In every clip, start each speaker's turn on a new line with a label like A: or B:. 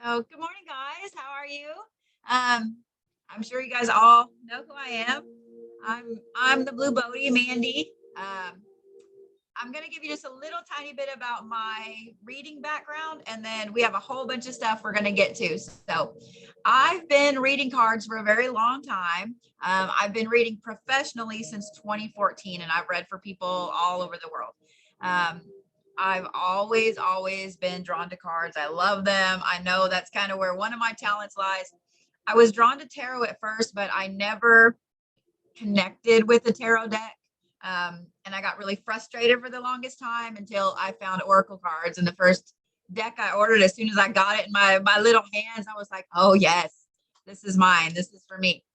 A: Oh, good morning, guys. How are you? Um, I'm sure you guys all know who I am. I'm the Blue Bodhi, Mandy. I'm gonna give you just a little tiny bit about my reading background, and then we have a whole bunch of stuff we're gonna get to. So, I've been reading cards for a very long time. I've been reading professionally since 2014, and I've read for people all over the world. Um, I've always been drawn to cards. I love them. I know that's kind of where one of my talents lies. I was drawn to tarot at first, but I never connected with the tarot deck. And I got really frustrated for the longest time until I found oracle cards. And the first deck I ordered, as soon as I got it in my little hands, I was like, oh yes, this is mine. This is for me.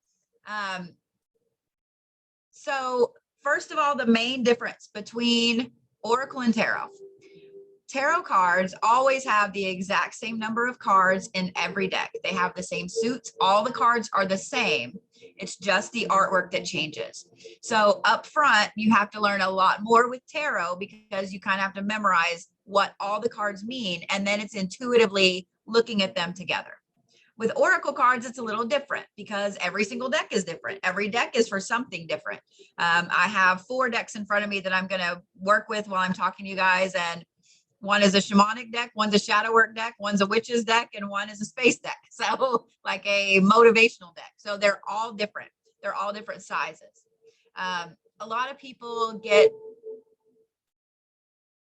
A: Um, so first of all, the main difference between oracle and tarot. Tarot cards always have the exact same number of cards in every deck. They have the same suits. All the cards are the same. It's just the artwork that changes. So up front, you have to learn a lot more with tarot because you kind of have to memorize what all the cards mean. And then it's intuitively looking at them together. With oracle cards, it's a little different because every single deck is different. Every deck is for something different. I have 4 decks in front of me that I'm going to work with while I'm talking to you guys. And one is a shamanic deck, one's a shadow work deck, one's a witch's deck, and one is a space deck. So like a motivational deck. So they're all different. They're all different sizes. A lot of people get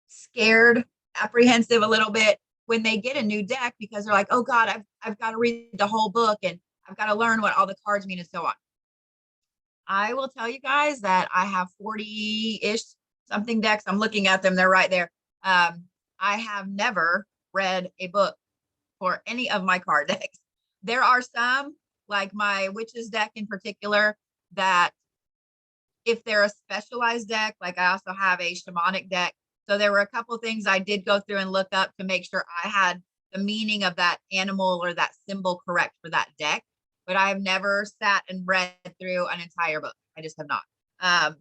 A: scared, apprehensive a little bit when they get a new deck because they're like, oh God, I've got to read the whole book and I've got to learn what all the cards mean and so on. I will tell you guys that I have 40-ish something decks. I'm looking at them. They're right there. I have never read a book for any of my card decks. There are some, like my witches deck in particular, that if they're a specialized deck, like I also have a shamanic deck. So there were a couple of things I did go through and look up to make sure I had the meaning of that animal or that symbol correct for that deck. But I have never sat and read through an entire book. I just have not.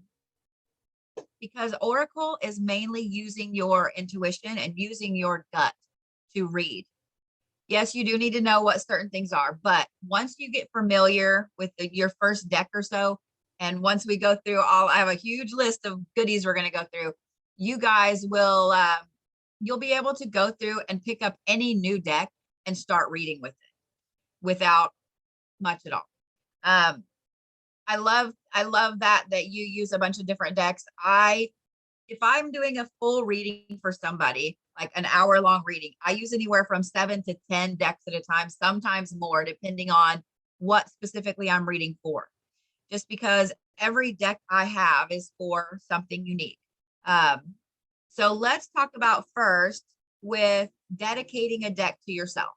A: Because oracle is mainly using your intuition and using your gut to read. Yes, you do need to know what certain things are, but once you get familiar with your first deck or so, and once we go through I have a huge list of goodies we're going to go through. You guys will, you'll be able to go through and pick up any new deck and start reading with it without much at all. I love that you use a bunch of different decks. If I'm doing a full reading for somebody, like an hour-long reading, I use anywhere from 7 to 10 decks at a time, sometimes more, depending on what specifically I'm reading for. Just because every deck I have is for something unique. So let's talk about first with dedicating a deck to yourself.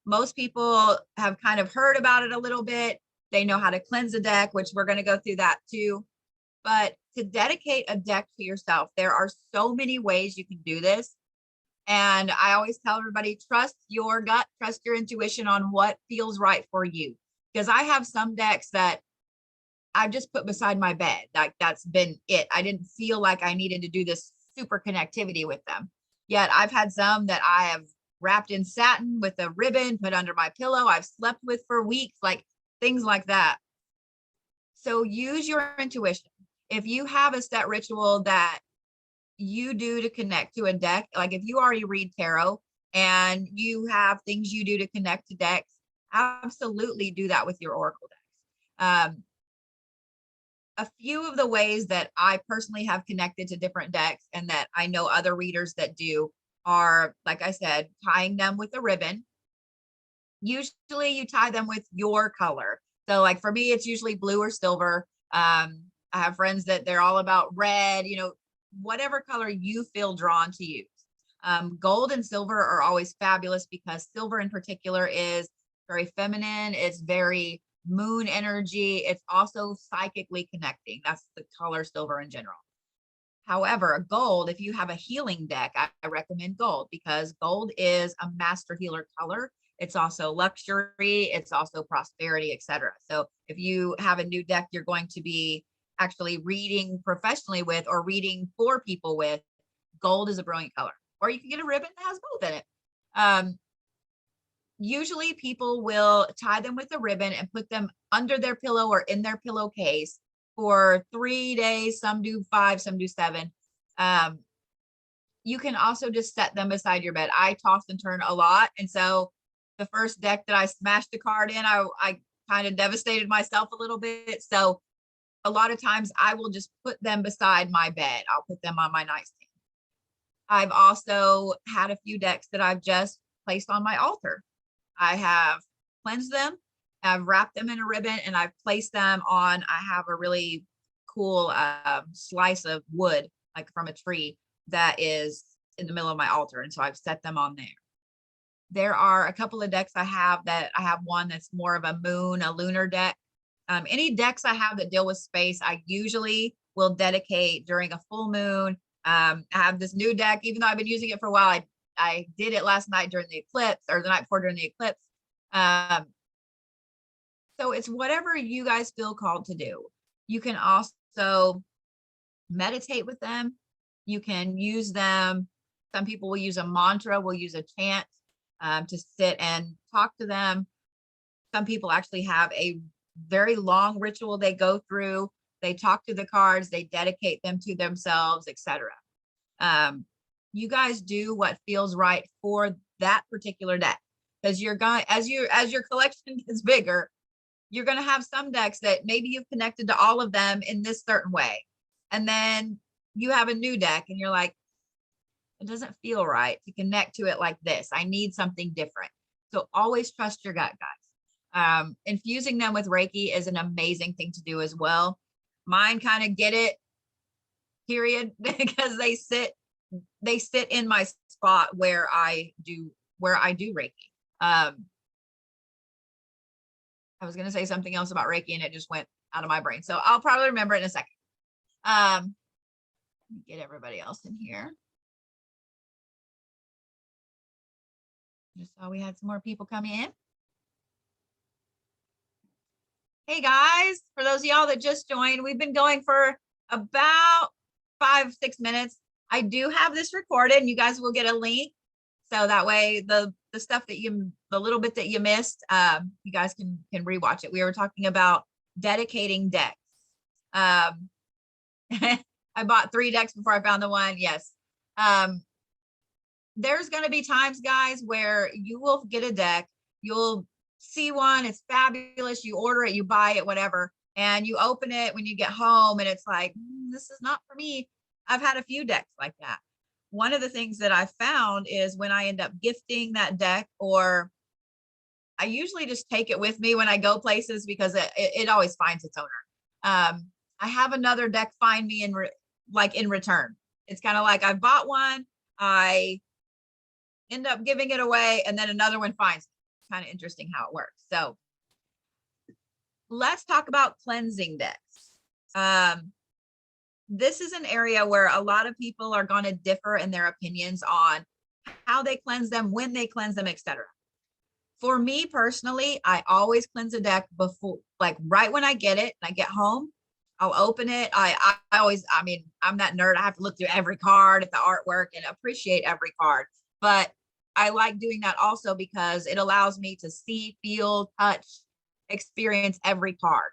A: Most people have kind of heard about it a little bit. They know how to cleanse a deck, which we're going to go through that too. But to dedicate a deck to yourself, there are so many ways you can do this. And I always tell everybody, trust your gut, trust your intuition on what feels right for you. Because I have some decks that I've just put beside my bed. Like that's been it. I didn't feel like I needed to do this super connectivity with them. Yet I've had some that I have wrapped in satin with a ribbon, put under my pillow. I've slept with for weeks, like things like that. So use your intuition. If you have a set ritual that you do to connect to a deck, like if you already read tarot and you have things you do to connect to decks, absolutely do that with your oracle decks. A few of the ways that I personally have connected to different decks and that I know other readers that do are, like I said, tying them with a ribbon. Usually you tie them with your color. So like for me, it's usually blue or silver. I have friends that they're all about red, whatever color you feel drawn to use. Gold and silver are always fabulous because silver in particular is very feminine. It's very moon energy. It's also psychically connecting. That's the color silver in general. However, gold, if you have a healing deck, I recommend gold because gold is a master healer color. It's also luxury. It's also prosperity, etc. So if you have a new deck, you're going to be actually reading professionally with or reading for people with, gold is a brilliant color. Or you can get a ribbon that has both in it. Usually people will tie them with a ribbon and put them under their pillow or in their pillowcase for 3 days. Some do 5, some do 7. Um, you can also just set them beside your bed. I toss and turn a lot. And so the first deck that I smashed a card in, I kind of devastated myself a little bit. So a lot of times I will just put them beside my bed. I'll put them on my nightstand. I've also had a few decks that I've just placed on my altar. I have cleansed them, I've wrapped them in a ribbon, and I've placed them on. I have a really cool slice of wood, like from a tree, that is in the middle of my altar. And so I've set them on there. There are a couple of decks I have that I have one that's more of a lunar deck. Any decks I have that deal with space, I usually will dedicate during a full moon. I have this new deck, even though I've been using it for a while. I did it last night during the eclipse, or the night before during the eclipse. So it's whatever you guys feel called to do. You can also meditate with them. You can use them. Some people will use a mantra, will use a chant to sit and talk to them. Some people actually have a very long ritual they go through. They talk to the cards, they dedicate them to themselves, etc. You guys do what feels right for that particular deck, because you're going, as your collection gets bigger, you're going to have some decks that maybe you've connected to all of them in this certain way, and then you have a new deck and you're like, it doesn't feel right to connect to it like this. I need something different. So always trust your gut, guys. Infusing them with Reiki is an amazing thing to do as well. Mine kind of get it, period, because they sit in my spot where I do Reiki. I was going to say something else about Reiki and it just went out of my brain. So I'll probably remember it in a second. Let me get everybody else in here. Just saw we had some more people come in. Hey guys, for those of y'all that just joined, we've been going for about 5-6 minutes. I do have this recorded and you guys will get a link. So that way the stuff that the little bit that you missed, you guys can rewatch it. We were talking about dedicating decks. I bought 3 decks before I found the one. Yes. There's going to be times, guys, where you will get a deck, you'll see one, it's fabulous, you order it, you buy it, whatever, and you open it when you get home and it's like, this is not for me. I've had a few decks like that. One of the things that I found is when I end up gifting that deck, or I usually just take it with me when I go places because it always finds its owner. I have another deck find me in return. It's kind of like I bought one, I end up giving it away, and then another one finds it. It's kind of interesting how it works. So let's talk about cleansing decks. This is an area where a lot of people are going to differ in their opinions on how they cleanse them, when they cleanse them, etc. For me personally, I always cleanse a deck before, like right when I get it, and I get home, I'll open it. I mean, I'm that nerd. I have to look through every card at the artwork and appreciate every card. But I like doing that also because it allows me to see, feel, touch, experience every card.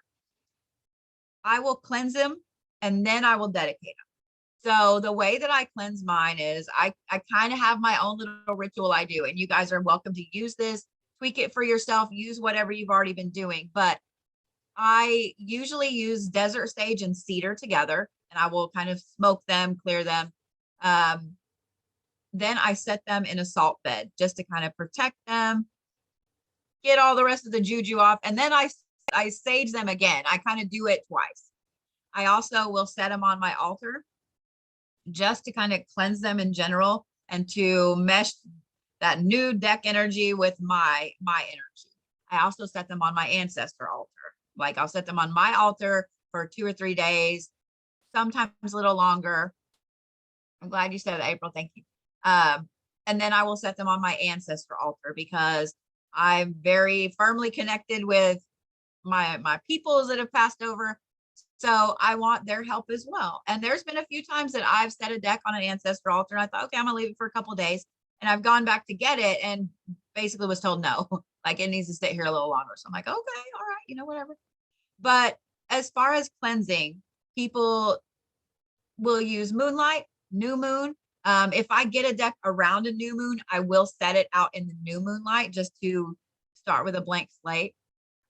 A: I will cleanse them and then I will dedicate them. So the way that I cleanse mine is I kind of have my own little ritual I do, and you guys are welcome to use this, tweak it for yourself, use whatever you've already been doing. But I usually use desert sage and cedar together, and I will kind of smoke them, clear them. Then I set them in a salt bed just to kind of protect them, get all the rest of the juju off. And then I sage them again. I kind of do it twice. I also will set them on my altar just to kind of cleanse them in general and to mesh that new deck energy with my energy. I also set them on my ancestor altar. Like I'll set them on my altar for 2 or 3 days, sometimes a little longer. I'm glad you said that, April. Thank you. And then I will set them on my ancestor altar because I'm very firmly connected with my peoples that have passed over. So I want their help as well. And there's been a few times that I've set a deck on an ancestor altar and I thought, okay, I'm gonna leave it for a couple of days. And I've gone back to get it. And basically was told no, like it needs to sit here a little longer. So I'm like, okay, all right, whatever. But as far as cleansing, people will use moonlight, new moon. If I get a deck around a new moon, I will set it out in the new moonlight just to start with a blank slate.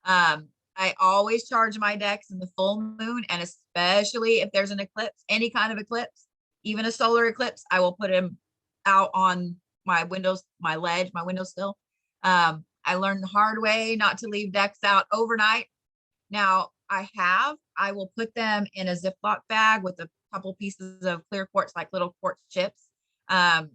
A: I always charge my decks in the full moon, and especially if there's an eclipse, any kind of eclipse, even a solar eclipse, I will put them out on my windows, my ledge, my windowsill. I learned the hard way not to leave decks out overnight. Now I will put them in a Ziploc bag with a couple pieces of clear quartz, like little quartz chips. Um,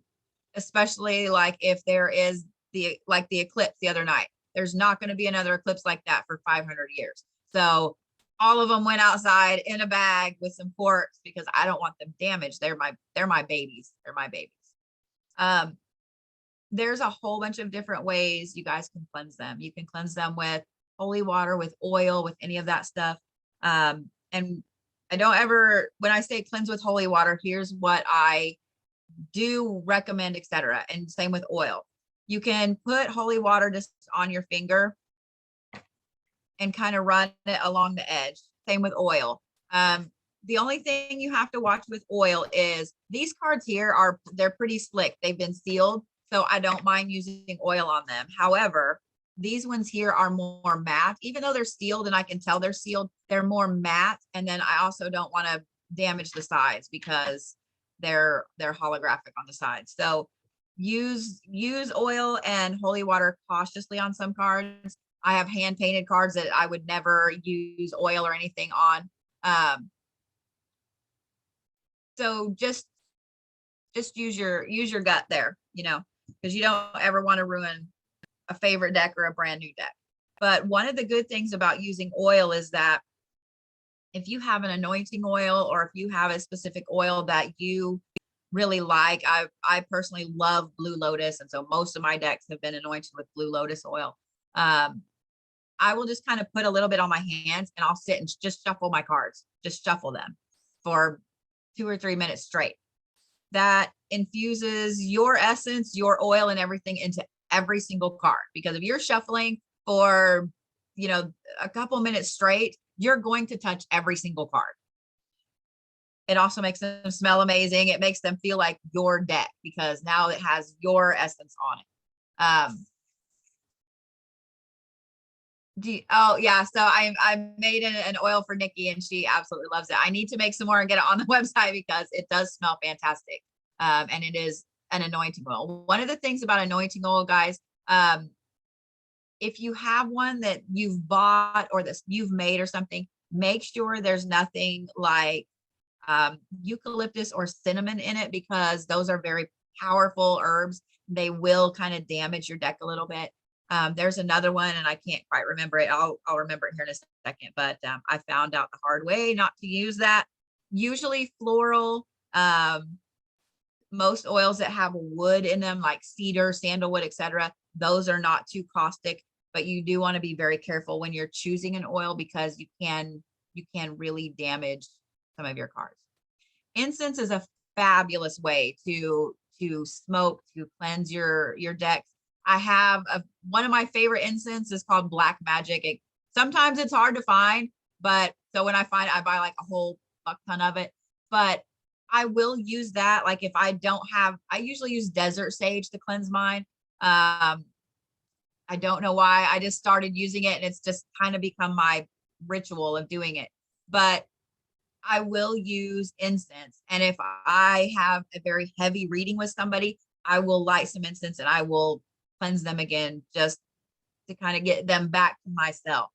A: Especially like if there is the eclipse the other night. There's not going to be another eclipse like that for 500 years. So all of them went outside in a bag with some quartz because I don't want them damaged. They're my babies. They're my babies. Um, there's a whole bunch of different ways you guys can cleanse them. You can cleanse them with holy water, with oil, with any of that stuff. And I don't ever, when I say cleanse with holy water, here's what I do recommend, etc. And same with oil. You can put holy water just on your finger and kind of run it along the edge. Same with oil. The only thing you have to watch with oil is these cards here they're pretty slick. They've been sealed, so I don't mind using oil on them. However, these ones here are more matte. Even though they're sealed and I can tell they're sealed, they're more matte. And then I also don't want to damage the sides because they're holographic on the sides. So use oil and holy water cautiously on some cards. I have hand painted cards that I would never use oil or anything on. So just use your gut there, because you don't ever want to ruin a favorite deck or a brand new deck. But one of the good things about using oil is that if you have an anointing oil, or if you have a specific oil that you really like, I personally love Blue Lotus, and so most of my decks have been anointed with Blue Lotus oil. I will just kind of put a little bit on my hands and I'll sit and just shuffle my cards, just shuffle them for 2 or 3 minutes straight. That infuses your essence, your oil, and everything into every single card. Because if you're shuffling for, a couple minutes straight, you're going to touch every single card. It also makes them smell amazing. It makes them feel like your deck because now it has your essence on it. Oh yeah, so I made an oil for Nikki and she absolutely loves it. I need to make some more and get it on the website because it does smell fantastic. And it is an anointing oil. One of the things about anointing oil, guys, if you have one that you've bought or that you've made or something, make sure there's nothing like eucalyptus or cinnamon in it, because those are very powerful herbs. They will kind of damage your deck a little bit. There's another one and I can't quite remember it. I'll remember it here in a second, but I found out the hard way not to use that. Usually floral, most oils that have wood in them, like cedar, sandalwood, etc., those are not too caustic, but you do want to be very careful when you're choosing an oil because you can really damage some of your cards. Incense is a fabulous way to smoke, to cleanse your decks. I have one of my favorite incense is called Black Magic. Sometimes it's hard to find, but so when I find it, I buy like a whole buck ton of it. But I will use that. Like if I don't have, I usually use desert sage to cleanse mine. I don't know why. I just started using it and it's just kind of become my ritual of doing it. But I will use incense. And if I have a very heavy reading with somebody, I will light some incense and I will cleanse them again just to kind of get them back to myself.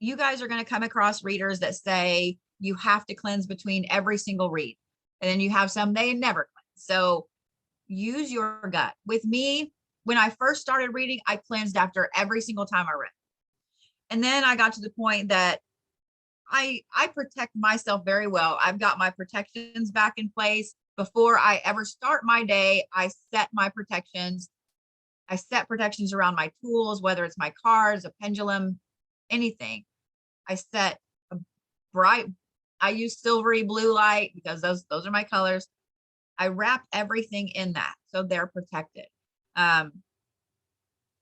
A: You guys are going to come across readers that say you have to cleanse between every single read. And then you have some they never cleanse. So use your gut. With me, when I first started reading, I cleansed after every single time I read. And then I got to the point that I protect myself very well. I've got my protections back in place. Before I ever start my day, I set my protections. I set protections around my tools, whether it's my cards, a pendulum, anything. I set a bright, I use silvery blue light because those are my colors. I wrap everything in that so they're protected. Um,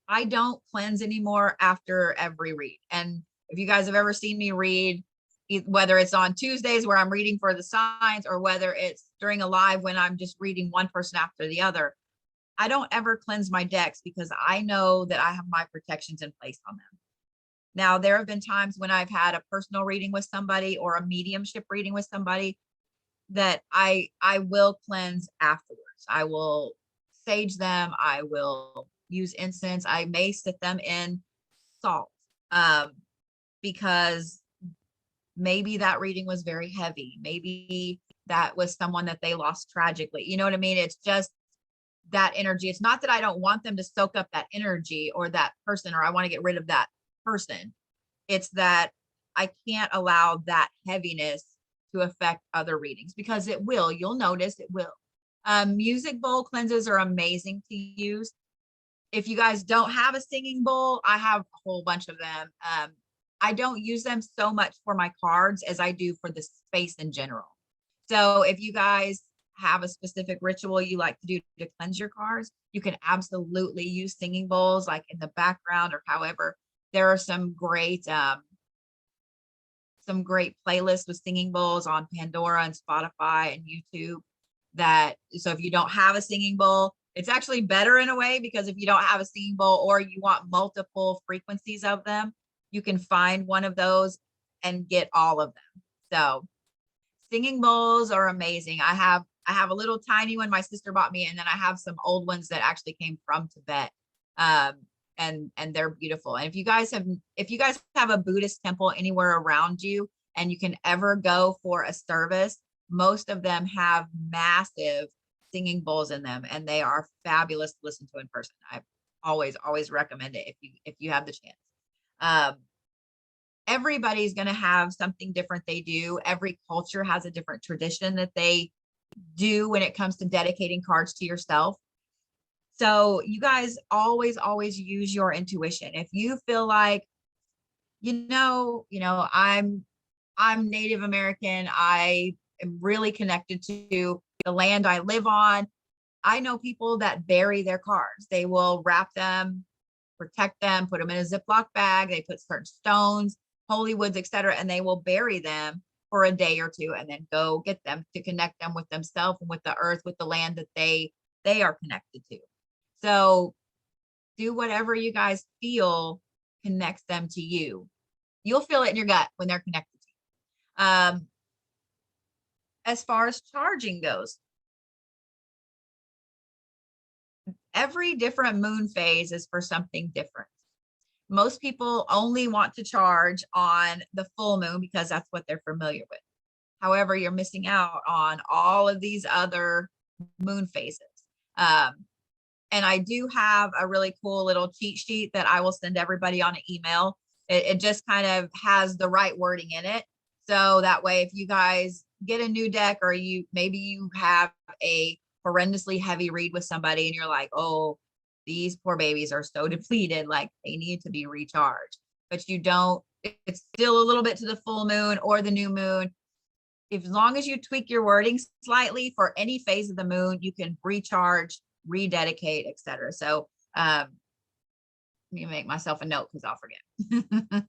A: I don't cleanse anymore after every read. And if you guys have ever seen me read, whether it's on Tuesdays where I'm reading for the signs or whether it's during a live when I'm just reading one person after the other, I don't ever cleanse my decks because I know that I have my protections in place on them. Now, there have been times when I've had a personal reading with somebody or a mediumship reading with somebody that I will cleanse afterwards. I will sage them. I will use incense. I may sit them in salt because maybe that reading was very heavy. Maybe that was someone that they lost tragically. You know what I mean? It's just that energy. It's not that I don't want them to soak up that energy or that person, or I want to get rid of that person. It's that I can't allow that heaviness to affect other readings because it will. You'll notice it will. Music bowl cleanses are amazing to use. If you guys don't have a singing bowl, I have a whole bunch of them. I don't use them so much for my cards as I do for the space in general. So if you guys have a specific ritual you like to do to cleanse your cards, you can absolutely use singing bowls like in the background or however. There are some great playlists with singing bowls on Pandora and Spotify and YouTube that, so if you don't have a singing bowl, it's actually better in a way because if you don't have a singing bowl or you want multiple frequencies of them, you can find one of those and get all of them. So singing bowls are amazing. I have a little tiny one my sister bought me, and then I have some old ones that actually came from Tibet. And they're beautiful. And if you guys have a Buddhist temple anywhere around you and you can ever go for a service, most of them have massive singing bowls in them, and they are fabulous to listen to in person. I always recommend it if you have the chance. Everybody's going to have something different they do. Every culture has a different tradition that they do when it comes to dedicating cards to yourself. So you guys always use your intuition. If you feel like, I'm Native American, I am really connected to the land I live on. I know people that bury their cards. They will wrap them, protect them, put them in a Ziploc bag. They put certain stones, holy woods, etc., and they will bury them for a day or two and then go get them to connect them with themselves and with the earth, with the land that they are connected to. So do whatever you guys feel connects them to you. You'll feel it in your gut when they're connected to you. As far as charging goes, every different moon phase is for something different. Most people only want to charge on the full moon because that's what they're familiar with. However, you're missing out on all of these other moon phases. And I do have a really cool little cheat sheet that I will send everybody on an email. It just kind of has the right wording in it. So that way, if you guys get a new deck or maybe you have a horrendously heavy read with somebody and you're like, oh, these poor babies are so depleted, like they need to be recharged, but you don't, it's still a little bit to the full moon or the new moon. As long as you tweak your wording slightly for any phase of the moon, you can recharge, rededicate, etc. So let me make myself a note because I'll forget.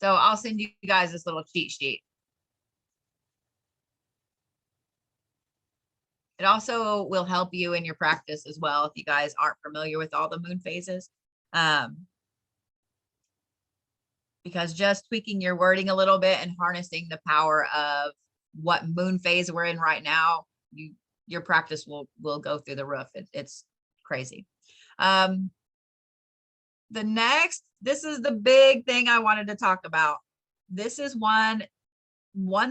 A: So I'll send you guys this little cheat sheet. It also will help you in your practice as well if you guys aren't familiar with all the moon phases. Because just tweaking your wording a little bit and harnessing the power of what moon phase we're in right now, your practice will go through the roof. It's crazy. This is the big thing I wanted to talk about. This is one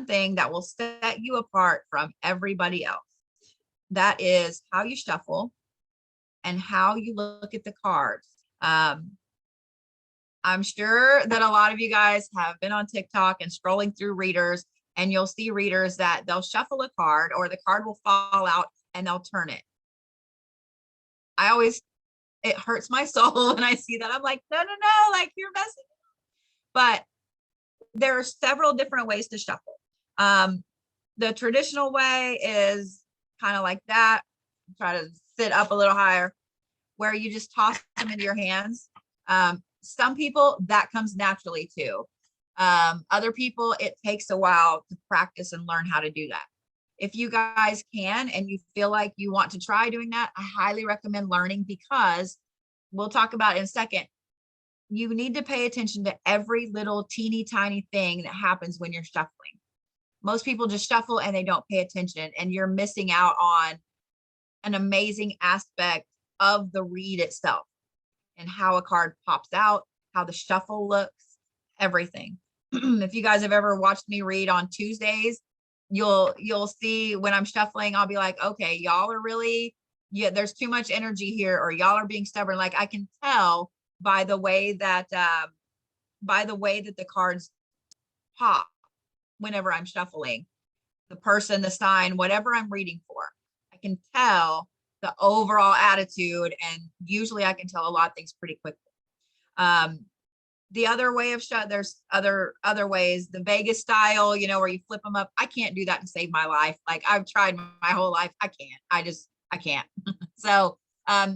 A: thing that will set you apart from everybody else. That is how you shuffle and how you look at the cards. I'm sure that a lot of you guys have been on TikTok and scrolling through readers, and you'll see readers that they'll shuffle a card or the card will fall out and they'll turn it. It hurts my soul when I see that. I'm like, no, like you're messing. But there are several different ways to shuffle. The traditional way is kind of like that. Try to sit up a little higher, where you just toss them into your hands. Some people that comes naturally too. Other people, it takes a while to practice and learn how to do that. If you guys can and you feel like you want to try doing that, I highly recommend learning, because we'll talk about it in a second. You need to pay attention to every little teeny tiny thing that happens when you're shuffling. Most people just shuffle and they don't pay attention, and you're missing out on an amazing aspect of the read itself and how a card pops out, how the shuffle looks, everything. If you guys have ever watched me read on Tuesdays, you'll see when I'm shuffling, I'll be like, okay, y'all are really, yeah, there's too much energy here, or y'all are being stubborn. Like, I can tell by the way that the cards pop whenever I'm shuffling, the person, the sign, whatever I'm reading for. I can tell the overall attitude, and usually I can tell a lot of things pretty quickly. The other way of there's other ways, the Vegas style, where you flip them up. I can't do that to save my life. Like, I've tried my whole life. I can't. I can't. So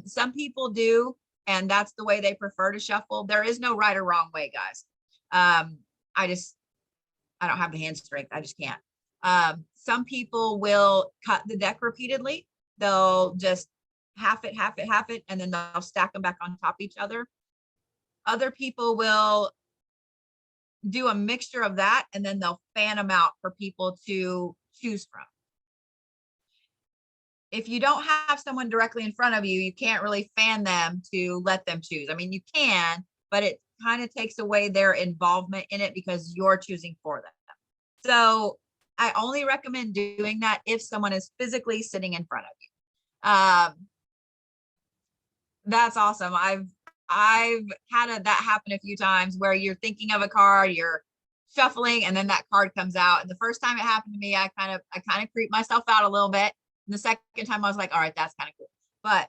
A: some people do, and that's the way they prefer to shuffle. There is no right or wrong way, guys. I don't have the hand strength. I just can't. Some people will cut the deck repeatedly. They'll just half it, and then they'll stack them back on top of each other. Other people will do a mixture of that, and then they'll fan them out for people to choose from. If you don't have someone directly in front of you, you can't really fan them to let them choose. I mean, you can, but it kind of takes away their involvement in it because you're choosing for them. So I only recommend doing that if someone is physically sitting in front of you. That's awesome. I've had that happen a few times, where you're thinking of a card, you're shuffling, and then that card comes out. And the first time it happened to me, I kind of creeped myself out a little bit. And the second time I was like, all right, that's kind of cool. But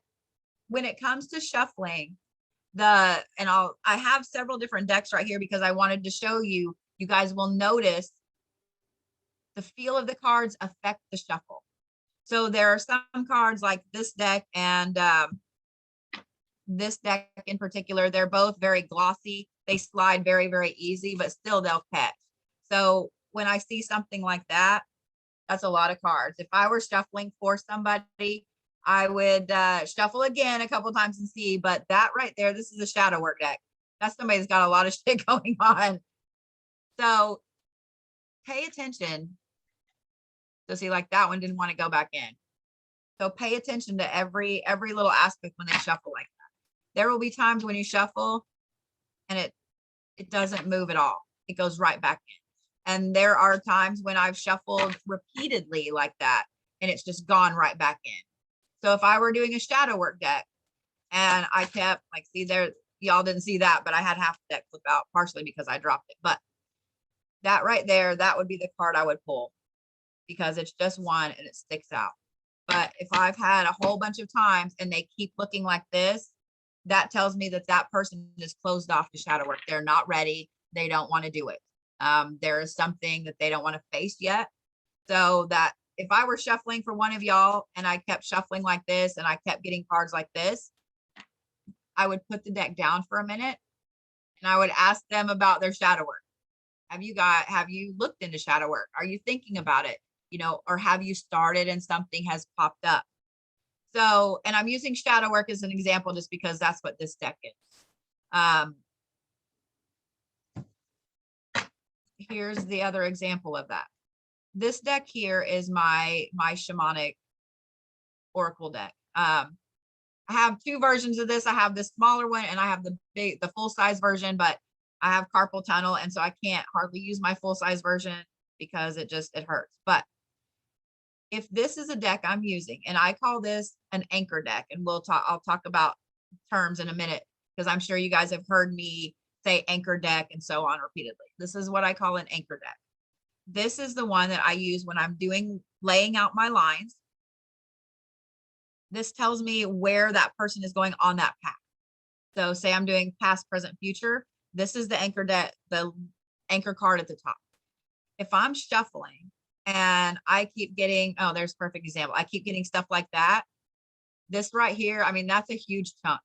A: when it comes to shuffling, I have several different decks right here because I wanted to show you. You guys will notice the feel of the cards affect the shuffle. So there are some cards like this deck and this deck in particular, they're both very glossy. They slide very, very easy, but still they'll catch. So when I see something like that, that's a lot of cards. If I were shuffling for somebody, I would shuffle again a couple of times and see. But that right there, this is a shadow work deck. That's somebody that's got a lot of shit going on. So pay attention. So see, like that one didn't want to go back in. So pay attention to every little aspect when they shuffle like that. There will be times when you shuffle and it doesn't move at all. It goes right back in. And there are times when I've shuffled repeatedly like that, and it's just gone right back in. So if I were doing a shadow work deck and I kept, like, see there, y'all didn't see that, but I had half the deck flip out, partially because I dropped it. But that right there, that would be the card I would pull, because it's just one and it sticks out. But if I've had a whole bunch of times and they keep looking like this, that tells me that that person is closed off to shadow work. They're not ready. They don't want to do it. There is something that they don't want to face yet. So that if I were shuffling for one of y'all and I kept shuffling like this and I kept getting cards like this, I would put the deck down for a minute and I would ask them about their shadow work. Have you looked into shadow work? Are you thinking about it? Or have you started and something has popped up? So, and I'm using shadow work as an example just because that's what this deck is. Here's the other example of that. This deck here is my shamanic oracle deck. I have two versions of this. I have the smaller one and I have the full size version, but I have carpal tunnel, and so I can't hardly use my full size version because it hurts. But if this is a deck I'm using, and I call this an anchor deck, and I'll talk about terms in a minute, because I'm sure you guys have heard me say anchor deck and so on repeatedly. This is what I call an anchor deck. This is the one that I use when I'm laying out my lines. This tells me where that person is going on that path. So say I'm doing past, present, future. This is the anchor deck, the anchor card at the top. If I'm shuffling And I keep getting, oh, there's a perfect example. I keep getting stuff like that. This right here, I mean, that's a huge chunk.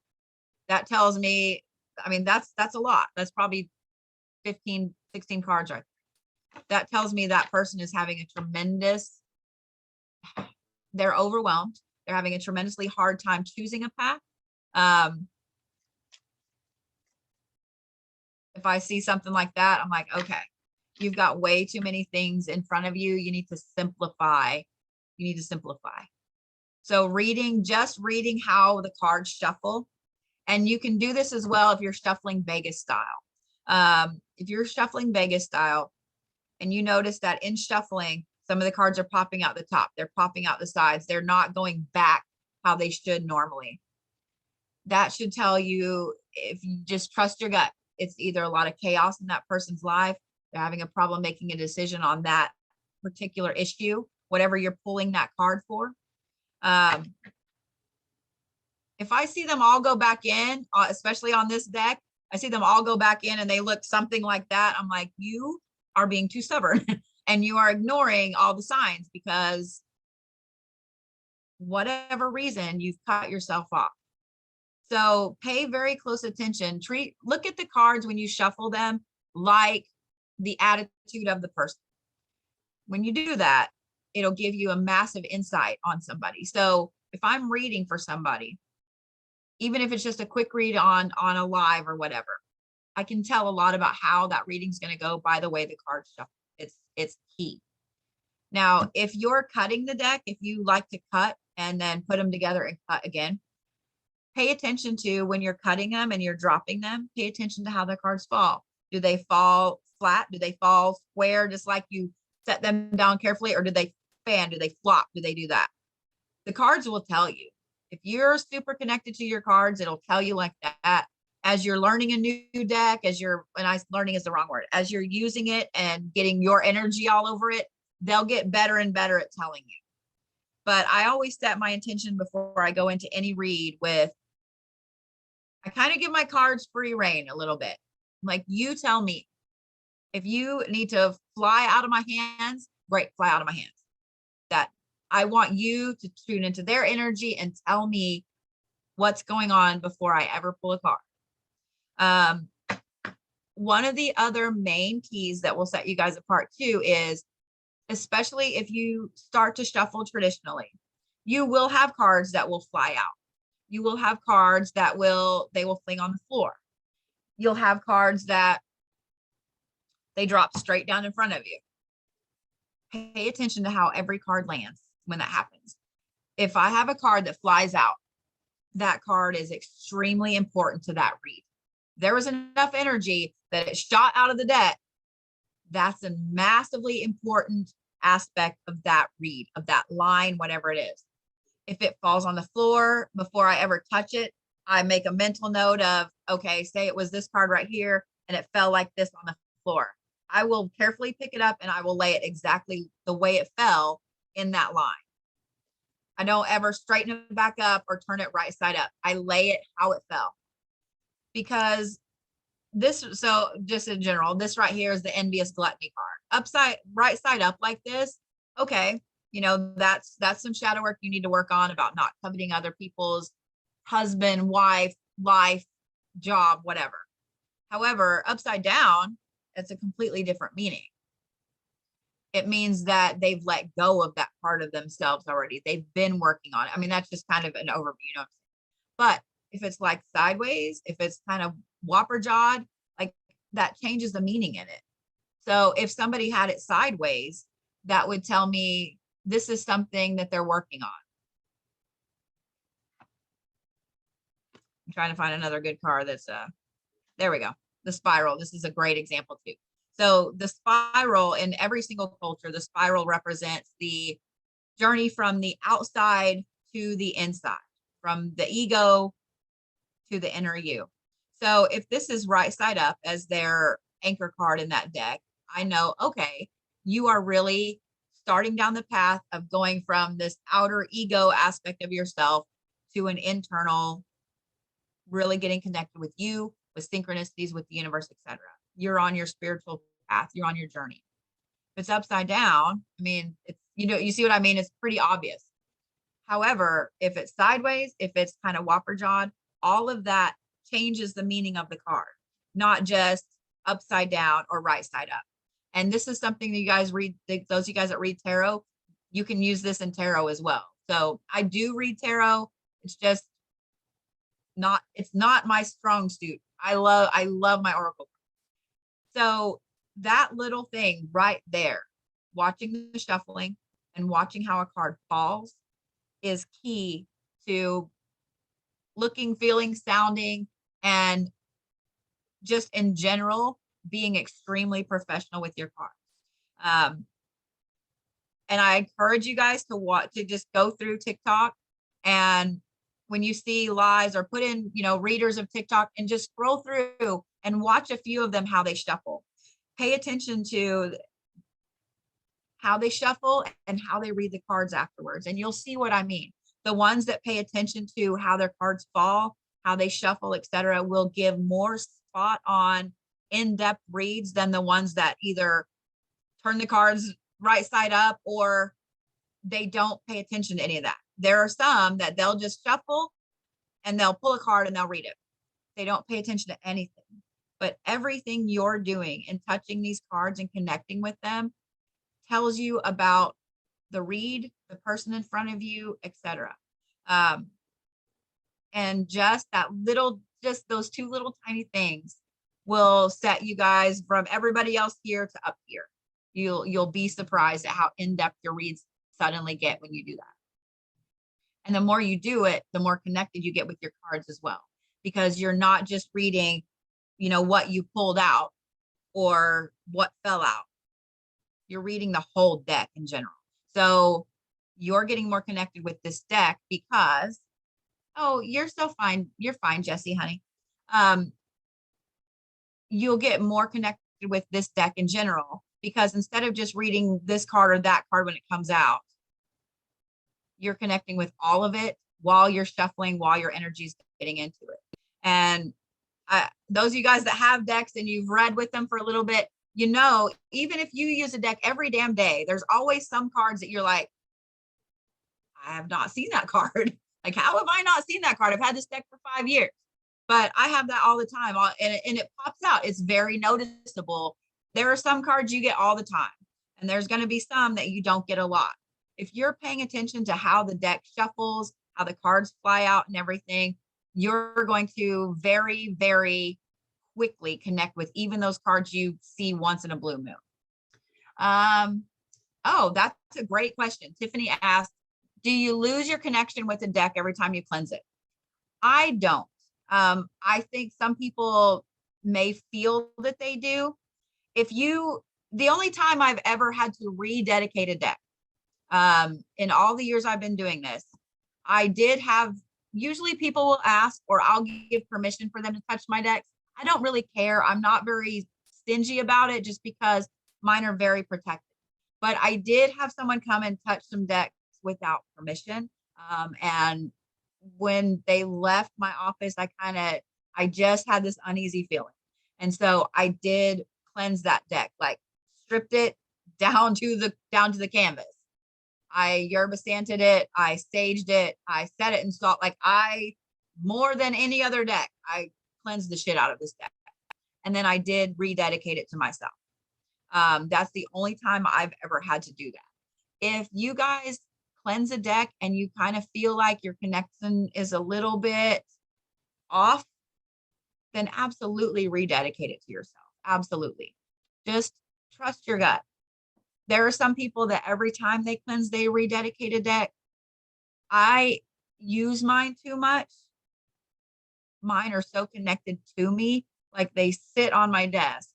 A: That tells me, I mean, that's a lot. That's probably 15, 16 cards right there. That tells me that person is having a tremendous, they're overwhelmed. They're having a tremendously hard time choosing a path. If I see something like that, I'm like, okay, you've got way too many things in front of you. You need to simplify. You need to simplify. So just reading how the cards shuffle, and you can do this as well if you're shuffling Vegas style. If you're shuffling Vegas style and you notice that in shuffling, some of the cards are popping out the top, they're popping out the sides, they're not going back how they should normally. That should tell you, if you just trust your gut, it's either a lot of chaos in that person's life, they're having a problem making a decision on that particular issue, whatever you're pulling that card for. If I see them all go back in, especially on this deck, I see them all go back in and they look something like that, I'm like, you are being too stubborn and you are ignoring all the signs because whatever reason you've cut yourself off. So pay very close attention. Look at the cards when you shuffle them like the attitude of the person. When you do that, it'll give you a massive insight on somebody. So if I'm reading for somebody, even if it's just a quick read on a live or whatever, I can tell a lot about how that reading's going to go by the way the cards shuffle. It's key. Now, if you're cutting the deck, if you like to cut and then put them together and cut again, pay attention to when you're cutting them and you're dropping them, pay attention to how the cards fall. Do they fall flat? Do they fall square, just like you set them down carefully? Or do they fan? Do they flop? Do they do that? The cards will tell you. If you're super connected to your cards, it'll tell you like that. As you're learning a new deck, learning is the wrong word, as you're using it and getting your energy all over it, they'll get better and better at telling you. But I always set my intention before I go into any read with, I kind of give my cards free reign a little bit. Like, you tell me. If you need to fly out of my hands, great, fly out of my hands. That I want you to tune into their energy and tell me what's going on before I ever pull a card. One of the other main keys that will set you guys apart too is, especially if you start to shuffle traditionally, you will have cards that will fly out. You will have cards that they will fling on the floor. You'll have cards that they drop straight down in front of you. Pay attention to how every card lands when that happens. If I have a card that flies out, that card is extremely important to that read. There was enough energy that it shot out of the deck. That's a massively important aspect of that read, of that line, whatever it is. If it falls on the floor before I ever touch it, I make a mental note of, okay, say it was this card right here and it fell like this on the floor. I will carefully pick it up and I will lay it exactly the way it fell in that line. I don't ever straighten it back up or turn it right side up. I lay it how it fell. Because so just in general, this right here is the envious gluttony card. Right side up like this. Okay. That's some shadow work you need to work on about not coveting other people's husband, wife, life, job, whatever. However, upside down, it's a completely different meaning. It means that they've let go of that part of themselves already. They've been working on it. I mean, that's just kind of an overview, But if it's like sideways, if it's kind of whopper jawed, like that changes the meaning in it. So if somebody had it sideways, that would tell me this is something that they're working on. I'm trying to find another good card that's there we go. The spiral. This is a great example too. So the spiral, in every single culture, the spiral represents the journey from the outside to the inside, from the ego to the inner you. So if this is right side up as their anchor card in that deck, I know, okay, you are really starting down the path of going from this outer ego aspect of yourself to an internal, really getting connected with you, with synchronicities, with the universe, etc. You're on your spiritual path. You're on your journey. If it's upside down, I mean, it's, you see what I mean? It's pretty obvious. However, if it's sideways, if it's kind of whopper jawed, all of that changes the meaning of the card, not just upside down or right side up. And this is something that you guys read, those of you guys that read tarot, you can use this in tarot as well. So I do read tarot. It's just it's not my strong suit. I love my oracle. So that little thing right there, watching the shuffling and watching how a card falls is key to looking, feeling, sounding, and just in general, being extremely professional with your cards. And I encourage you guys to just go through TikTok, and when you see lives, or put in, readers of TikTok, and just scroll through and watch a few of them, how they shuffle. Pay attention to how they shuffle and how they read the cards afterwards. And you'll see what I mean. The ones that pay attention to how their cards fall, how they shuffle, etc., will give more spot on in-depth reads than the ones that either turn the cards right side up or they don't pay attention to any of that. There are some that they'll just shuffle and they'll pull a card and they'll read it. They don't pay attention to anything. But everything you're doing and touching these cards and connecting with them tells you about the read, the person in front of you, etc. And just those two little tiny things will set you guys from everybody else here to up here. You'll be surprised at how in-depth your reads suddenly get when you do that. And the more you do it, the more connected you get with your cards as well, because you're not just reading, what you pulled out or what fell out. You're reading the whole deck in general. So you're getting more connected with this deck because, oh, you're so fine. You're fine, Jessie, honey. You'll get more connected with this deck in general, because instead of just reading this card or that card when it comes out, you're connecting with all of it while you're shuffling, while your energy is getting into it. And those of you guys that have decks and you've read with them for a little bit, even if you use a deck every damn day, there's always some cards that you're like, I have not seen that card. Like, how have I not seen that card? I've had this deck for 5 years, but I have that all the time. And it pops out. It's very noticeable. There are some cards you get all the time, and there's going to be some that you don't get a lot. If you're paying attention to how the deck shuffles, how the cards fly out and everything, you're going to very, very quickly connect with even those cards you see once in a blue moon. Oh, that's a great question. Tiffany asked, do you lose your connection with the deck every time you cleanse it? I don't. I think some people may feel that they do. The only time I've ever had to rededicate a deck, in all the years I've been doing this, usually people will ask, or I'll give permission for them to touch my decks. I don't really care. I'm not very stingy about it, just because mine are very protected. But I did have someone come and touch some decks without permission. And when they left my office, I just had this uneasy feeling. And so I did cleanse that deck, like stripped it down to the canvas. I yerba santed it, I staged it, I set it in salt. More than any other deck, I cleansed the shit out of this deck. And then I did rededicate it to myself. That's the only time I've ever had to do that. If you guys cleanse a deck and you kind of feel like your connection is a little bit off, then absolutely rededicate it to yourself. Absolutely. Just trust your gut. There are some people that every time they cleanse, they rededicate a deck. I use mine too much. Mine are so connected to me, like they sit on my desk.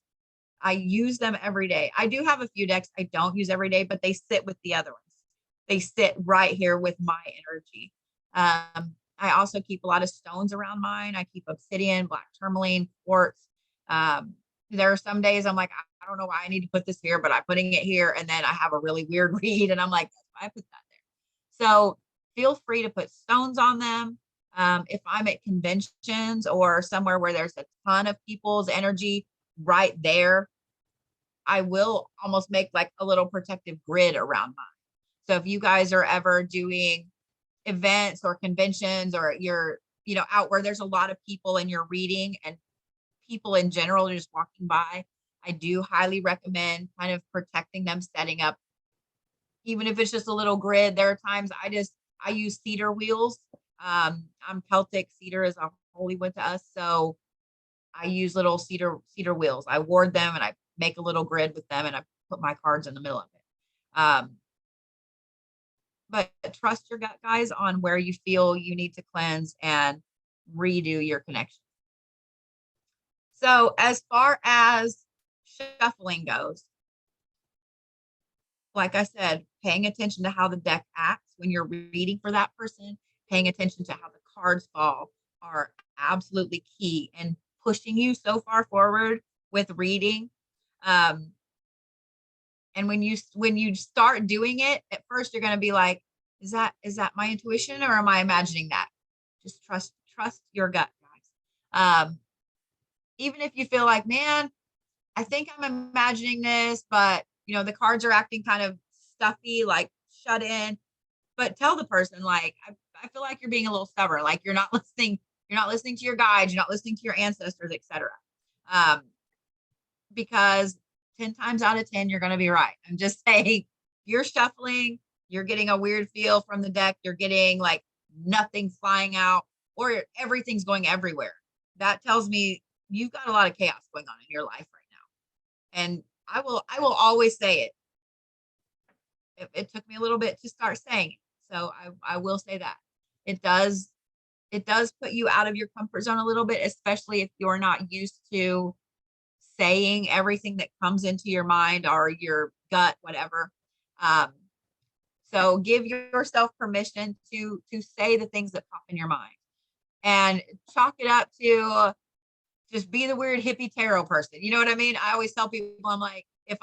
A: I use them every day. I do have a few decks I don't use every day, but they sit with the other ones. They sit right here with my energy. I also keep a lot of stones around mine. I keep obsidian, black tourmaline, quartz. There are some days I'm like, I don't know why I need to put this here, but I'm putting it here. And then I have a really weird read and I'm like, that's why I put that there. So feel free to put stones on them. If I'm at conventions or somewhere where there's a ton of people's energy right there, I will almost make like a little protective grid around mine. So if you guys are ever doing events or conventions, or you're, out where there's a lot of people and you're reading, and people in general are just walking by, I do highly recommend kind of protecting them, setting up, even if it's just a little grid. There are times I use cedar wheels. I'm Celtic. Cedar is a holy wood to us. So I use little cedar wheels. I ward them and I make a little grid with them and I put my cards in the middle of it. But trust your gut, guys, on where you feel you need to cleanse and redo your connection. So as far as shuffling goes, like I said, paying attention to how the deck acts when you're reading for that person, paying attention to how the cards fall are absolutely key and pushing you so far forward with reading. And when you start doing it, at first you're going to be like, is that my intuition, or am I imagining that? Just trust your gut, guys. Even if you feel like, man, I think I'm imagining this, but the cards are acting kind of stuffy, like shut in. But tell the person, like, I feel like you're being a little stubborn, like you're not listening to your guides, you're not listening to your ancestors, etc. Because 10 times out of 10, you're going to be right. I'm just saying, you're shuffling, you're getting a weird feel from the deck, you're getting like nothing flying out, or everything's going everywhere. That tells me you've got a lot of chaos going on in your life right now. And I will always say it. It took me a little bit to start saying it. So I will say that it does put you out of your comfort zone a little bit, especially if you're not used to saying everything that comes into your mind or your gut, whatever. So give yourself permission to say the things that pop in your mind, and chalk it up to just be the weird hippie tarot person. You know what I mean? I always tell people, I'm like, if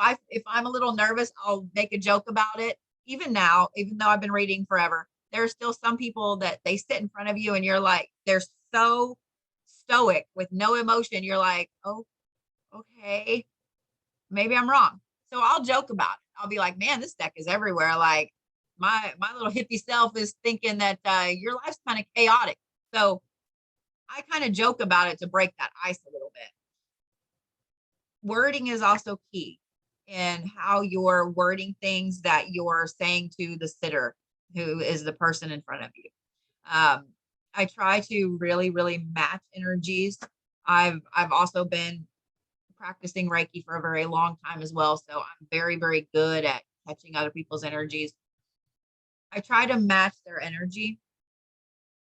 A: I'm a little nervous, I'll make a joke about it. Even now, even though I've been reading forever, there are still some people that they sit in front of you and you're like, they're so stoic with no emotion. You're like, oh, okay, maybe I'm wrong. So I'll joke about it. I'll be like, man, this deck is everywhere. Like my little hippie self is thinking that your life's kind of chaotic. So I kind of joke about it to break that ice a little bit. Wording is also key in how you're wording things that you're saying to the sitter, who is the person in front of you. I try to really, really match energies. I've also been practicing Reiki for a very long time as well. So I'm very, very good at catching other people's energies. I try to match their energy,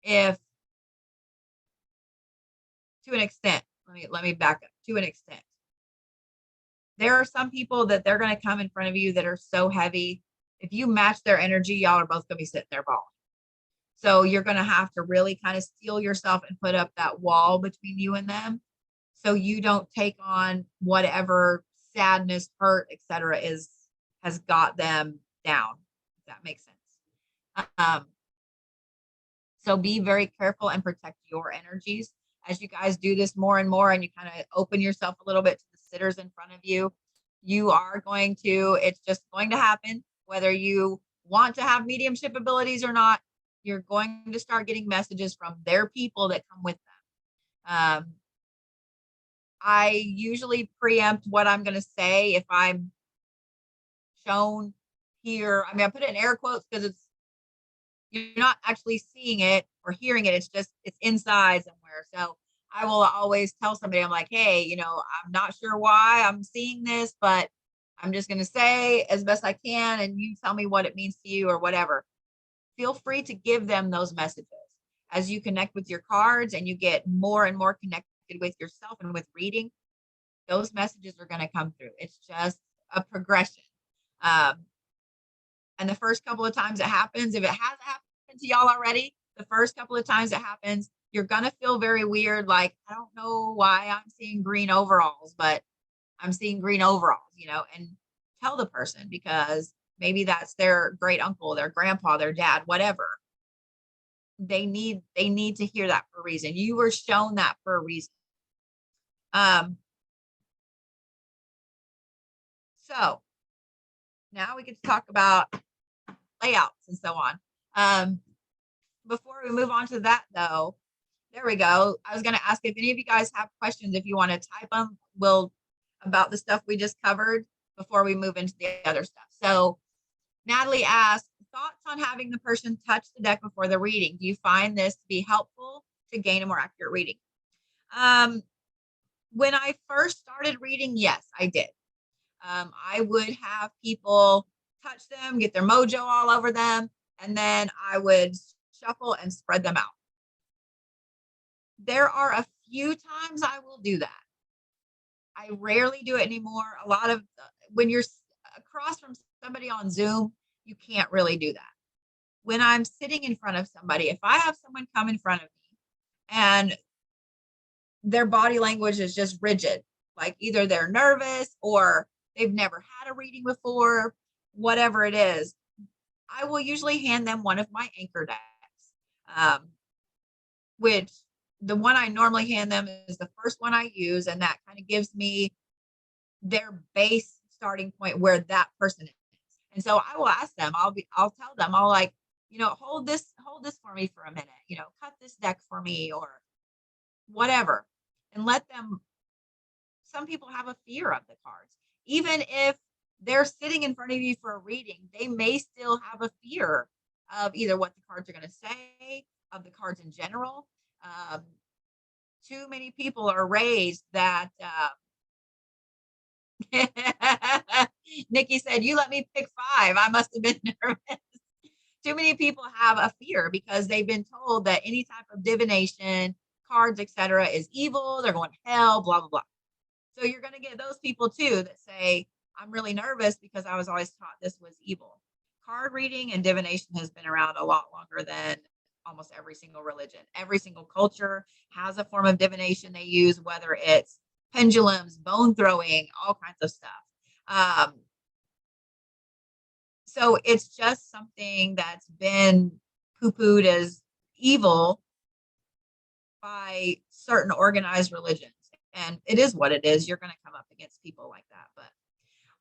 A: if to an extent. Let me back up. To an extent, there are some people that they're going to come in front of you that are so heavy. If you match their energy, y'all are both going to be sitting there bawling. So you're going to have to really kind of steel yourself and put up that wall between you and them, so you don't take on whatever sadness, hurt, etc. has got them down. If that makes sense. So be very careful and protect your energies as you guys do this more and more, and you kind of open yourself a little bit to the sitters in front of you. It's just going to happen, whether you want to have mediumship abilities or not. You're going to start getting messages from their people that come with them. I usually preempt what I'm going to say if I'm shown here. I mean, I put it in air quotes because you're not actually seeing it or hearing it. It's inside somewhere. So I will always tell somebody, I'm like, hey, I'm not sure why I'm seeing this, but I'm just going to say as best I can, and you tell me what it means to you or whatever. Feel free to give them those messages as you connect with your cards and you get more and more connected with yourself and with reading. Those messages are going to come through. It's just a progression. And the first couple of times it happens, if it hasn't happened to y'all already, the first couple of times it happens, you're going to feel very weird. Like, I don't know why I'm seeing green overalls, but I'm seeing green overalls, and tell the person, because maybe that's their great uncle, their grandpa, their dad, whatever. They need to hear that for a reason. You were shown that for a reason. So now we get to talk about layouts and so on. Before we move on to that though, there we go. I was going to ask if any of you guys have questions, if you want to type them, about the stuff we just covered before we move into the other stuff. So Natalie asked, thoughts on having the person touch the deck before the reading. Do you find this to be helpful to gain a more accurate reading? When I first started reading, yes, I did. I would have people touch them, get their mojo all over them, and then I would shuffle and spread them out. There are a few times I will do that. I rarely do it anymore. A lot of when you're across from somebody on Zoom, you can't really do that. When I'm sitting in front of somebody, if I have someone come in front of me and their body language is just rigid, like either they're nervous or they've never had a reading before, whatever it is, I will usually hand them one of my anchor decks, which the one I normally hand them is the first one I use, and that kind of gives me their base starting point where that person is. And so I will ask them, I'll tell them, I'll like, hold this for me for a minute, cut this deck for me or whatever, and let them. Some people have a fear of the cards. Even if they're sitting in front of you for a reading, they may still have a fear of either what the cards are going to say, of the cards in general. Too many people are raised that Nikki said, you let me pick 5. I must have been nervous. Too many people have a fear because they've been told that any type of divination, cards, etc., is evil. They're going to hell, blah, blah, blah. So you're going to get those people too that say, I'm really nervous because I was always taught this was evil. Card reading and divination has been around a lot longer than almost every single religion. Every single culture has a form of divination they use, whether it's pendulums, bone throwing, all kinds of stuff. So it's just something that's been poo-pooed as evil by certain organized religions. And it is what it is. You're going to come up against people like that. But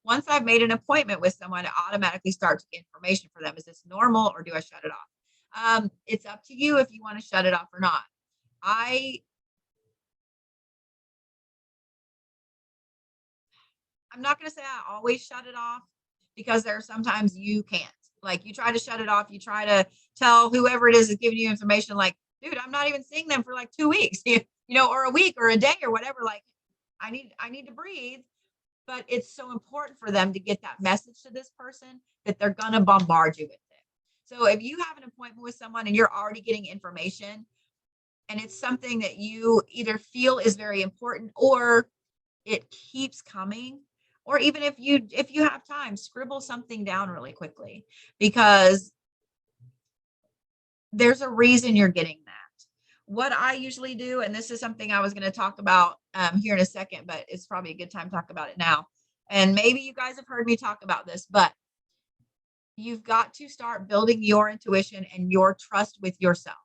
A: once I've made an appointment with someone, it automatically starts information for them. Is this normal or do I shut it off? It's up to you if you want to shut it off or not. I'm not going to say I always shut it off because there are sometimes you can't. Like you try to shut it off. You try to tell whoever it is giving you information like, dude, I'm not even seeing them for like 2 weeks, or a week or a day or whatever. Like I need to breathe. But it's so important for them to get that message to this person that they're going to bombard you with it. So if you have an appointment with someone and you're already getting information and it's something that you either feel is very important or it keeps coming, or even if you have time, scribble something down really quickly because there's a reason you're getting that. What I usually do, and this is something I was going to talk about here in a second, but it's probably a good time to talk about it now. And maybe you guys have heard me talk about this, but you've got to start building your intuition and your trust with yourself.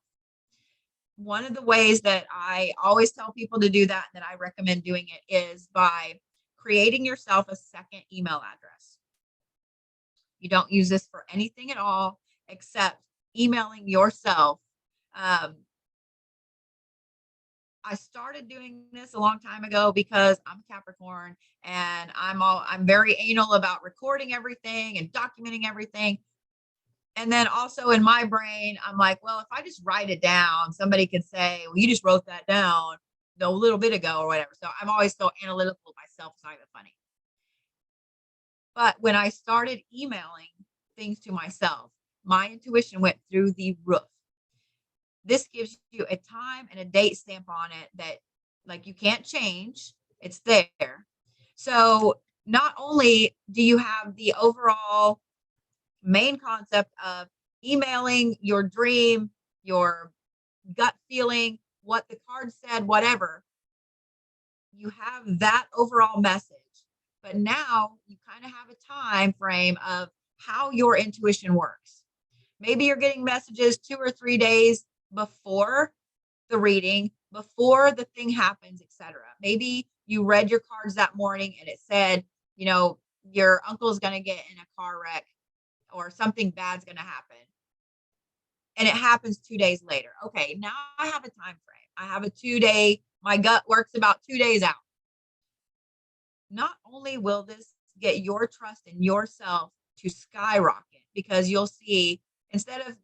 A: One of the ways that I always tell people to do that, and that I recommend doing it, is by creating yourself a second email address. You don't use this for anything at all except emailing yourself. I started doing this a long time ago because I'm Capricorn and I'm very anal about recording everything and documenting everything. And then also in my brain, I'm like, well, if I just write it down, somebody could say, well, you just wrote that down a little bit ago or whatever. So I'm always so analytical myself. It's not even funny. But when I started emailing things to myself, my intuition went through the roof. This gives you a time and a date stamp on it that like you can't change. It's there. So not only do you have the overall main concept of emailing your dream, your gut feeling, what the card said, whatever, you have that overall message. But now you kind of have a time frame of how your intuition works. Maybe you're getting messages 2 or 3 days before the reading, before the thing happens, etc. Maybe you read your cards that morning and it said, your uncle's going to get in a car wreck or something bad's going to happen. And it happens 2 days later. Okay, now I have a time frame. I have a 2-day, my gut works about 2 days out. Not only will this get your trust in yourself to skyrocket, because you'll see, instead of,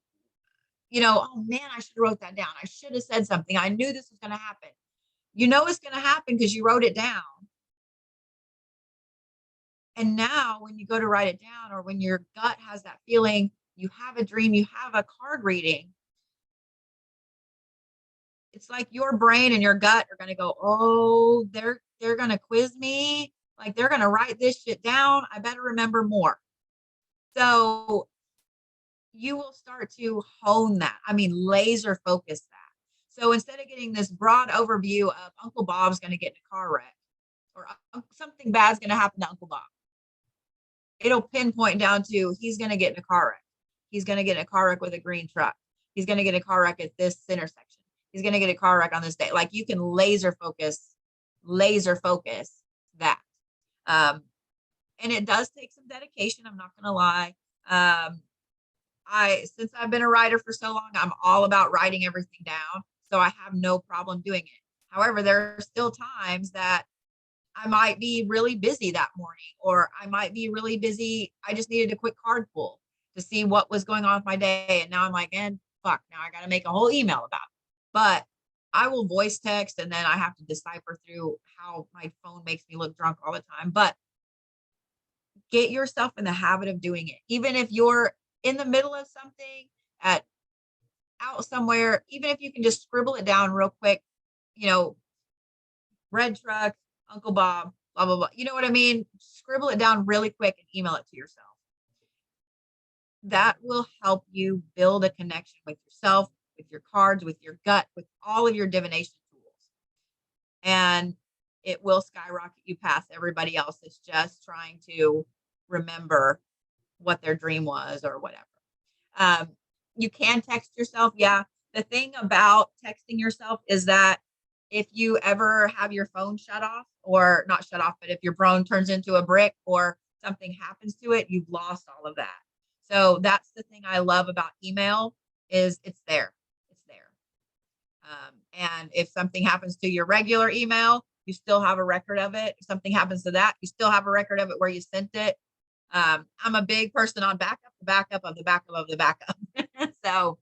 A: oh man, I should have wrote that down. I should have said something. I knew this was going to happen. You know it's going to happen because you wrote it down. And now when you go to write it down, or when your gut has that feeling, you have a dream, you have a card reading, it's like your brain and your gut are going to go, oh, they're going to quiz me. Like, they're going to write this shit down. I better remember more. So you will start to hone that. I mean, laser focus that. So instead of getting this broad overview of Uncle Bob's going to get in a car wreck, or something bad's going to happen to Uncle Bob, it'll pinpoint down to, he's going to get in a car wreck. He's going to get in a car wreck with a green truck. He's going to get in a car wreck at this intersection. He's going to get a car wreck on this day. Like, you can laser focus that. And it does take some dedication. I'm not going to lie. Since I've been a writer for so long, I'm all about writing everything down. So I have no problem doing it. However, there are still times that I might be really busy that morning, or I might be really busy. I just needed a quick card pull to see what was going on with my day. And now I'm like, fuck, now I got to make a whole email about it. But I will voice text, and then I have to decipher through how my phone makes me look drunk all the time. But get yourself in the habit of doing it. Even if you're in the middle of something out somewhere, even if you can just scribble it down real quick, red truck, Uncle Bob, blah, blah, blah. You know what I mean? Scribble it down really quick and email it to yourself. That will help you build a connection with yourself, with your cards, with your gut, with all of your divination tools. And it will skyrocket you past everybody else that's just trying to remember what their dream was or whatever. You can text yourself. Yeah. The thing about texting yourself is that if you ever have your phone shut off, or not shut off, but if your phone turns into a brick or something happens to it, you've lost all of that. So that's the thing I love about email, is it's there. It's there. And if something happens to your regular email, you still have a record of it. If something happens to that, you still have a record of it where you sent it. I'm a big person on backup, the backup of the backup of the backup. So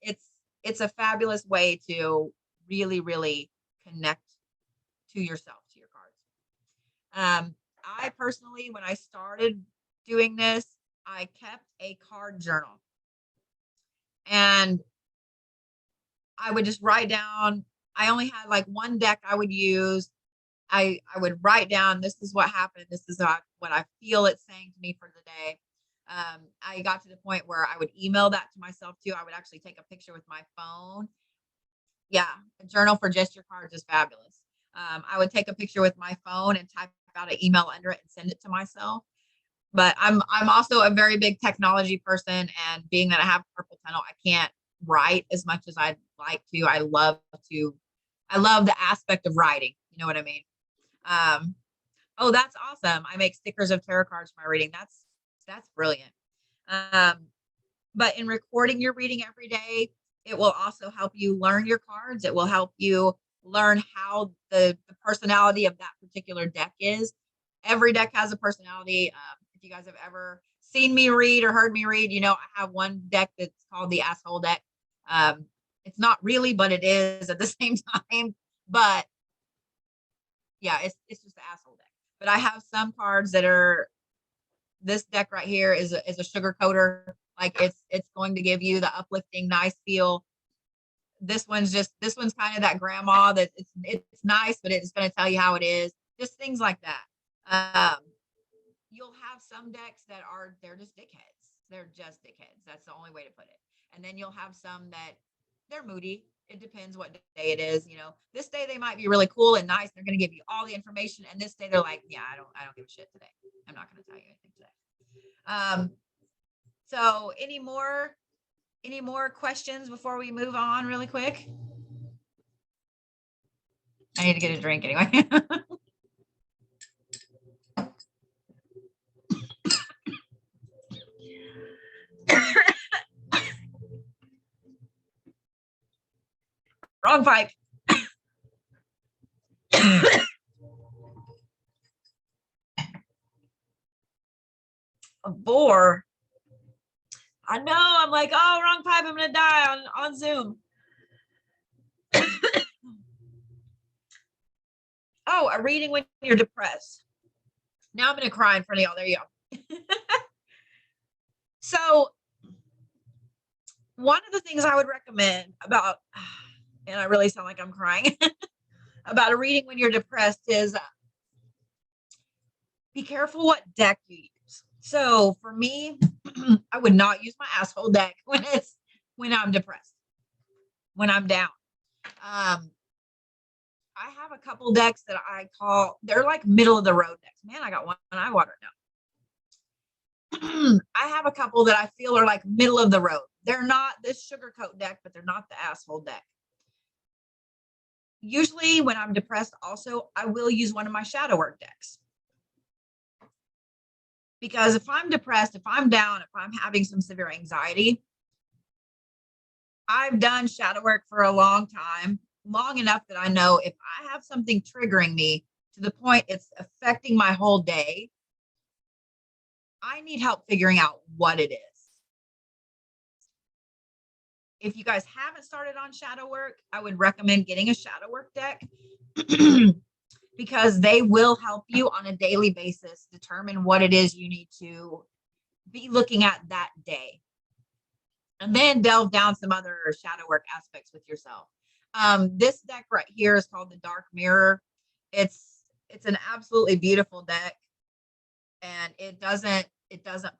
A: it's a fabulous way to really, really connect to yourself, to your cards. I personally, when I started doing this, I kept a card journal, and I would just write down. I only had like one deck I would use. I would write down, this is what happened. This is what I feel it's saying to me for the day. I got to the point where I would email that to myself too. I would actually take a picture with my phone. Yeah, a journal for just your cards is fabulous. I would take a picture with my phone and type out an email under it and send it to myself. But I'm also a very big technology person, and being that I have carpal tunnel, I can't write as much as I'd like to. I love the aspect of writing. You know what I mean? Oh, that's awesome. I make stickers of tarot cards for my reading. That's brilliant. But in recording your reading every day, it will also help you learn your cards. It will help you learn how the personality of that particular deck is. Every deck has a personality. If you guys have ever seen me read or heard me read, I have one deck that's called the asshole deck. It's not really, but it is at the same time. But yeah, it's just the asshole deck. But I have some cards that are, this deck right here is a sugar coater. Like, it's going to give you the uplifting, nice feel. This one's kind of that grandma that it's nice, but it's going to tell you how it is. Just things like that. You'll have some decks that they're just dickheads. They're just dickheads. That's the only way to put it. And then you'll have some that they're moody. It depends what day it is. This day they might be really cool and nice. They're going to give you all the information. And this day they're like, yeah, I don't give a shit today. I'm not going to tell you anything today. So any more questions before we move on really quick? I need to get a drink anyway. Wrong pipe. A bore. I know. I'm like, oh, wrong pipe. I'm gonna die on Zoom. Oh, a reading when you're depressed. Now I'm gonna cry in front of y'all. There you go. So one of the things I would recommend about, and I really sound like I'm crying about a reading when you're depressed is be careful what deck you use. So for me, I would not use my asshole deck when I'm depressed, when I'm down. I have a couple decks that I call, they're like middle of the road decks. Man, I got one eye water now. I have a couple that I feel are like middle of the road. They're not this sugarcoat deck, but they're not the asshole deck. Usually when I'm depressed also, I will use one of my shadow work decks. Because if I'm depressed, if I'm down, if I'm having some severe anxiety, I've done shadow work for a long time, long enough that I know if I have something triggering me to the point it's affecting my whole day, I need help figuring out what it is. If you guys haven't started on shadow work, I would recommend getting a shadow work deck because they will help you on a daily basis determine what it is you need to be looking at that day. And then delve down some other shadow work aspects with yourself. This deck right here is called the Dark Mirror. It's an absolutely beautiful deck, and it doesn't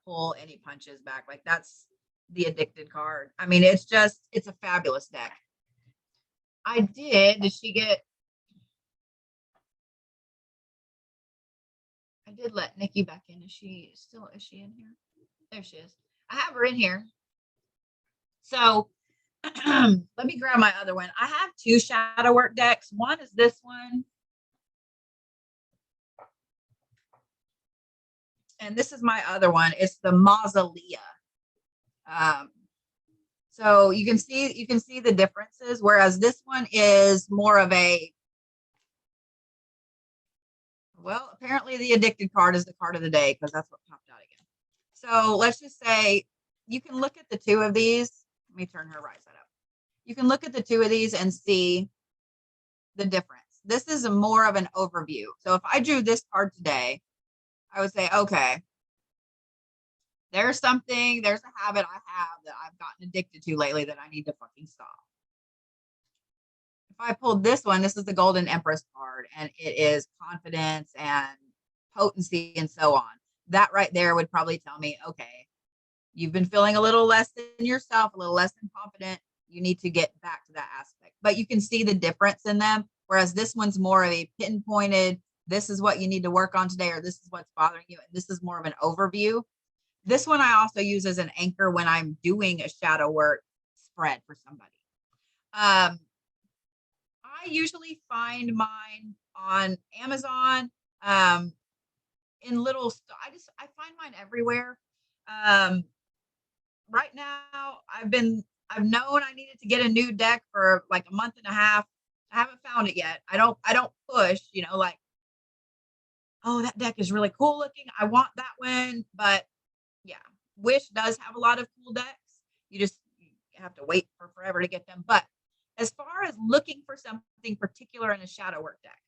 A: pull any punches back. Like that's the addicted card. I mean, it's a fabulous deck. Did she get? I did let Nikki back in. Is she in here? There she is. I have her in here. So let me grab my other one. I have two shadow work decks. One is this one. And this is my other one. It's the Mausolea. So you can see the differences, whereas this one is more of a, well, apparently the addicted card is the card of the day because that's what popped out again. So let's just say you can look at the two of these. Let me turn her right side up. You can look at the two of these and see the difference. This is more of an overview. So if I drew this card today, I would say, okay, there's a habit I have that I've gotten addicted to lately that I need to fucking stop. If I pulled this one, this is the Golden Empress card, and it is confidence and potency and so on. That right there would probably tell me, okay, you've been feeling a little less than yourself, a little less than confident. You need to get back to that aspect. But you can see the difference in them. Whereas this one's more of a pinpointed, this is what you need to work on today, or this is what's bothering you. And this is more of an overview. This one I also use as an anchor when I'm doing a shadow work spread for somebody. I usually find mine on Amazon. In little, I find mine everywhere. Right now, I've known I needed to get a new deck for like a month and a half. I haven't found it yet. I don't push, like, oh, that deck is really cool looking. I want that one. But yeah, Wish does have a lot of cool decks. You have to wait for forever to get them. But as far as looking for something particular in a shadow work deck,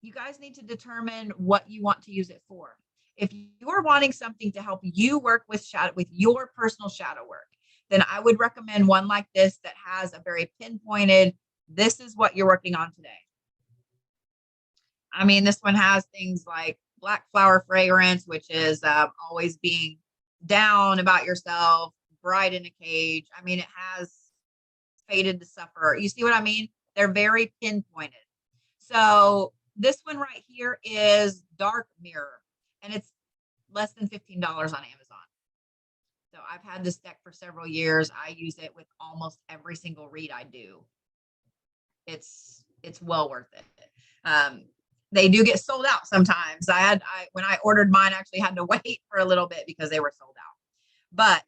A: you guys need to determine what you want to use it for. If you're wanting something to help you work with your personal shadow work, then I would recommend one like this that has a very pinpointed, this is what you're working on today. I mean, this one has things like black flower fragrance, which is always being down about yourself, bride in a cage. I mean, it has fated to suffer. You see what I mean? They're very pinpointed. So this one right here is Dark Mirror, and it's less than $15 on Amazon. So I've had this deck for several years. I use it with almost every single read I do. It's well worth it. They do get sold out sometimes. When I ordered mine, I actually had to wait for a little bit because they were sold out. But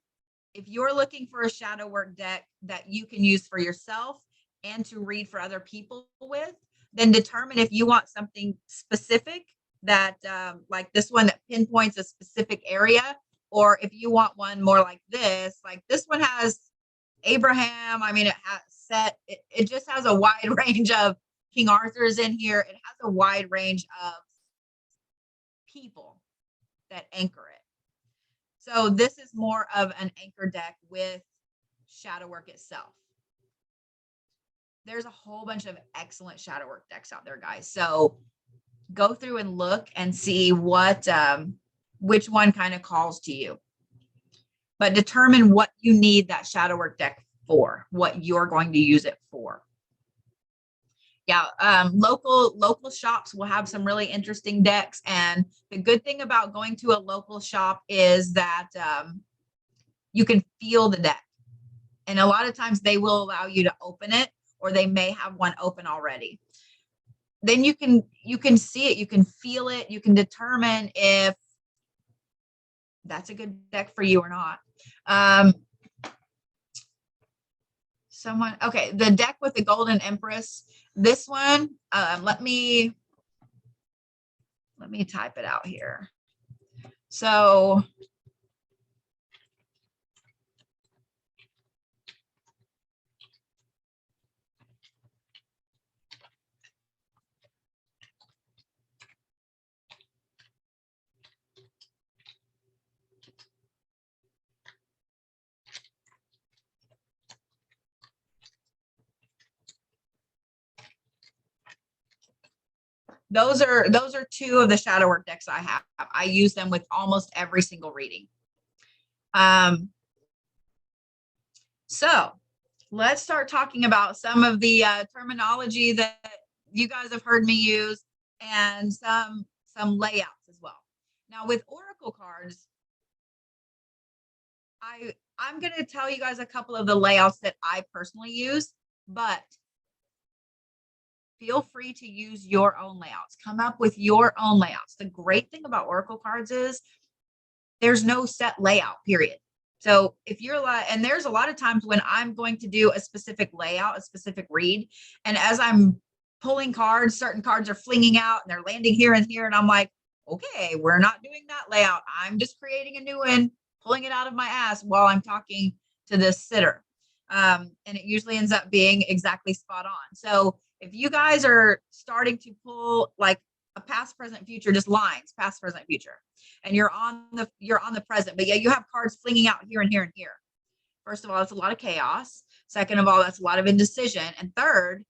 A: if you're looking for a shadow work deck that you can use for yourself, and to read for other people with, then determine if you want something specific that, like this one that pinpoints a specific area, or if you want one more like this one has Abraham. I mean, it has it just has a wide range of King Arthur's in here. It has a wide range of people that anchor it. So this is more of an anchor deck with shadow work itself. There's a whole bunch of excellent shadow work decks out there, guys. So go through and look and see what which one kind of calls to you. But determine what you need that shadow work deck for, what you're going to use it for. Yeah, local shops will have some really interesting decks. And the good thing about going to a local shop is that you can feel the deck. And a lot of times they will allow you to open it, or they may have one open already. Then you can see it, you can feel it, you can determine if that's a good deck for you or not. Okay, the deck with the Golden Empress, this one, let me type it out here. So those are two of the shadow work decks I have. I use them with almost every single reading. So let's start talking about some of the terminology that you guys have heard me use, and some layouts as well. Now with oracle cards, I'm going to tell you guys a couple of the layouts that I personally use, but feel free to use your own layouts. Come up with your own layouts. The great thing about oracle cards is there's no set layout, period. So if you're and there's a lot of times when I'm going to do a specific layout, a specific read, and as I'm pulling cards, certain cards are flinging out and they're landing here and here. And I'm like, okay, we're not doing that layout. I'm just creating a new one, pulling it out of my ass while I'm talking to this sitter. And it usually ends up being exactly spot on. So if you guys are starting to pull like a past, present, future, just lines, past, present, future, and you're on the present, but yeah, you have cards flinging out here and here and here. First of all, that's a lot of chaos. Second of all, that's a lot of indecision. And third,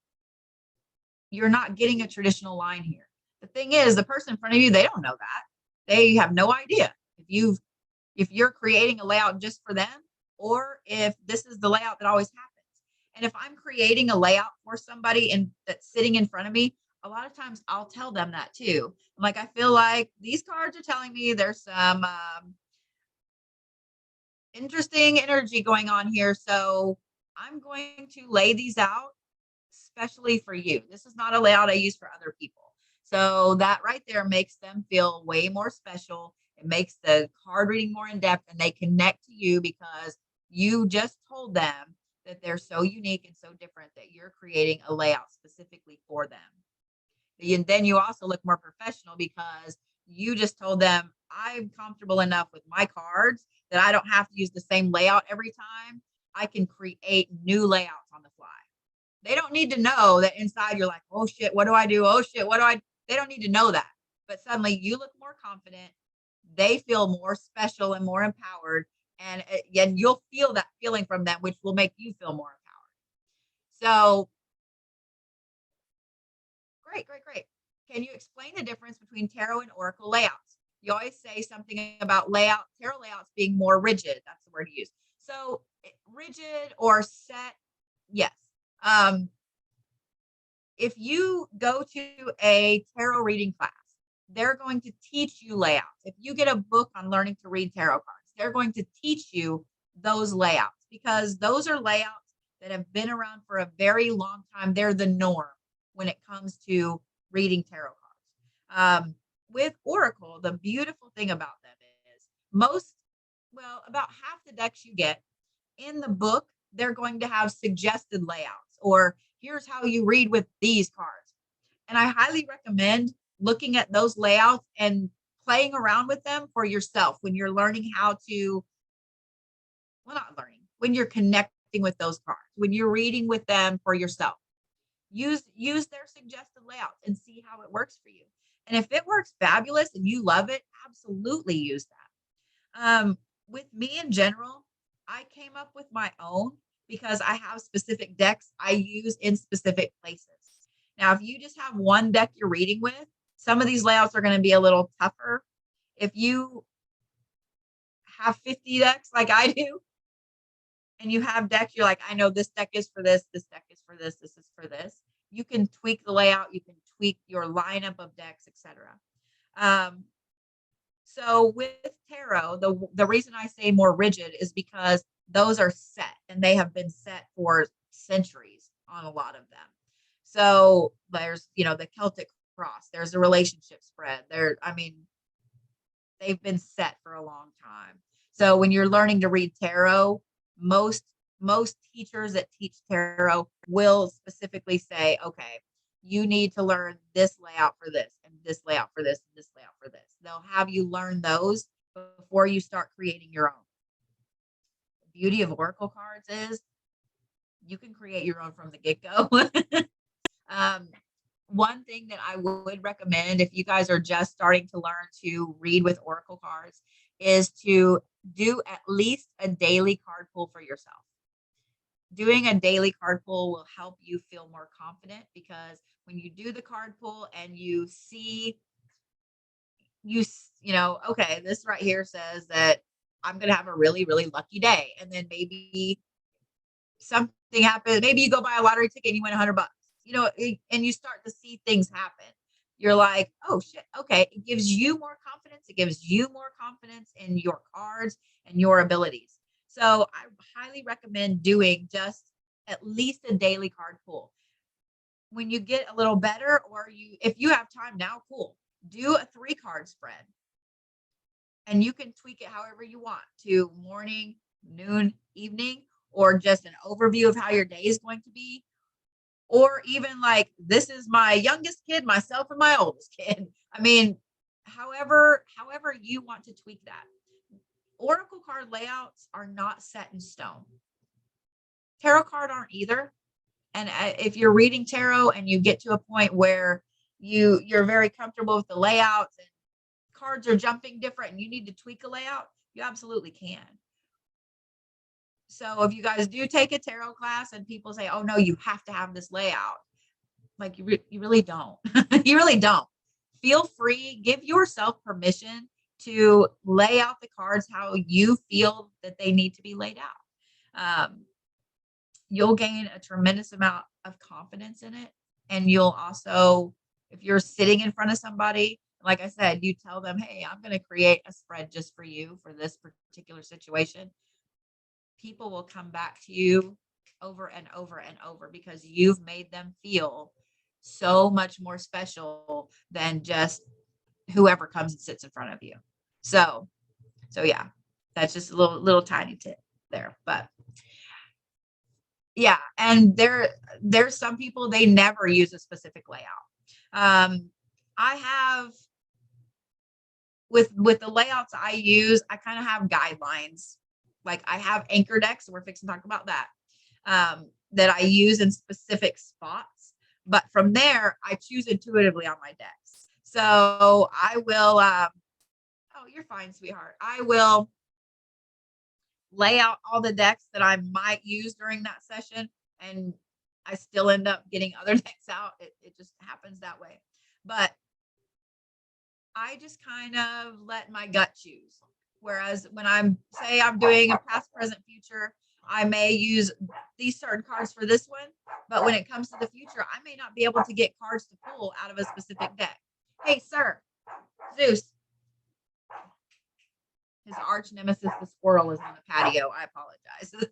A: you're not getting a traditional line here. The thing is, the person in front of you, they don't know that. They have no idea if you're creating a layout just for them, or if this is the layout that always happens. And if I'm creating a layout for somebody that's sitting in front of me, a lot of times I'll tell them that too. I'm like, I feel like these cards are telling me there's some interesting energy going on here. So I'm going to lay these out especially for you. This is not a layout I use for other people. So that right there makes them feel way more special. It makes the card reading more in depth, and they connect to you because you just told them that they're so unique and so different that you're creating a layout specifically for them. And then you also look more professional because you just told them, I'm comfortable enough with my cards that I don't have to use the same layout every time. I can create new layouts on the fly. They don't need to know that inside you're like, oh shit, what do I do? Oh shit, what do I? They don't need to know that. But suddenly you look more confident. They feel more special and more empowered. And you'll feel that feeling from them, which will make you feel more empowered. So great. Can you explain the difference between tarot and oracle layouts? You always say something about tarot layouts being more rigid. That's the word you use. So rigid or set, yes. If you go to a tarot reading class, they're going to teach you layouts. If you get a book on learning to read tarot cards, they're going to teach you those layouts because those are layouts that have been around for a very long time. They're the norm when it comes to reading tarot cards. With Oracle, the beautiful thing about them is about half the decks you get in the book, they're going to have suggested layouts, or Here's how you read with these cards. And I highly recommend looking at those layouts and playing around with them for yourself when you're learning how to, well, not learning, when you're connecting with those cards, when you're reading with them for yourself. Use their suggested layouts and see how it works for you. And if it works fabulous and you love it, absolutely use that. With me in general, I came up with my own because I have specific decks I use in specific places. Now, if you just have one deck you're reading with, some of these layouts are going to be a little tougher. If you have 50 decks like I do, and you have decks, you're like, I know this deck is for this deck is for this is for this. You can tweak the layout, you can tweak your lineup of decks, etc. So with tarot, the reason I say more rigid is because those are set and they have been set for centuries on a lot of them. So there's, the Celtic cross, there's a relationship spread there. I mean, they've been set for a long time. So when you're learning to read tarot, most teachers that teach tarot will specifically say, okay, you need to learn this layout for this and this layout for this and this layout for this. They'll have you learn those before you start creating your own. The beauty of oracle cards is you can create your own from the get-go. One thing that I would recommend if you guys are just starting to learn to read with oracle cards is to do at least a daily card pull for yourself. Doing a daily card pull will help you feel more confident because when you do the card pull and you see, okay, this right here says that I'm going to have a really, really lucky day. And then maybe something happens. Maybe you go buy a lottery ticket and you win $100, and you start to see things happen. You're like, oh shit. Okay. It gives you more confidence. It gives you more confidence in your cards and your abilities. So I highly recommend doing just at least a daily card pull. When you get a little better, or if you have time now, cool. Do a 3-card spread. And you can tweak it however you want to morning, noon, evening, or just an overview of how your day is going to be. Or even like, this is my youngest kid, myself, and my oldest kid. I mean, however you want to tweak that. Oracle card layouts are not set in stone. Tarot card aren't either. And if you're reading tarot and you get to a point where you're very comfortable with the layouts and cards are jumping different and you need to tweak a layout, you absolutely can. So if you guys do take a tarot class and people say, oh no, you have to have this layout, like you really don't. You really don't. Feel free, give yourself permission to lay out the cards how you feel that they need to be laid out. You'll gain a tremendous amount of confidence in it. And you'll also, if you're sitting in front of somebody, like I said, you tell them, hey, I'm going to create a spread just for you for this particular situation. People will come back to you over and over and over because you've made them feel so much more special than just whoever comes and sits in front of you. So yeah, that's just a little tiny tip there. But yeah, and there's some people, they never use a specific layout. I have with the layouts I use, I kind of have guidelines. Like I have anchor decks, and we're fixing to talk about that, that I use in specific spots. But from there, I choose intuitively on my decks. So I will, oh, you're fine, sweetheart. I will lay out all the decks that I might use during that session, and I still end up getting other decks out. It just happens that way. But I just kind of let my gut choose. Whereas when I'm doing a past, present, future, I may use these certain cards for this one. But when it comes to the future, I may not be able to get cards to pull out of a specific deck. Hey, sir, Zeus. His arch nemesis, the squirrel, is on the patio. I apologize.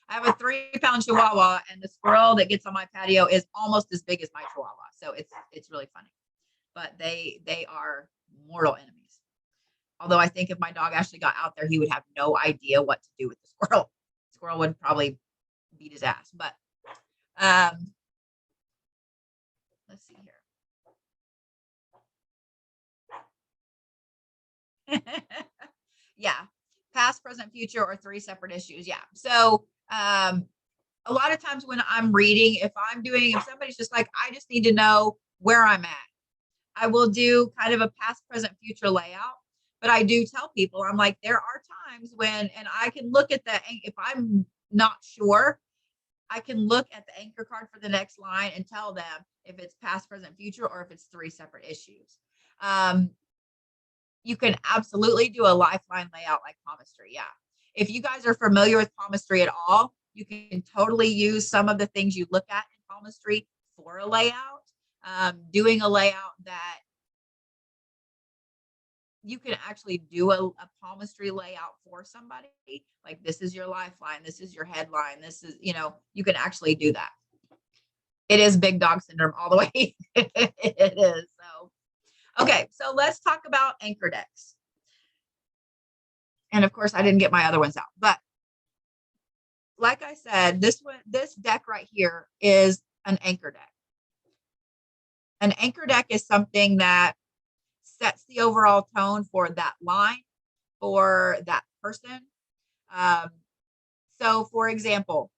A: I have a 3-pound chihuahua, and the squirrel that gets on my patio is almost as big as my chihuahua. So it's really funny. But they are mortal enemies. Although I think if my dog actually got out there, he would have no idea what to do with the squirrel. The squirrel would probably beat his ass. But Yeah. Past, present, future, or three separate issues. Yeah. So a lot of times when I'm reading, if somebody's just like, I just need to know where I'm at, I will do kind of a past, present, future layout. But I do tell people, I'm like, there are times when, and I can look at that. If I'm not sure, I can look at the anchor card for the next line and tell them if it's past, present, future, or if it's three separate issues. You can absolutely do a lifeline layout like palmistry. Yeah. If you guys are familiar with palmistry at all, you can totally use some of the things you look at in palmistry for a layout. Doing a layout that you can actually do a palmistry layout for somebody. Like, this is your lifeline, this is your headline, this is, you can actually do that. It is big dog syndrome all the way. It is. So, okay, so let's talk about anchor decks. And of course, I didn't get my other ones out, but like I said, this deck right here is an anchor deck. An anchor deck is something that sets the overall tone for that line, for that person. So for example,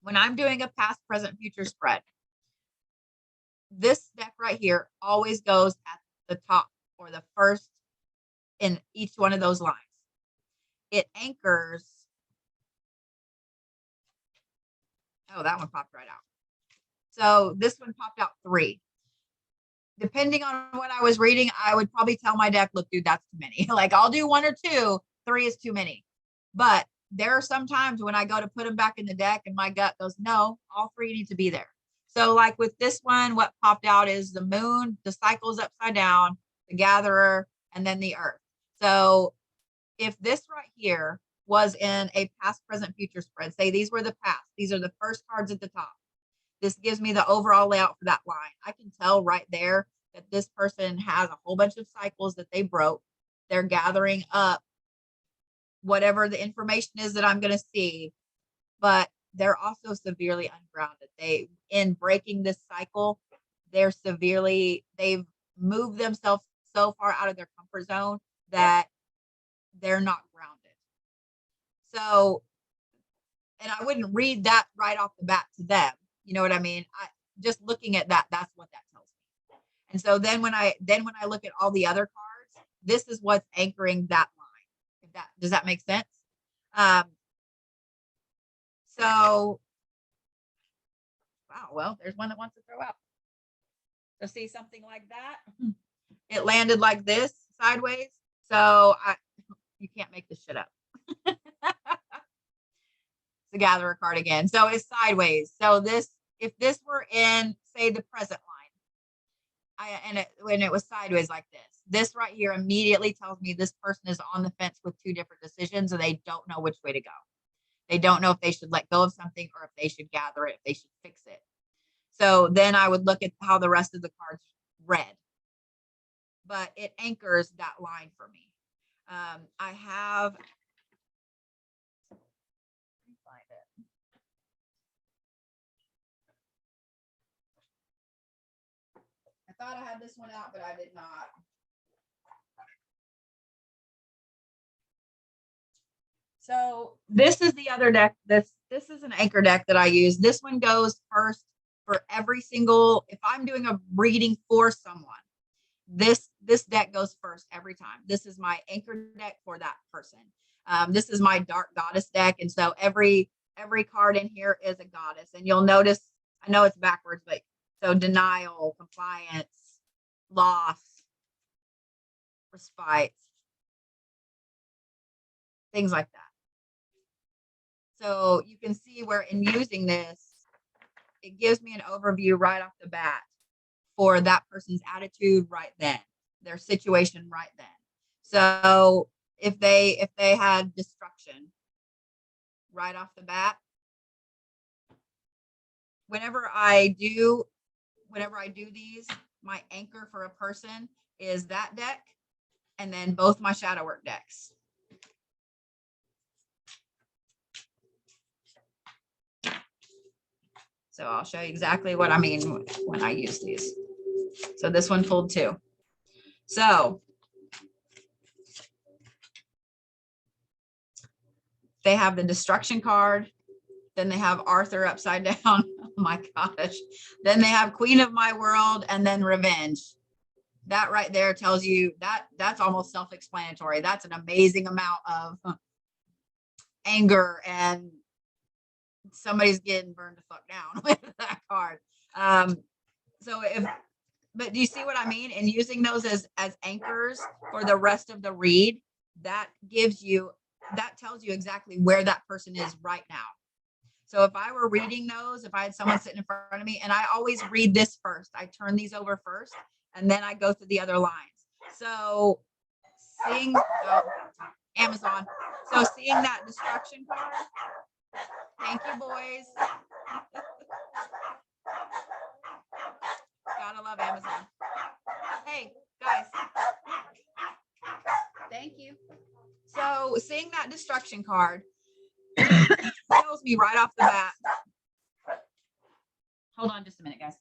A: when I'm doing a past, present, future spread, this deck right here always goes at the top or the first in each one of those lines. It anchors. Oh, that one popped right out. So this one popped out 3. Depending on what I was reading, I would probably tell my deck, look, dude, that's too many. Like, I'll do 1 or 2, 3 is too many. But there are some times when I go to put them back in the deck and my gut goes, no, all 3 need to be there. So like with this one, what popped out is the moon, the cycle's upside down, the gatherer, and then the earth. So if this right here was in a past, present, future spread, say these were the past, these are the first cards at the top. This gives me the overall layout for that line. I can tell right there that this person has a whole bunch of cycles that they broke. They're gathering up whatever the information is that I'm going to see, but they're also severely ungrounded. In breaking this cycle, they've moved themselves so far out of their comfort zone that they're not grounded. So, and I wouldn't read that right off the bat to them. You know what I mean? Just looking at that, that's what that tells me. And so then when I look at all the other cards, this is what's anchoring that line. Does that make sense? So, wow, well, there's one that wants to throw out. So see something like that? It landed like this sideways. So you can't make this shit up. The gatherer card again. So it's sideways. So if this were in, say, the present line, when it was sideways like this right here immediately tells me this person is on the fence with 2 different decisions and they don't know which way to go. They don't know if they should let go of something or if they should gather it, if they should fix it. So then I would look at how the rest of the cards read. But it anchors that line for me. I have. Find it. I thought I had this one out, but I did not. So this is the other deck. This is an anchor deck that I use. This one goes first for every single, if I'm doing a reading for someone, this deck goes first every time. This is my anchor deck for that person. This is my dark goddess deck. And so every card in here is a goddess. And you'll notice, I know it's backwards, but so denial, compliance, loss, respite, things like that. So you can see where in using this, it gives me an overview right off the bat for that person's attitude right then, their situation right then. So if they had destruction right off the bat, whenever I do these, my anchor for a person is that deck and then both my shadow work decks. So I'll show you exactly what I mean when I use these. So this one pulled 2. So They have the destruction card. Then they have Arthur upside down. Oh my gosh. Then they have Queen of My World and then Revenge. That right there tells you that that's almost self-explanatory. That's an amazing amount of anger, and somebody's getting burned the fuck down with that card. So if, but do you see what I mean? And using those as anchors for the rest of the read, that gives you, that tells you exactly where that person is right now. So if I were reading those, if I had someone sitting in front of me, and I always read this first, I turn these over first, and then I go through the other lines. So seeing Amazon, so seeing that destruction card, thank you, boys. Gotta love Amazon. Hey, guys. Thank you. So seeing that destruction card tells me right off the bat. Hold on just a minute, guys.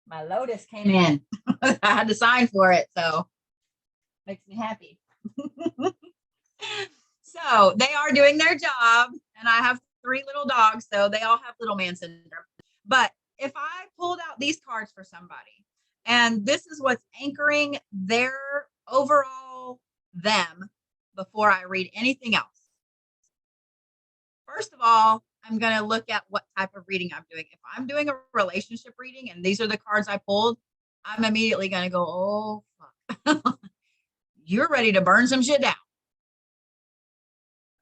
A: My Lotus came in. I had to sign for it, so makes me happy. So they are doing their job, and I have 3 little dogs, so they all have little man syndrome. But if I pulled out these cards for somebody, and this is what's anchoring their overall them before I read anything else. First of all, I'm going to look at what type of reading I'm doing. If I'm doing a relationship reading and these are the cards I pulled, I'm immediately going to go, oh, fuck. You're ready to burn some shit down.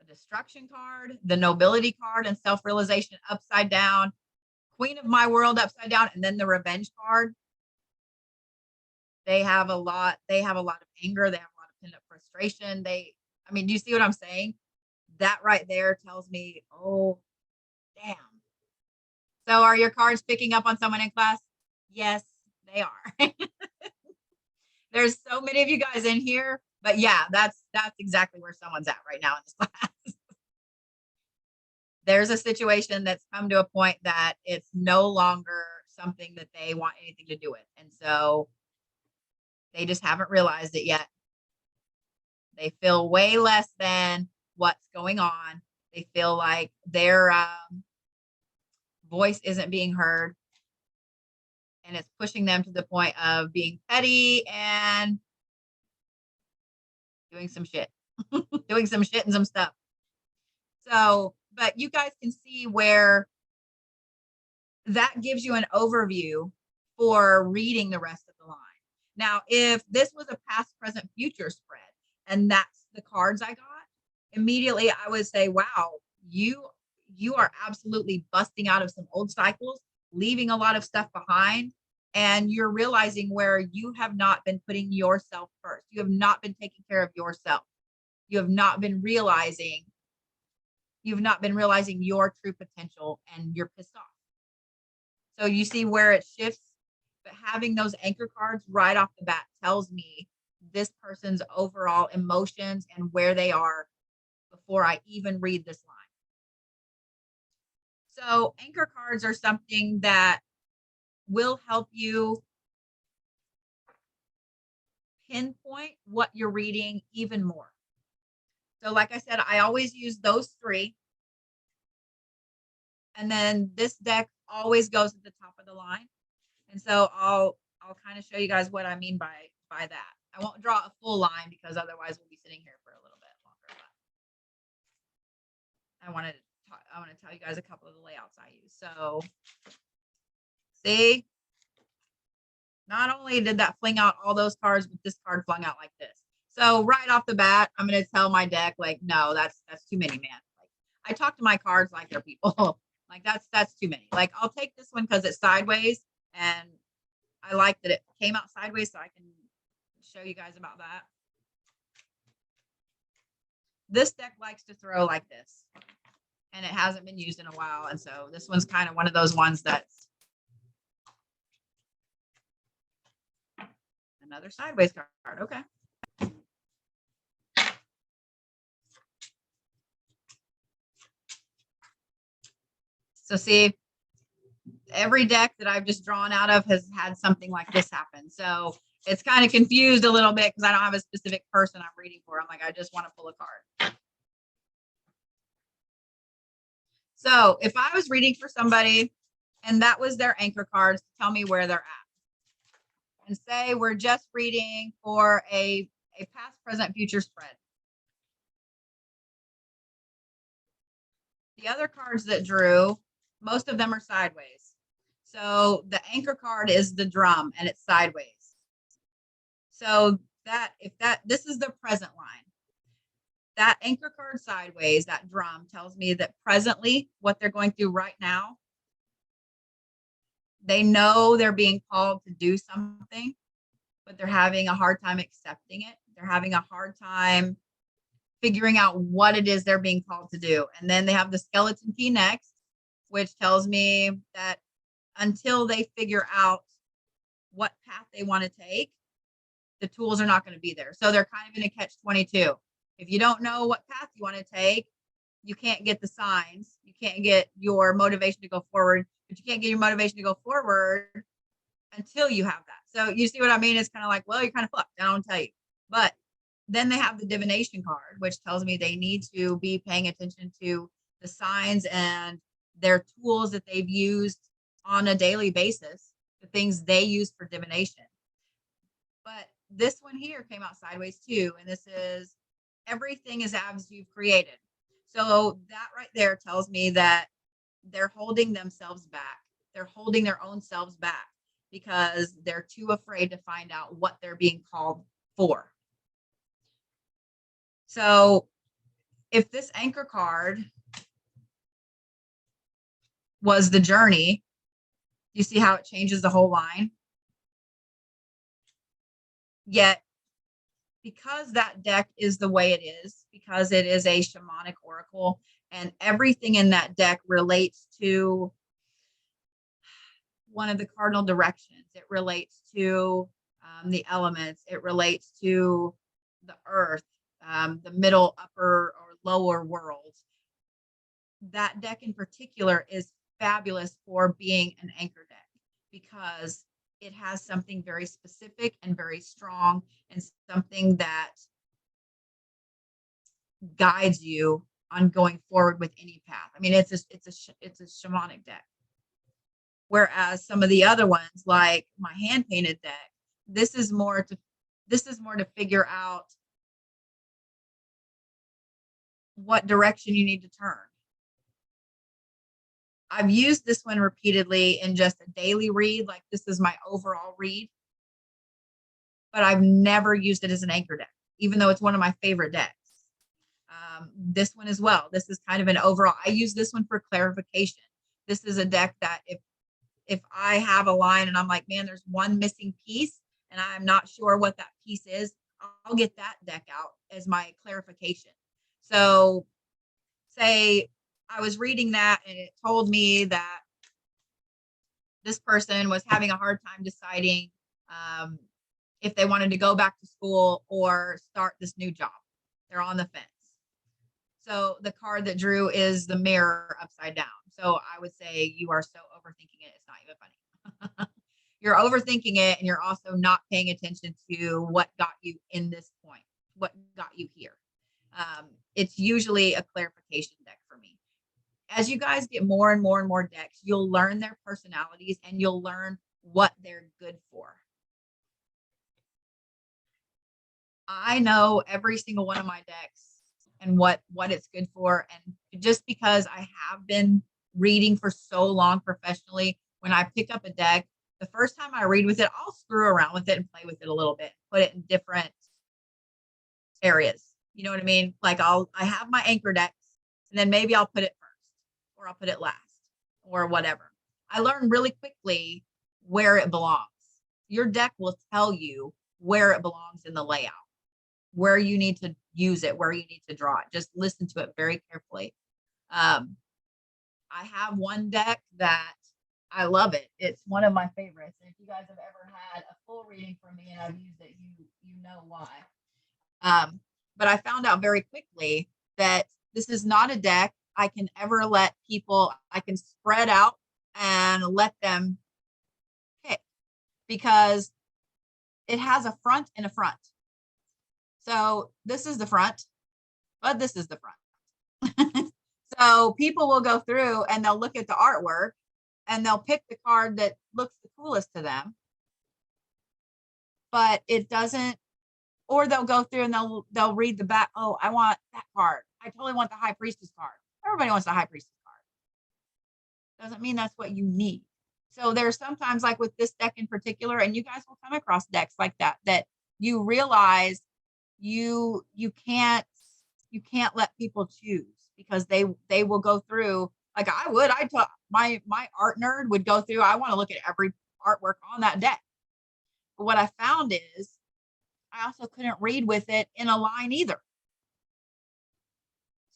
A: A destruction card, the nobility card, and self-realization upside down, Queen of My World upside down, and then the revenge card. They have a lot of anger. They have a lot of pent-up frustration. I mean, do you see what I'm saying? That right there tells me, oh, damn. So are your cards picking up on someone in class? Yes, they are. There's so many of you guys in here, but yeah, that's exactly where someone's at right now in this class. There's a situation that's come to a point that it's no longer something that they want anything to do with. And so they just haven't realized it yet. They feel way less than what's going on. They feel like their voice isn't being heard. And it's pushing them to the point of being petty and doing some shit, doing some shit and some stuff. So, but you guys can see where that gives you an overview for reading the rest of the line. Now, if this was a past, present, future spread, and that's the cards I got, immediately I would say, wow, you are absolutely busting out of some old cycles, leaving a lot of stuff behind. And you're realizing where you have not been putting yourself first. You have not been taking care of yourself. You have not been realizing your true potential, and you're pissed off. So you see where it shifts, but having those anchor cards right off the bat tells me this person's overall emotions and where they are before I even read this line. So anchor cards are something that will help you pinpoint what you're reading even more. So like I said, I always use those 3. And then this deck always goes at the top of the line. And so I'll kind of show you guys what I mean by that. I won't draw a full line because otherwise we'll be sitting here for a little bit longer. But I want to tell you guys a couple of the layouts I use. So see, not only did that fling out all those cards, but this card flung out like this. So right off the bat, I'm going to tell my deck, like, no, that's too many, man. Like, I talk to my cards like they're people. Like that's too many. Like, I'll take this one because it's sideways, and I like that it came out sideways, so I can show you guys about that. This deck likes to throw like this. and it hasn't been used in a while. And so this one's kind of one of those ones that's another sideways card. Okay. So see, every deck that I've just drawn out of has had something like this happen. So it's kind of confused a little bit because I don't have a specific person I'm reading for. I'm like, I just want to pull a card. So if I was reading for somebody and that was their anchor cards to tell me where they're at, and say we're just reading for a past, present, future spread. The other cards that drew, most of them are sideways. So the anchor card is the drum and it's sideways. So this is the present line. That anchor card sideways, that drum tells me that presently what they're going through right now, they know they're being called to do something, but they're having a hard time accepting it. They're having a hard time figuring out what it is they're being called to do. And then they have the skeleton key next, which tells me that until they figure out what path they want to take, the tools are not going to be there. So they're kind of in a catch-22. If you don't know what path you want to take, you can't get the signs. You can't get your motivation to go forward, but you can't get your motivation to go forward until you have that. So you see what I mean? It's kind of like, well, you're kind of fucked. I don't tell you. But then they have the divination card, which tells me they need to be paying attention to the signs and their tools that they've used on a daily basis, the things they use for divination. But this one here came out sideways too. And this is everything is as you've created. So that right there tells me that they're holding themselves back. They're holding their own selves back because they're too afraid to find out what they're being called for. So if this anchor card was the journey, you see how it changes the whole line? Yet, because that deck is the way it is, because it is a shamanic oracle, and everything in that deck relates to one of the cardinal directions. It relates to the elements. It relates to the earth, the middle, upper, or lower world. That deck in particular is fabulous for being an anchor deck because it has something very specific and very strong and something that guides you on going forward with any path. I mean, it's a shamanic deck. Whereas some of the other ones, like my hand painted deck, this is more to figure out what direction you need to turn. I've used this one repeatedly in just a daily read, like this is my overall read, but I've never used it as an anchor deck, even though it's one of my favorite decks. This one as well. This is kind of an overall. I use this one for clarification. This is a deck that if I have a line and I'm like, man, there's one missing piece and I'm not sure what that piece is, I'll get that deck out as my clarification. So say I was reading that and it told me that this person was having a hard time deciding if they wanted to go back to school or start this new job. They're on the fence. So the card that drew is the mirror upside down. So I would say you are so overthinking it. It's not even funny. You're overthinking it and you're also not paying attention to what got you in this point, what got you here. It's usually a clarification deck for me. As you guys get more and more and more decks, you'll learn their personalities and you'll learn what they're good for. I know every single one of my decks and what it's good for. And just because I have been reading for so long professionally, when I pick up a deck, the first time I read with it, I'll screw around with it and play with it a little bit, put it in different areas. You know what I mean? Like I have my anchor decks and then maybe I'll put it first or I'll put it last or whatever. I learn really quickly where it belongs. Your deck will tell you where it belongs in the layout, where you need to use it, where you need to draw it. Just listen to it very carefully. Um, I have one deck that I love it. It's one of my favorites. And if you guys have ever had a full reading from me and I've used it, you know why. But I found out very quickly that this is not a deck I can ever let people, I can spread out and let them pick because it has a front and a front. So this is the front, but this is the front. So people will go through and they'll look at the artwork and they'll pick the card that looks the coolest to them. But it doesn't, or they'll go through and they'll read the back. Oh, I want that card. I totally want the High Priestess card. Everybody wants the High Priestess card. Doesn't mean that's what you need. So there's sometimes like with this deck in particular, and you guys will come across decks like that, that you realize you can't let people choose because they will go through, like I'd tell my art nerd would go through, I want to look at every artwork on that deck. But what I found is I also couldn't read with it in a line either.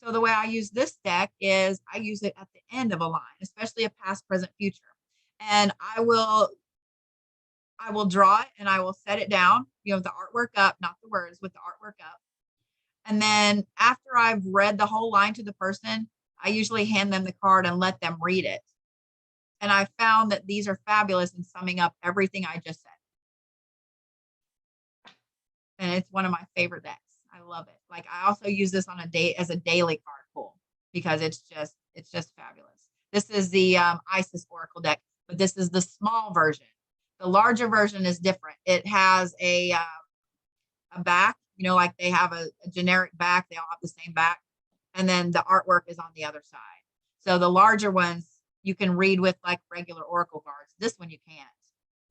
A: So the way I use this deck is I use it at the end of a line, especially a past, present, future. And I will draw it and I will set it down, the artwork up, not the words, with the artwork up. And then after I've read the whole line to the person, I usually hand them the card and let them read it. And I found that these are fabulous in summing up everything I just said. And it's one of my favorite decks. I love it. Like I also use this on as a daily card pull because it's just fabulous. This is the Isis Oracle deck, but this is the small version. The larger version is different. It has a back, like they have a generic back. They all have the same back. And then the artwork is on the other side. So the larger ones you can read with like regular Oracle cards. This one you can't,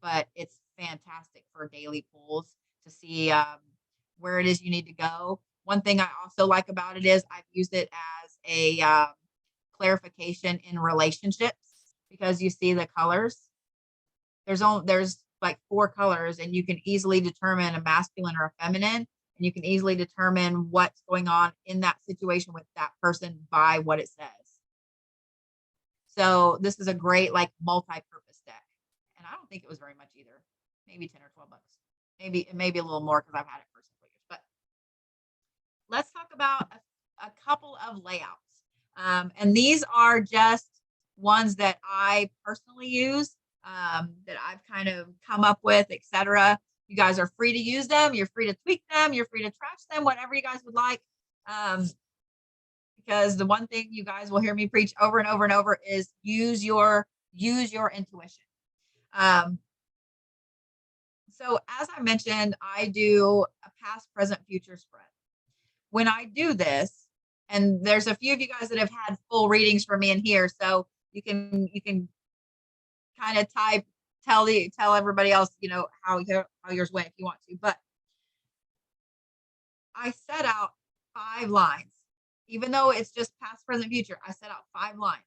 A: but it's fantastic for daily pulls to see where it is you need to go. One thing I also like about it is I've used it as a clarification in relationships because you see the colors. There's like 4 colors and you can easily determine a masculine or a feminine, and you can easily determine what's going on in that situation with that person by what it says. So this is a great like multi-purpose deck. And I don't think it was very much either. Maybe 10 or 12 bucks. Maybe a little more because I've had it for several years. But let's talk about a couple of layouts. And these are just ones that I personally use, that I've kind of come up with, etc. You guys are free to use them. You're free to tweak them. You're free to trash them, whatever you guys would like. Because the one thing you guys will hear me preach over and over and over is use your intuition. So as I mentioned, I do a past, present, future spread. When I do this, and there's a few of you guys that have had full readings from me in here, so you can kind of tell everybody else, how yours went if you want to. But I set out 5 lines. Even though it's just past, present, future, I set out 5 lines.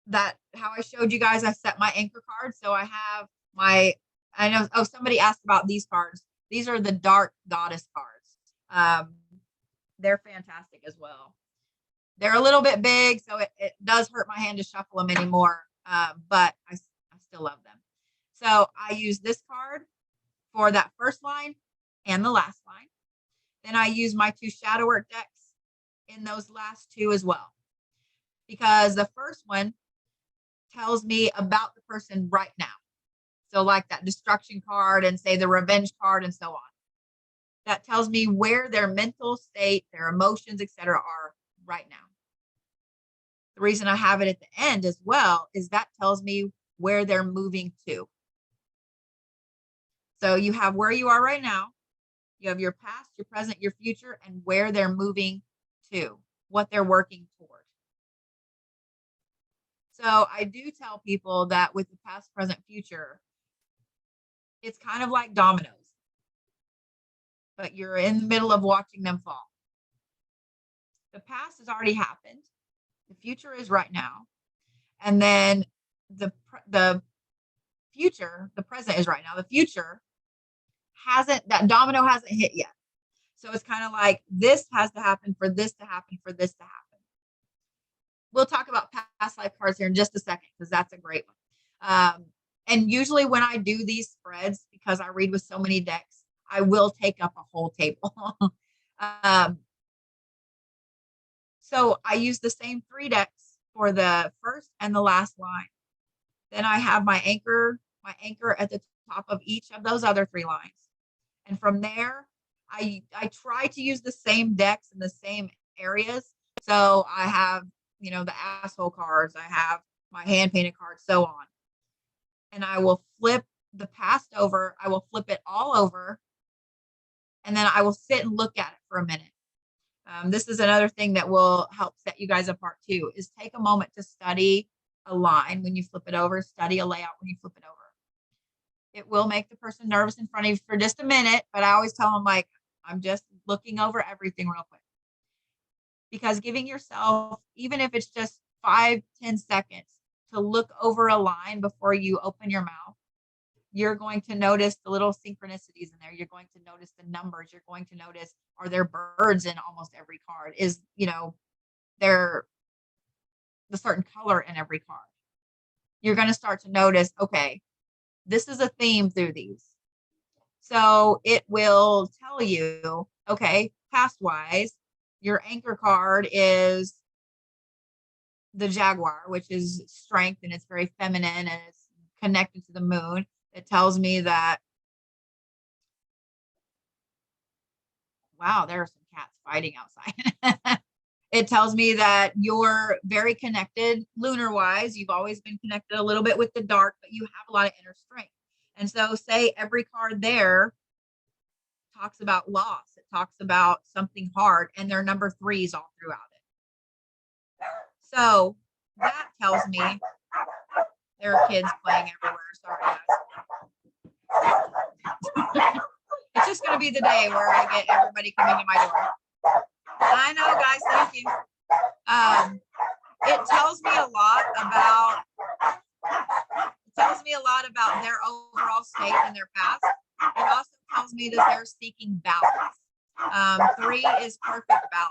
A: That how I showed you guys, I set my anchor card. So I have somebody asked about these cards. These are the Dark Goddess cards. They're fantastic as well. They're a little bit big, so it does hurt my hand to shuffle them anymore, but I still love them. So I use this card for that first line and the last line. Then I use my 2 shadow work decks in those last 2 as well. Because the first one tells me about the person right now. So like that destruction card and say the revenge card and so on. That tells me where their mental state, their emotions, etc. are right now. The reason I have it at the end as well is that tells me where they're moving to. So you have where you are right now. You have your past, your present, your future, and where they're moving to, what they're working toward. So I do tell people that with the past, present, future, it's kind of like dominoes, but you're in the middle of watching them fall. The past has already happened. The future is right now. And then the future, the present is right now. The future that domino hasn't hit yet. So it's kind of like this has to happen for this to happen, for this to happen. we'll talk about past life cards here in just a second because that's a great one. And usually when I do these spreads, because I read with so many decks, I will take up a whole table. um, so I use the same 3 decks for the first and the last line. Then I have my anchor at the top of each of those other 3 lines. And from there, I try to use the same decks in the same areas. So I have, the asshole cards, I have my hand painted cards, so on. And I will flip the past over, I will flip it all over, and then I will sit and look at it for a minute. This is another thing that will help set you guys apart too, is take a moment to study a line when you flip it over, study a layout when you flip it over. It will make the person nervous in front of you for just a minute, but I always tell them, like, I'm just looking over everything real quick. Because giving yourself, even if it's just 5-10 seconds to look over a line before you open your mouth, you're going to notice the little synchronicities in there. You're going to notice the numbers. You're going to notice, are there birds in almost every card? Is, there the certain color in every card? You're going to start to notice, okay, this is a theme through these. So it will tell you, okay, past wise, your anchor card is the Jaguar, which is strength, and it's very feminine and it's connected to the moon. It tells me that, wow, there are some cats fighting outside. It tells me that you're very connected lunar wise. You've always been connected a little bit with the dark, but you have a lot of inner strength. And so, say every card there talks about loss, it talks about something hard, and there are number 3s all throughout it. So that tells me there are kids playing everywhere. Sorry, guys. It's just going to be the day where I get everybody coming to my door. I know, guys. Thank you. It tells me a lot about their overall state and their past. It also tells me that they're seeking balance. 3 is perfect balance.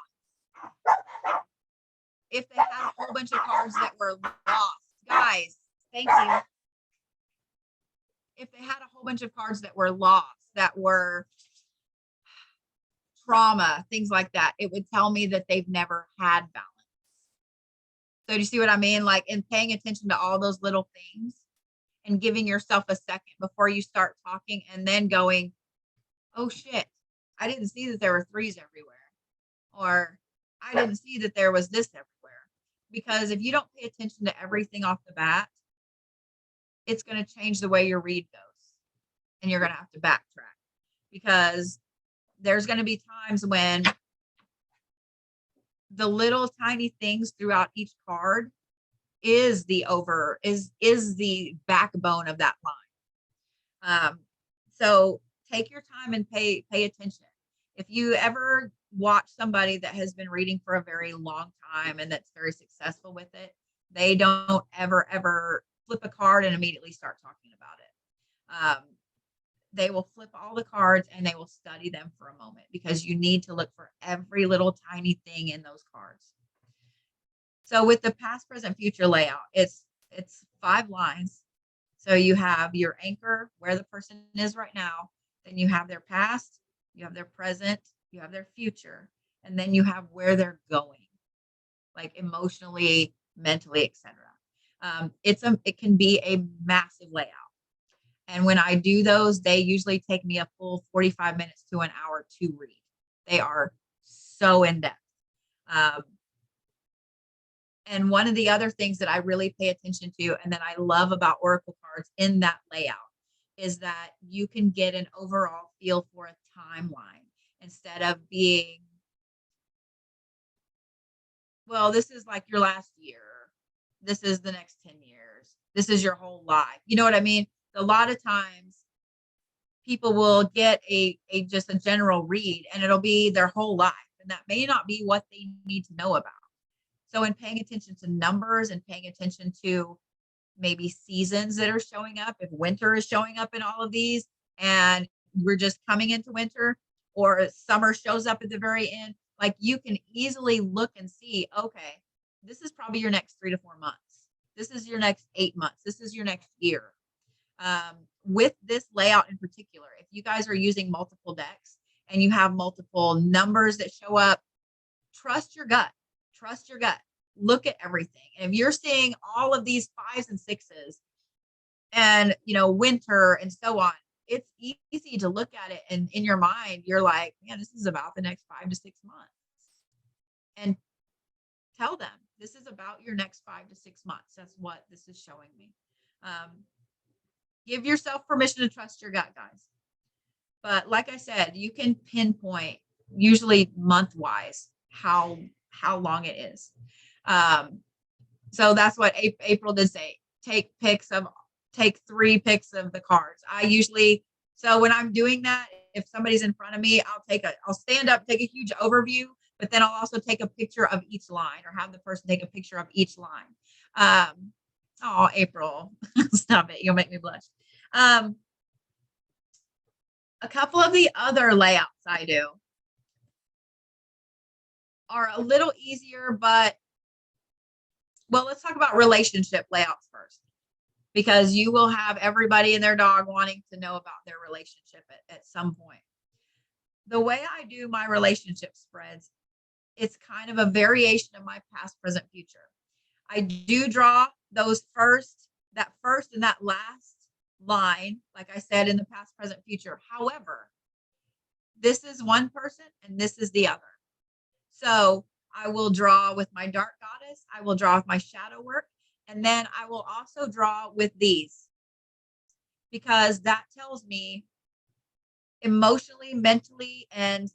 A: If they had a whole bunch of cards that were lost, guys, thank you. If they had a whole bunch of cards that were lost, that were trauma, things like that, it would tell me that they've never had balance. So do you see what I mean? Like, in paying attention to all those little things and giving yourself a second before you start talking and then going, oh shit, I didn't see that there were 3s everywhere. Or I didn't see that there was this everywhere. Because if you don't pay attention to everything off the bat, it's going to change the way your read goes. And you're going to have to backtrack. Because there's going to be times when the little tiny things throughout each card is the backbone of that line. So take your time and pay attention. If you ever watch somebody that has been reading for a very long time and that's very successful with it, they don't ever flip a card and immediately start talking about it. They will flip all the cards and they will study them for a moment, because you need to look for every little tiny thing in those cards. So with the past, present, future layout, it's 5 lines. So you have your anchor, where the person is right now. Then you have their past, you have their present, you have their future, and then you have where they're going, like emotionally, mentally, etc. It can be a massive layout. And when I do those, they usually take me a full 45 minutes to an hour to read. They are so in depth. And one of the other things that I really pay attention to, and that I love about Oracle cards in that layout, is that you can get an overall feel for a timeline instead of being, well, this is like your last year. This is the next 10 years. This is your whole life. You know what I mean? A lot of times people will get just a general read and it'll be their whole life. And that may not be what they need to know about. So in paying attention to numbers and paying attention to maybe seasons that are showing up, if winter is showing up in all of these and we're just coming into winter, or summer shows up at the very end, like, you can easily look and see, okay, this is probably your next 3 to 4 months. This is your next 8 months. This is your next year. With this layout in particular, if you guys are using multiple decks and you have multiple numbers that show up, trust your gut. Trust your gut. Look at everything. And if you're seeing all of these 5s and 6s and, winter and so on, it's easy to look at it. And in your mind, you're like, man, this is about the next 5 to 6 months. And tell them this is about your next 5 to 6 months. That's what this is showing me. Give yourself permission to trust your gut, guys. But like I said, you can pinpoint usually month wise how long it is. So that's what April did say. Take 3 pics of the cards. So when I'm doing that, if somebody's in front of me, I'll stand up, take a huge overview, but then I'll also take a picture of each line or have the person take a picture of each line. Oh, April, stop it. You'll make me blush. A couple of the other layouts I do are a little easier, but let's talk about relationship layouts first, because you will have everybody and their dog wanting to know about their relationship at some point. The way I do my relationship spreads, it's kind of a variation of my past, present, future. I do draw that first and that last line, like I said, in the past, present, future. However, this is one person and this is the other. So I will draw with my dark goddess. I will draw with my shadow work. And then I will also draw with these, because that tells me emotionally, mentally, and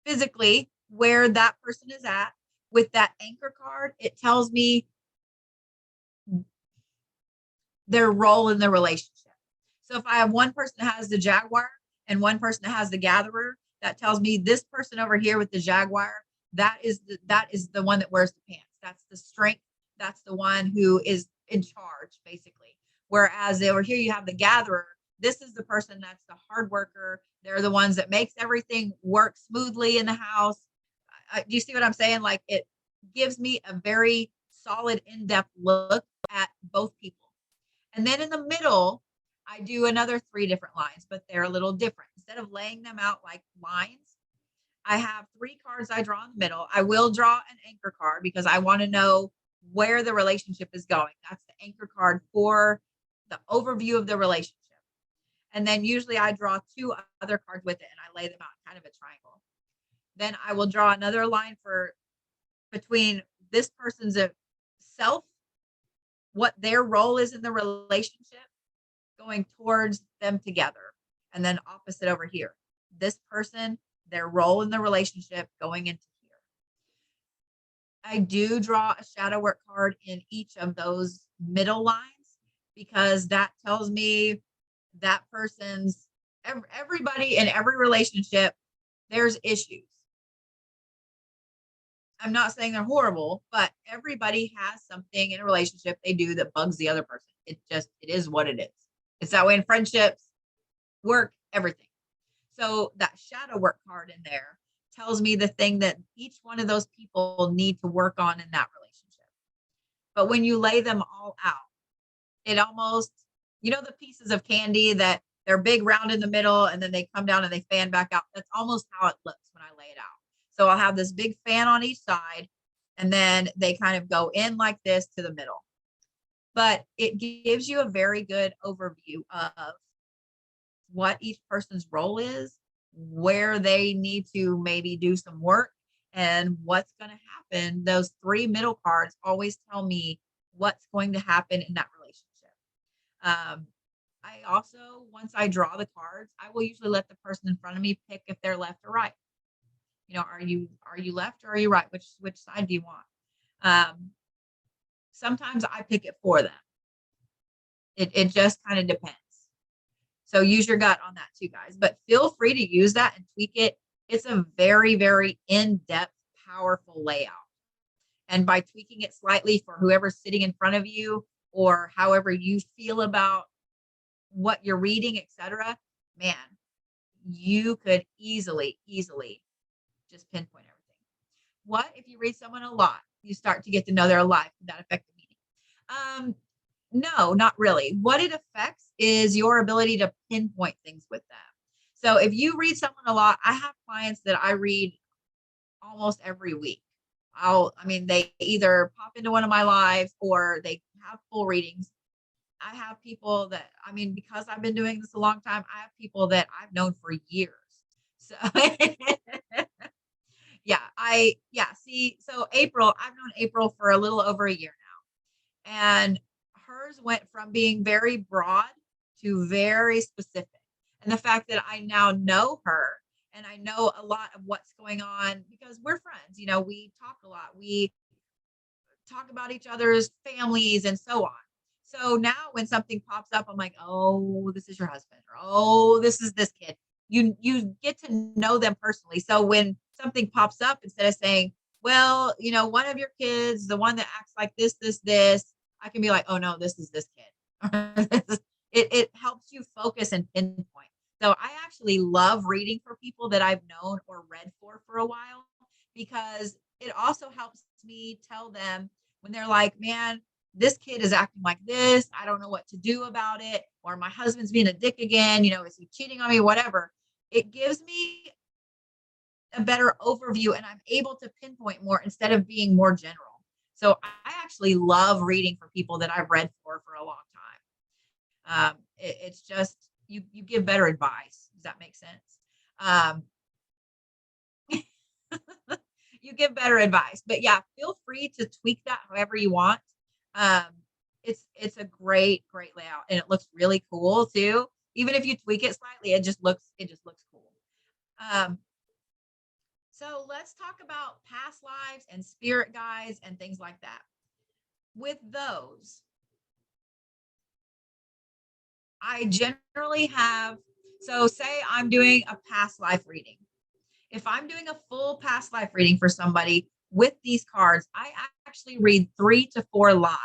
A: physically where that person is at. With that anchor card, it tells me their role in the relationship. So if I have one person that has the jaguar and one person that has the gatherer, that tells me this person over here with the jaguar, that is the one that wears the pants. That's the strength. That's the one who is in charge, basically. Whereas over here you have the gatherer. This is the person that's the hard worker. They're the ones that makes everything work smoothly in the house. Do you see what I'm saying? Like, it gives me a very solid, in-depth look at both people. And then in the middle, I do another 3 different lines, but they're a little different. Instead of laying them out like lines, I have 3 cards I draw in the middle. I will draw an anchor card because I want to know where the relationship is going. That's the anchor card for the overview of the relationship. And then usually I draw 2 other cards with it and I lay them out kind of a triangle. Then I will draw another line between this person's self, what their role is in the relationship, going towards them together. And then opposite over here, this person, their role in the relationship going into here. I do draw a shadow work card in each of those middle lines, because that tells me that person's, everybody in every relationship, there's issues. I'm not saying they're horrible, but everybody has something in a relationship they do that bugs the other person. It is what it is. It's that way in friendships, work, everything. So that shadow work card in there tells me the thing that each one of those people need to work on in that relationship. But when you lay them all out, it almost, the pieces of candy that they're big, round in the middle, and then they come down and they fan back out. That's almost how it looks when I lay it out. So I'll have this big fan on each side, and then they kind of go in like this to the middle. But it gives you a very good overview of what each person's role is, where they need to maybe do some work, and what's going to happen. Those 3 middle cards always tell me what's going to happen in that relationship. I also, once I draw the cards, I will usually let the person in front of me pick if they're left or right. Are you left or are you right? Which side do you want? Sometimes I pick it for them. It just kind of depends. So use your gut on that too, guys. But feel free to use that and tweak it. It's a very, very in-depth, powerful layout. And by tweaking it slightly for whoever's sitting in front of you, or however you feel about what you're reading, etc., man, you could easily just pinpoint everything. What if you read someone a lot? you start to get to know their life. Could that affect the meaning? No, not really. What it affects is your ability to pinpoint things with them. So if you read someone a lot, I have clients that I read almost every week. I mean, they either pop into one of my lives or they have full readings. I have people that, I mean, because I've been doing this a long time, I have people that I've known for years. So see, so April, I've known April for a little over a year now. And hers went from being very broad to very specific. And the fact that I now know her and I know a lot of what's going on because we're friends, we talk a lot. We talk about each other's families and so on. So now when something pops up, I'm like, oh, this is your husband, or oh, this is this kid. You get to know them personally. So when something pops up, instead of saying, well, one of your kids, the one that acts like this, I can be like, oh no, this is this kid. it helps you focus and pinpoint. So I actually love reading for people that I've known or read for a while, because it also helps me tell them when they're like, man, this kid is acting like this. I don't know what to do about it. Or my husband's being a dick again. Is he cheating on me? Whatever. It gives me a better overview and I'm able to pinpoint more instead of being more general. So I actually love reading for people that I've read for a long time. It's just, you give better advice. Does that make sense? You give better advice, but yeah, feel free to tweak that however you want. It's a great layout and it looks really cool too. Even if you tweak it slightly, it just looks cool. So let's talk about past lives and spirit guides and things like that. With those, I generally have, so say I'm doing a past life reading. If I'm doing a full past life reading for somebody with these cards, I actually read 3 to 4 lives.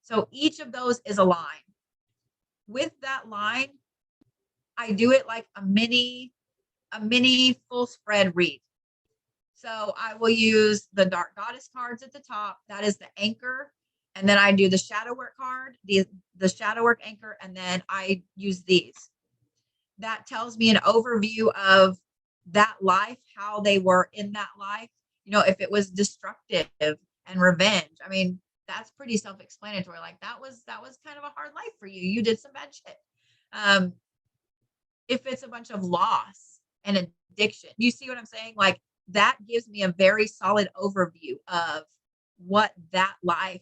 A: So each of those is a line. With that line, I do it like a mini full spread read. So I will use the Dark Goddess cards at the top. That is the anchor. And then I do the shadow work card, the shadow work anchor, and then I use these. That tells me an overview of that life, how they were in that life. If it was destructive and revenge. I mean, that's pretty self-explanatory. Like that was kind of a hard life for you. You did some bad shit. If it's a bunch of loss and addiction, you see what I'm saying? Like that gives me a very solid overview of what that life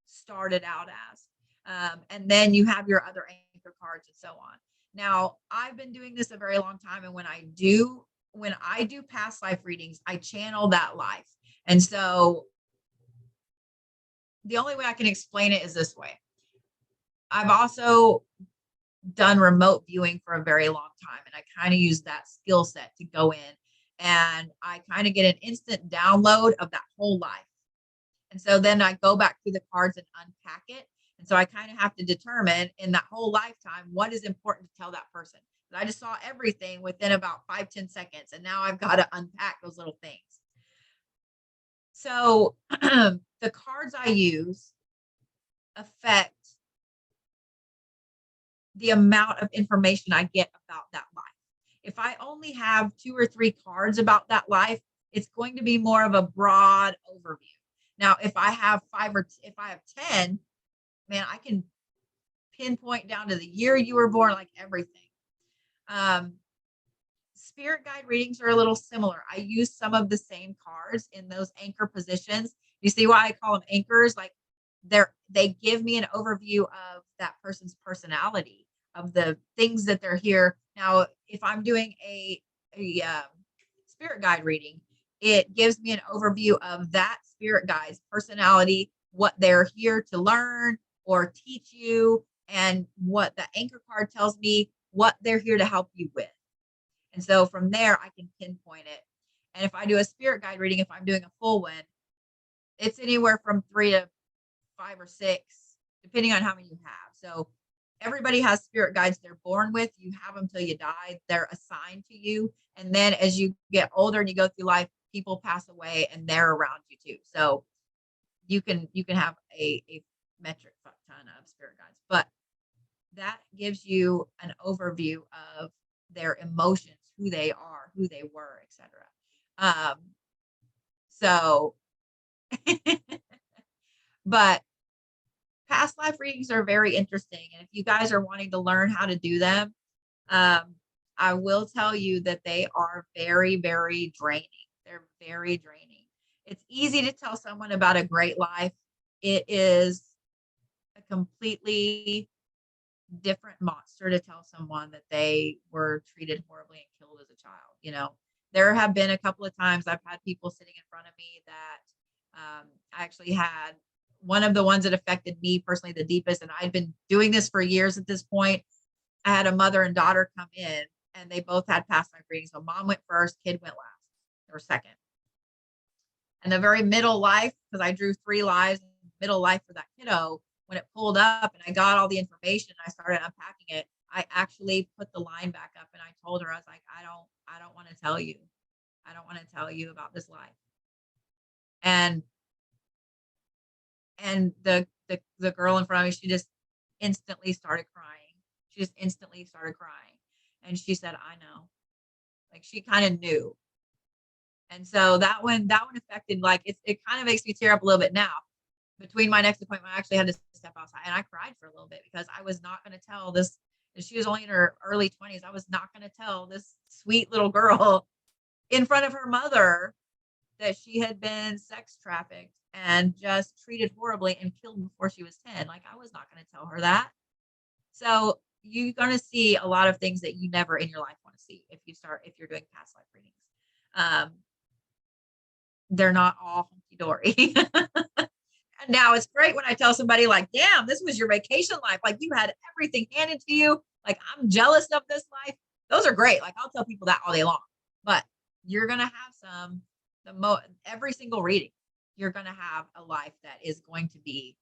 A: started out as. And then you have your other anchor cards and so on. Now, I've been doing this a very long time. And when I do past life readings, I channel that life. And so the only way I can explain it is this way. I've also done remote viewing for a very long time. And I kind of use that skill set to go in and I kind of get an instant download of that whole life. And so then I go back through the cards and unpack it. And so I kind of have to determine in that whole lifetime, what is important to tell that person. I just saw everything within about 5-10 seconds. And now I've got to unpack those little things. So the cards I use affect the amount of information I get about that life. If I only have 2 or 3 cards about that life, it's going to be more of a broad overview. Now, if I have 10, man, I can pinpoint down to the year you were born, like everything. Spirit guide readings are a little similar. I use some of the same cards in those anchor positions. You see why I call them anchors? Like they give me an overview of that person's personality, of the things that they're here. Now, if I'm doing a spirit guide reading, it gives me an overview of that spirit guide's personality, what they're here to learn or teach you, and what the anchor card tells me, what they're here to help you with. And so from there, I can pinpoint it. And if I do a spirit guide reading, if I'm doing a full one, it's anywhere from 3 to 5 or 6, depending on how many you have. So everybody has spirit guides they're born with. You have them till you die. They're assigned to you. And then as you get older and you go through life, people pass away and they're around you too. So you can have a metric fuck ton of spirit guides, but that gives you an overview of their emotions, who they are, who they were, etc. So, but past life readings are very interesting. And if you guys are wanting to learn how to do them, I will tell you that they are very, very draining. They're very draining. It's easy to tell someone about a great life. It is a completely different monster to tell someone that they were treated horribly and killed as a child. You know, there have been a couple of times I've had people sitting in front of me that I actually had one of the ones that affected me personally the deepest. And I'd been doing this for years at this point. I had a mother and daughter come in and they both had past life readings. So mom went first, kid went last or second. And the very middle life, because I drew 3 lives, middle life for that kiddo, when it pulled up and I got all the information, I started unpacking it. I actually put the line back up and I told her, I was like, I don't want to tell you. I don't want to tell you about this life. And the girl in front of me, she just instantly started crying. She just instantly started crying. And she said, I know. Like she kind of knew. And so that one affected, like, it kind of makes me tear up a little bit now. Between my next appointment, I actually had to step outside and I cried for a little bit because I was not going to tell this. She was only in her early 20s. I was not going to tell this sweet little girl in front of her mother that she had been sex trafficked and just treated horribly and killed before she was 10. Like I was not going to tell her that. So you're going to see a lot of things that you never in your life want to see if you're doing past life readings. They're not all hunky dory. Now it's great when I tell somebody like, damn, this was your vacation life. Like you had everything handed to you. Like I'm jealous of this life. Those are great. Like I'll tell people that all day long, but you're going to have every single reading, you're going to have a life that is going to be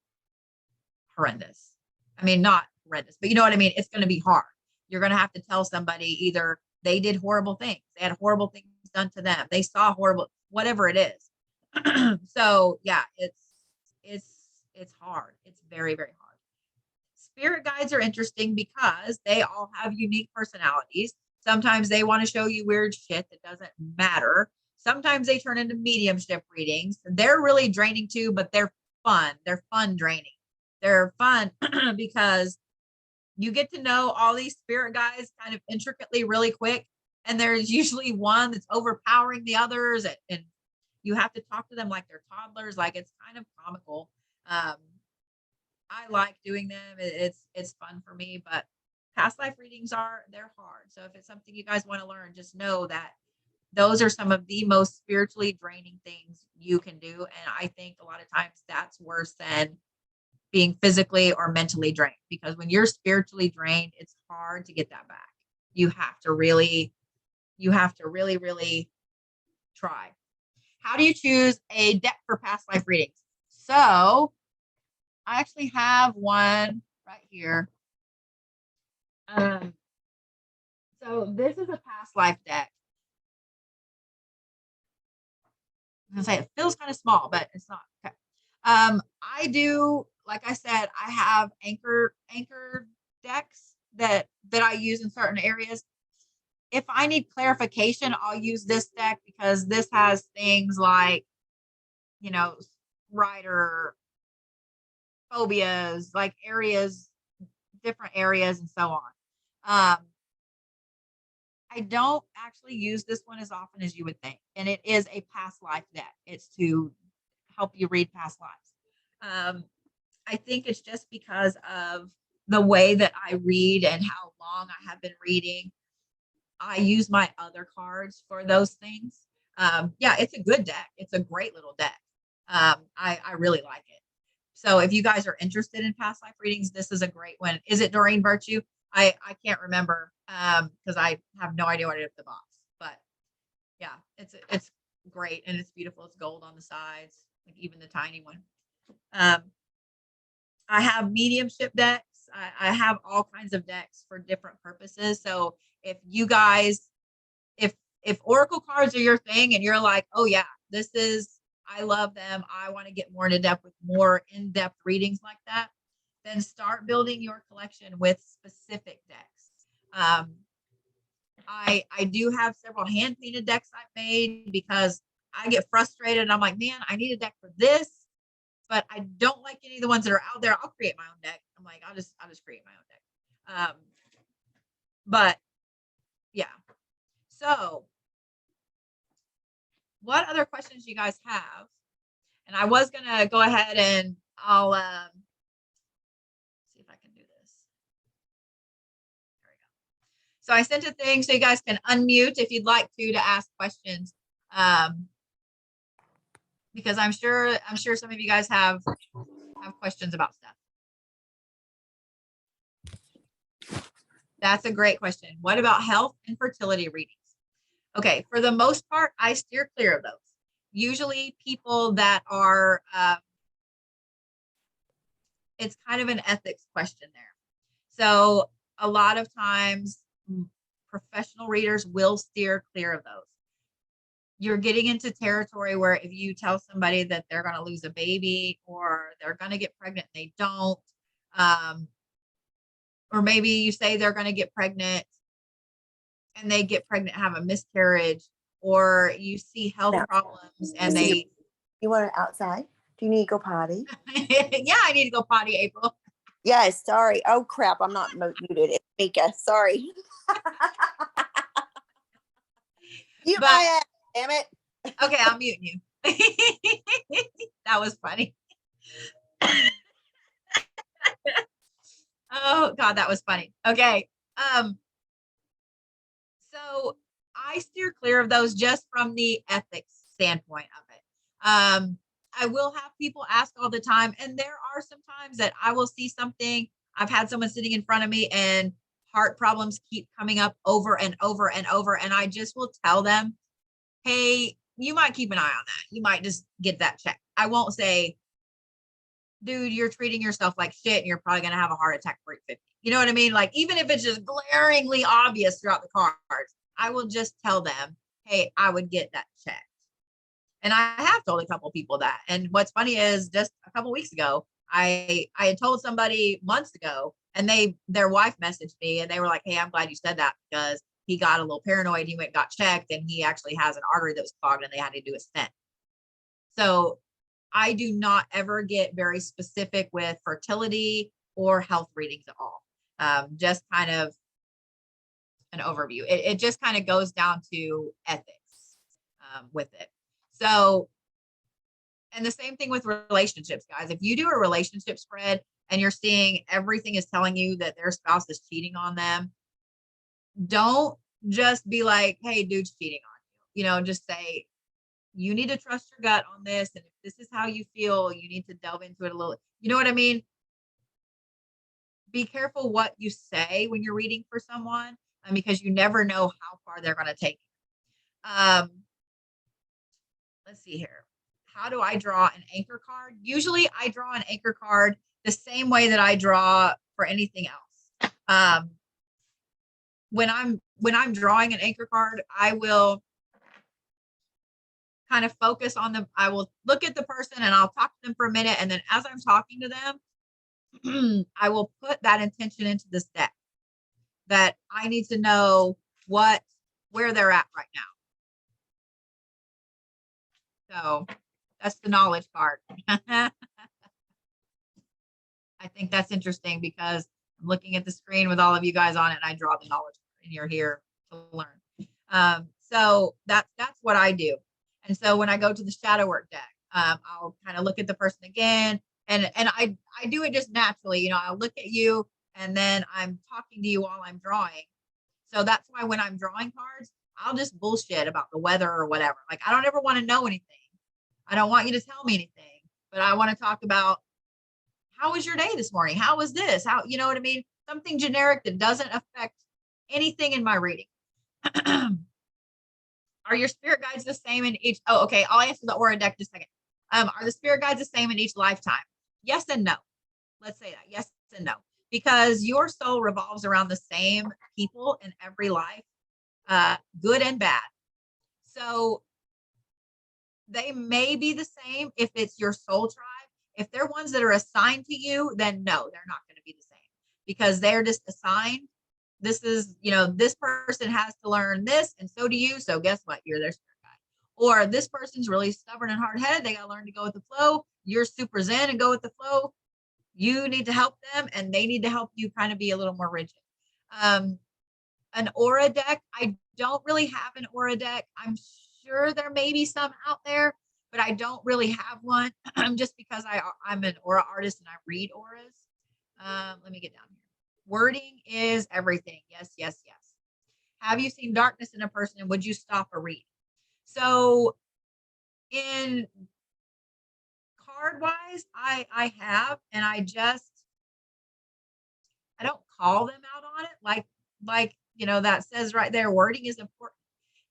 A: horrendous. I mean, not horrendous, but you know what I mean? It's going to be hard. You're going to have to tell somebody either they did horrible things. They had horrible things done to them. They saw horrible, whatever it is. So yeah, it's hard. It's very, very hard. Spirit guides are interesting because they all have unique personalities. Sometimes they want to show you weird shit that doesn't matter. Sometimes they turn into mediumship readings. They're really draining too, but they're fun. They're fun draining. They're fun because you get to know all these spirit guides kind of intricately really quick. And there's usually one that's overpowering the others. And you have to talk to them like they're toddlers. Like it's kind of comical. I like doing them. It's fun for me, but past life readings they're hard. So if it's something you guys want to learn, just know that those are some of the most spiritually draining things you can do. And I think a lot of times that's worse than being physically or mentally drained, because when you're spiritually drained, it's hard to get that back. You have to really, really try. How do you choose a deck for past life readings? So I actually have one right here. So this is a past life deck. I was gonna say it feels kind of small, but it's not. Okay. I do, like I said, I have anchor decks that I use in certain areas. If I need clarification, I'll use this deck because this has things like, you know, rider phobias, like areas, different areas, and so on. I don't actually use this one as often as you would think, and it is a past life deck. It's to help you read past lives. I think it's just because of the way that I read and how long I have been reading. I use my other cards for those things. Yeah, it's a good deck. It's a great little deck. I really like it. So if you guys are interested in past life readings, this is a great one. Is it Doreen Virtue? I can't remember because I have no idea what it is at the box. But yeah, it's great and it's beautiful. It's gold on the sides, like even the tiny one. I have mediumship decks. I have all kinds of decks for different purposes. So if you guys, if if Oracle cards are your thing and you're like, oh yeah, I love them, I want to get more into depth with more in-depth readings like that, then start building your collection with specific decks. I do have several hand painted decks I've made because I get frustrated and I'm like, man, I need a deck for this, but I don't like any of the ones that are out there. I'll create my own deck. I'm like, I'll just create my own deck. But yeah. So what other questions do you guys have? And I was gonna go ahead and I'll see if I can do this. There we go. So I sent a thing so you guys can unmute if you'd like to ask questions. Because I'm sure some of you guys have questions about stuff. That's a great question. What about health and fertility readings? Okay, for the most part, I steer clear of those. Usually people that are, it's kind of an ethics question there. So a lot of times professional readers will steer clear of those. You're getting into territory where if you tell somebody that they're going to lose a baby or they're going to get pregnant, they don't, or maybe you say they're going to get pregnant and they get pregnant, have a miscarriage, or you see health problems and they.
B: You want it outside? Do you need to go potty?
A: Yeah, I need to go potty, April.
B: Yes, sorry. Oh crap, I'm not muted. It's Mika. Sorry. Mute my ass, damn it.
A: Okay, I'm muting you. That was funny. Oh God, that was funny. Okay. So I steer clear of those just from the ethics standpoint of it. I will have people ask all the time, and there are some times that I will see something. I've had someone sitting in front of me and heart problems keep coming up over and over and over. And I just will tell them, hey, you might keep an eye on that. You might just get that checked. I won't say, dude, you're treating yourself like shit and you're probably going to have a heart attack for 50. You know what I mean? Like, even if it's just glaringly obvious throughout the cards, I will just tell them, hey, I would get that checked. And I have told a couple people that. And what's funny is just a couple weeks ago, I had told somebody months ago, and their wife messaged me and they were like, hey, I'm glad you said that because he got a little paranoid. He went, got checked, and he actually has an artery that was clogged and they had to do a stent. So I do not ever get very specific with fertility or health readings at all. Just kind of an overview. It just kind of goes down to ethics with it. So, and the same thing with relationships, guys. If you do a relationship spread and you're seeing everything is telling you that their spouse is cheating on them, don't just be like, hey, dude's cheating on you. You know, just say, you need to trust your gut on this. And if this is how you feel, you need to delve into it a little. You know what I mean? Be careful what you say when you're reading for someone, because you never know how far they're going to take it. Let's see here. How do I draw an anchor card? Usually I draw an anchor card the same way that I draw for anything else. When I'm drawing an anchor card, I will kind of focus on them. I will look at the person and I'll talk to them for a minute. And then as I'm talking to them, I will put that intention into this deck that I need to know where they're at right now. So that's the knowledge card. I think that's interesting because I'm looking at the screen with all of you guys on it and I draw the knowledge and you're here to learn. So that's what I do. And so when I go to the shadow work deck, I'll kind of look at the person again and I do it just naturally. You know, I'll look at you and then I'm talking to you while I'm drawing. So that's why when I'm drawing cards, I'll just bullshit about the weather or whatever. Like, I don't ever want to know anything. I don't want you to tell me anything, but I want to talk about how was your day this morning? How was this? How, you know what I mean? Something generic that doesn't affect anything in my reading. Are your spirit guides the same in each? Oh, okay. I'll answer the aura deck just a second. Are the spirit guides the same in each lifetime? Yes and no. Let's say that. Yes and no. Because your soul revolves around the same people in every life, good and bad. So they may be the same if it's your soul tribe. If they're ones that are assigned to you, then no, they're not going to be the same because they're just assigned. This is, this person has to learn this, and so do you. So guess what? You're their spirit guide. Or this person's really stubborn and hard headed. They got to learn to go with the flow. You're super zen and go with the flow. You need to help them, and they need to help you kind of be a little more rigid. An aura deck. I don't really have an aura deck. I'm sure there may be some out there, but I don't really have one just because I'm an aura artist and I read auras. Let me get down here. Wording is everything. Yes, yes, yes. Have you seen darkness in a person and would you stop a read? So in card wise, I have, and I don't call them out on it. Like, that says right there, wording is important.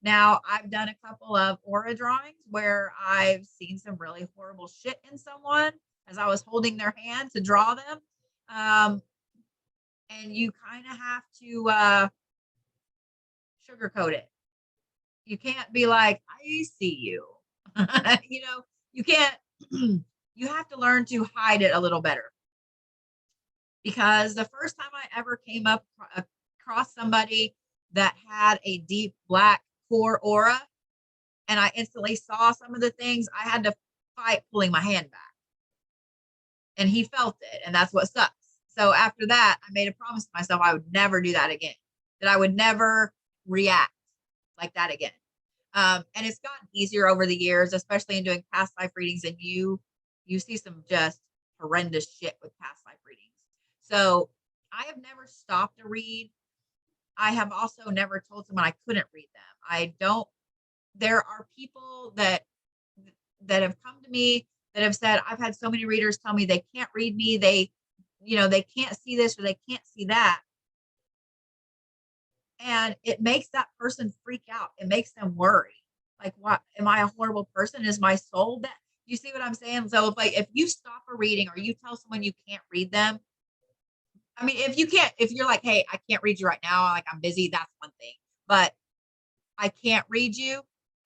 A: Now, I've done a couple of aura drawings where I've seen some really horrible shit in someone as I was holding their hand to draw them. And you kind of have to sugarcoat it. You can't be like, I see you. You can't, you have to learn to hide it a little better. Because the first time I ever came up across somebody that had a deep black core aura, and I instantly saw some of the things, I had to fight pulling my hand back. And he felt it, and that's what sucks. So after that, I made a promise to myself I would never do that again, that I would never react like that again. And it's gotten easier over the years, especially in doing past life readings, and you see some just horrendous shit with past life readings. So I have never stopped a read. I have also never told someone I couldn't read them. There are people that have come to me that have said, I've had so many readers tell me they can't read me. They can't see this or they can't see that. And it makes that person freak out. It makes them worry. Like, what? Am I a horrible person? Is my soul that? You see what I'm saying? So if you stop a reading or you tell someone you can't read them, I mean, if you're like, hey, I can't read you right now, like I'm busy, that's one thing. But I can't read you.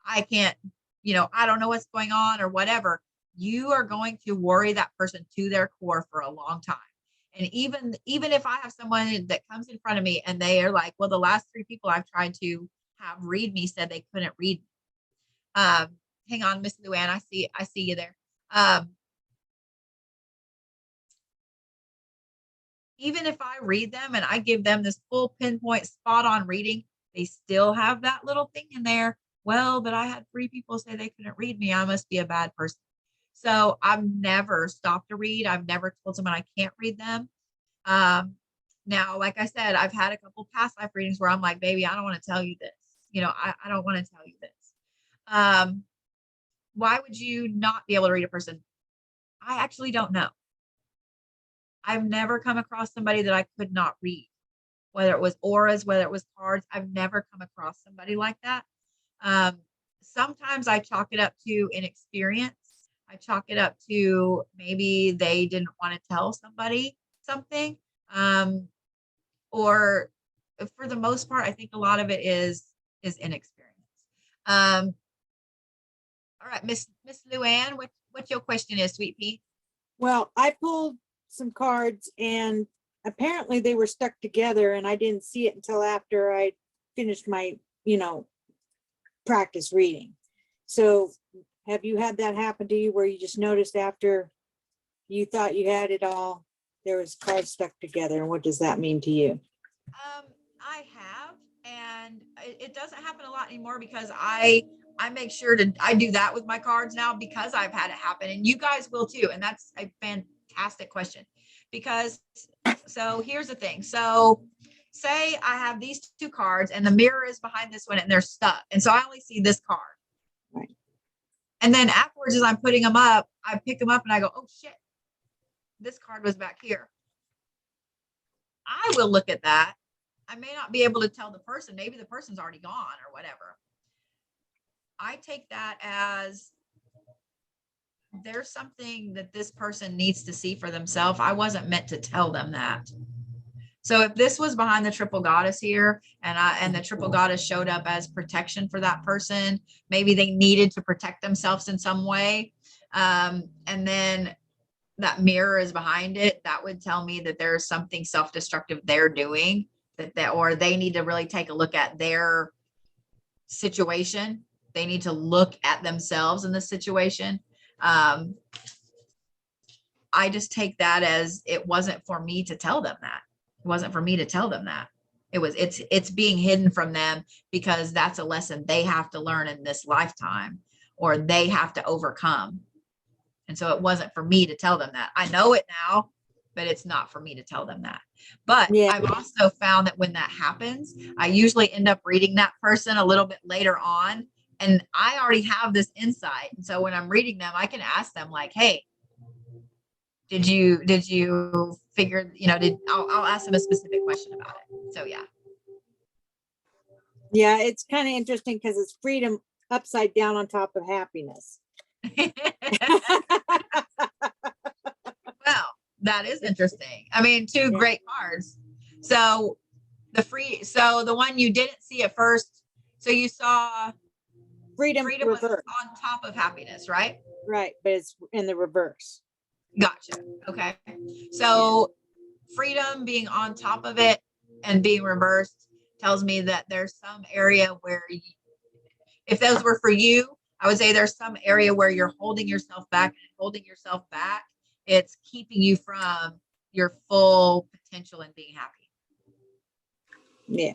A: I can't, I don't know what's going on or whatever. You are going to worry that person to their core for a long time. And even if I have someone that comes in front of me and they are like, well, the last 3 people I've tried to have read me said they couldn't read me. Hang on, Miss Luann, I see you there. Even if I read them and I give them this full pinpoint spot on reading, they still have that little thing in there. Well, but I had 3 people say they couldn't read me. I must be a bad person. So I've never stopped to read. I've never told someone I can't read them. Now, like I said, I've had a couple past life readings where I'm like, baby, I don't want to tell you this. I don't want to tell you this. Why would you not be able to read a person? I actually don't know. I've never come across somebody that I could not read, whether it was auras, whether it was cards. I've never come across somebody like that. Sometimes I chalk it up to inexperience. I chalk it up to maybe they didn't want to tell somebody something. Or for the most part, I think a lot of it is inexperience. All right, Miss Luann, what your question is, Sweet Pea?
C: Well, I pulled some cards and apparently they were stuck together and I didn't see it until after I finished my, practice reading. So have you had that happen to you where you just noticed after you thought you had it all, there was cards stuck together? And what does that mean to you?
A: I have, and it doesn't happen a lot anymore because I make sure I do that with my cards now because I've had it happen, and you guys will too. And that's a fantastic question because, so here's the thing. So say I have these 2 cards and the mirror is behind this one and they're stuck. And so I only see this card.
C: Right.
A: And then afterwards, as I'm putting them up, I pick them up and I go, oh shit, this card was back here. I will look at that. I may not be able to tell the person, maybe the person's already gone or whatever. I take that as there's something that this person needs to see for themselves. I wasn't meant to tell them that. So if this was behind the triple goddess here and the triple goddess showed up as protection for that person, maybe they needed to protect themselves in some way. And then that mirror is behind it, that would tell me that there's something self-destructive they're doing or they need to really take a look at their situation. They need to look at themselves in the situation. I just take that as it wasn't for me to tell them that. It wasn't for me to tell them that. It's being hidden from them because that's a lesson they have to learn in this lifetime or they have to overcome. And so it wasn't for me to tell them that. I know it now, but it's not for me to tell them that. But
C: Yeah.
A: I've also found that when that happens, I usually end up reading that person a little bit later on. And I already have this insight. And so when I'm reading them, I can ask them like, hey, did you figure, I'll ask them a specific question about it. So yeah.
C: Yeah, it's kind of interesting because it's freedom upside down on top of happiness.
A: Well, that is interesting. I mean, two great cards. So the one you didn't see at first, so you saw
C: Freedom
A: was
C: reverse.
A: on top of happiness, right?
C: Right, but it's in the reverse.
A: Gotcha. Okay. So freedom being on top of it and being reversed tells me that there's some area where if those were for you, I would say there's some area where you're holding yourself back and holding yourself back. It's keeping you from your full potential and being happy.
C: Yeah.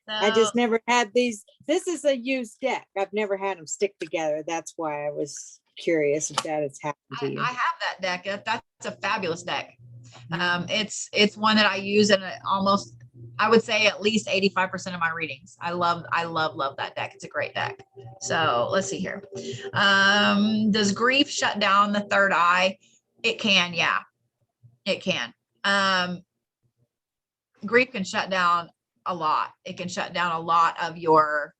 A: So,
C: I just never had these. This is a used deck. I've never had them stick together. That's why I was curious if that has happened to you.
A: I have that deck. That's a fabulous deck. It's one that I use in almost, I would say at least 85% of my readings. I love that deck. It's a great deck. So let's see here. Does grief shut down the third eye? It can, yeah, it can. Grief can shut down a lot. It can shut down a lot of your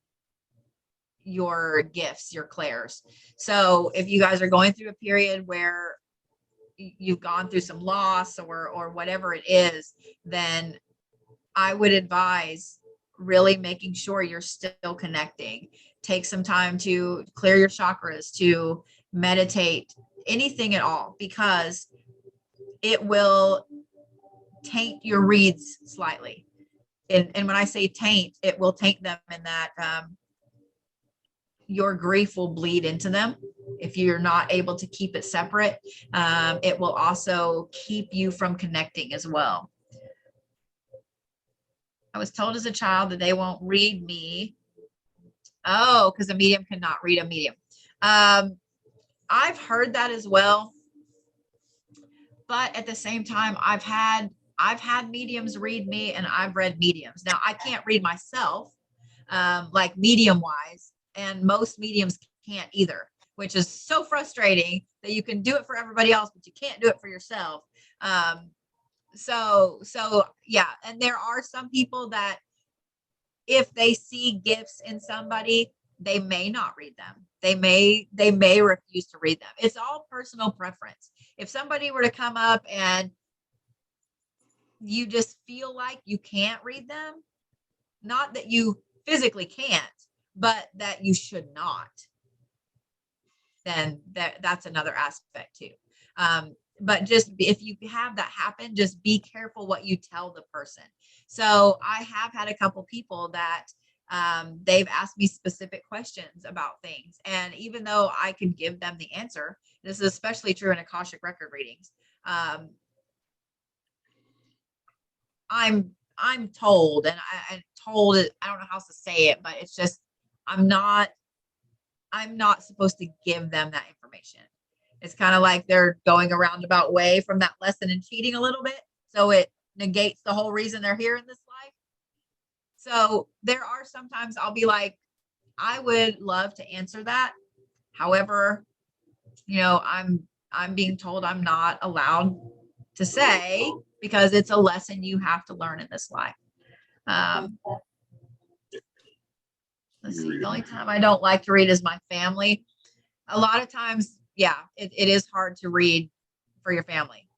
A: gifts, your clairs. So if you guys are going through a period where you've gone through some loss or whatever it is, then I would advise really making sure you're still connecting. Take some time to clear your chakras, to meditate, anything at all, because it will taint your reads slightly. And when I say taint, it will taint them in that your grief will bleed into them if you're not able to keep it separate. It will also keep you from connecting as well. I was told as a child that they won't read me. Oh, because a medium cannot read a medium. I've heard that as well. But at the same time, I've had mediums read me and I've read mediums. Now I can't read myself, like medium wise, and most mediums can't either, which is so frustrating that you can do it for everybody else, but you can't do it for yourself. So yeah. And there are some people that if they see gifts in somebody, they may not read them. They may refuse to read them. It's all personal preference. If somebody were to come up and you just feel like you can't read them, not that you physically can't, but that you should not, then that's another aspect too. But just if you have that happen, just be careful what you tell the person. So I have had a couple people that they've asked me specific questions about things. And even though I could give them the answer, this is especially true in Akashic record readings. I'm told, and I'm told it, I don't know how to say it, but it's just, I'm not supposed to give them that information. It's kind of like they're going a roundabout way from that lesson and cheating a little bit. So it negates the whole reason they're here in this life. So there are sometimes I'll be like, I would love to answer that. However, I'm being told I'm not allowed to say because it's a lesson you have to learn in this life. Let's see. The only time I don't like to read is my family. A lot of times, yeah, it is hard to read for your family.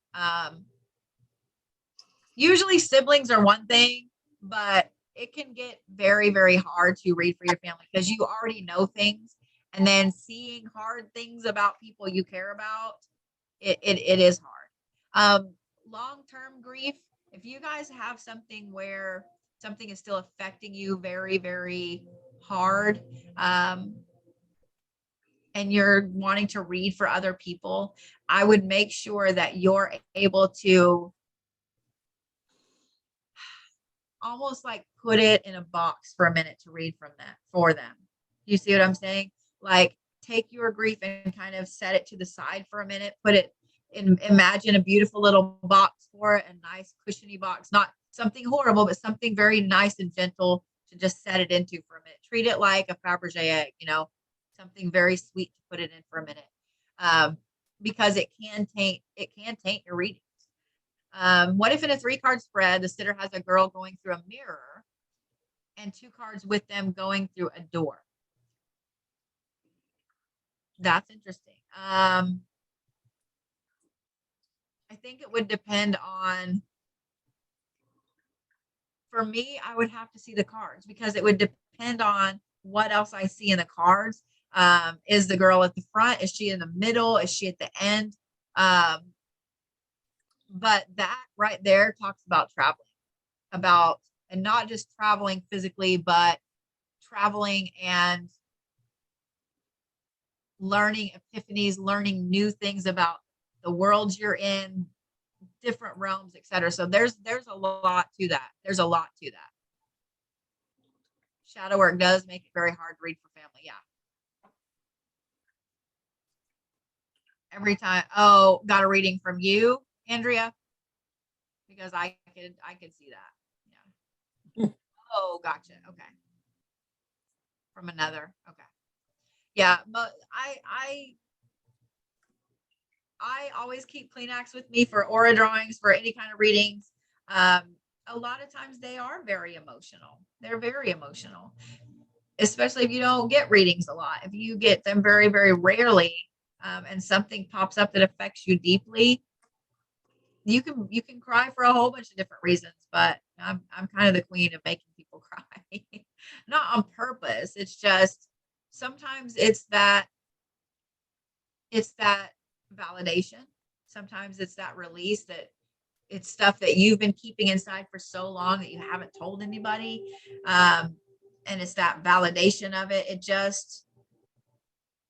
A: Usually siblings are one thing, but it can get very, very hard to read for your family because you already know things. And then seeing hard things about people you care about, it is hard. Long-term grief, if you guys have something where something is still affecting you very, very hard, and you're wanting to read for other people, I would make sure that you're able to almost like put it in a box for a minute to read from that for them. You see what I'm saying? Like take your grief and kind of set it to the side for a minute, put it in, imagine a beautiful little box for it, a nice cushiony box, not something horrible, but something very nice and gentle to just set it into for a minute. Treat it like a Fabergé egg, something very sweet to put it in for a minute. Because it can taint your reading. What if in a 3-card spread, the sitter has a girl going through a mirror and 2 cards with them going through a door? That's interesting. I think it would depend on, for me, I would have to see the cards because it would depend on what else I see in the cards. Is the girl at the front? Is she in the middle? Is she at the end? But that right there talks about traveling, and not just traveling physically, but traveling and learning epiphanies, learning new things about the worlds you're in, different realms, etc. So there's a lot to that. There's a lot to that. Shadow work does make it very hard to read for family. Yeah. Every time. Oh, got a reading from you, Andrea? Because I could see that. Yeah. Oh, gotcha. Okay. From another. Okay. Yeah, but I always keep Kleenex with me for aura drawings, for any kind of readings. A lot of times they are very emotional. They're very emotional, especially if you don't get readings a lot. If you get them very, very rarely, and something pops up that affects you deeply, you can cry for a whole bunch of different reasons. But I'm kind of the queen of making people cry, not on purpose. It's just sometimes it's that validation. Sometimes it's that release, that it's stuff that you've been keeping inside for so long that you haven't told anybody. And it's that validation of it.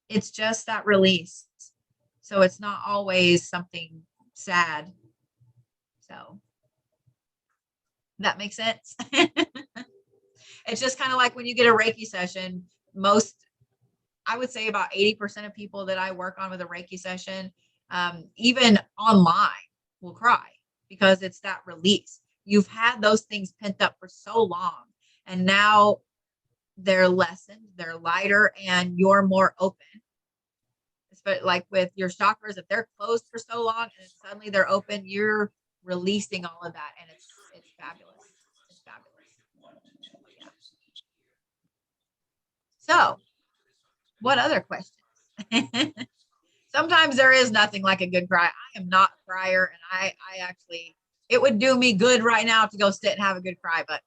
A: It's just that release. So it's not always something sad. So that makes sense. It's just kind of like when you get a Reiki session, I would say about 80% of people that I work on with a Reiki session, even online, will cry because it's that release. You've had those things pent up for so long, and now they're lessened, they're lighter, and you're more open. But like with your chakras, if they're closed for so long and suddenly they're open, you're releasing all of that, and it's fabulous. It's fabulous. Yeah. So, what other questions? Sometimes there is nothing like a good cry. I am not a crier, and I actually, it would do me good right now to go sit and have a good cry, but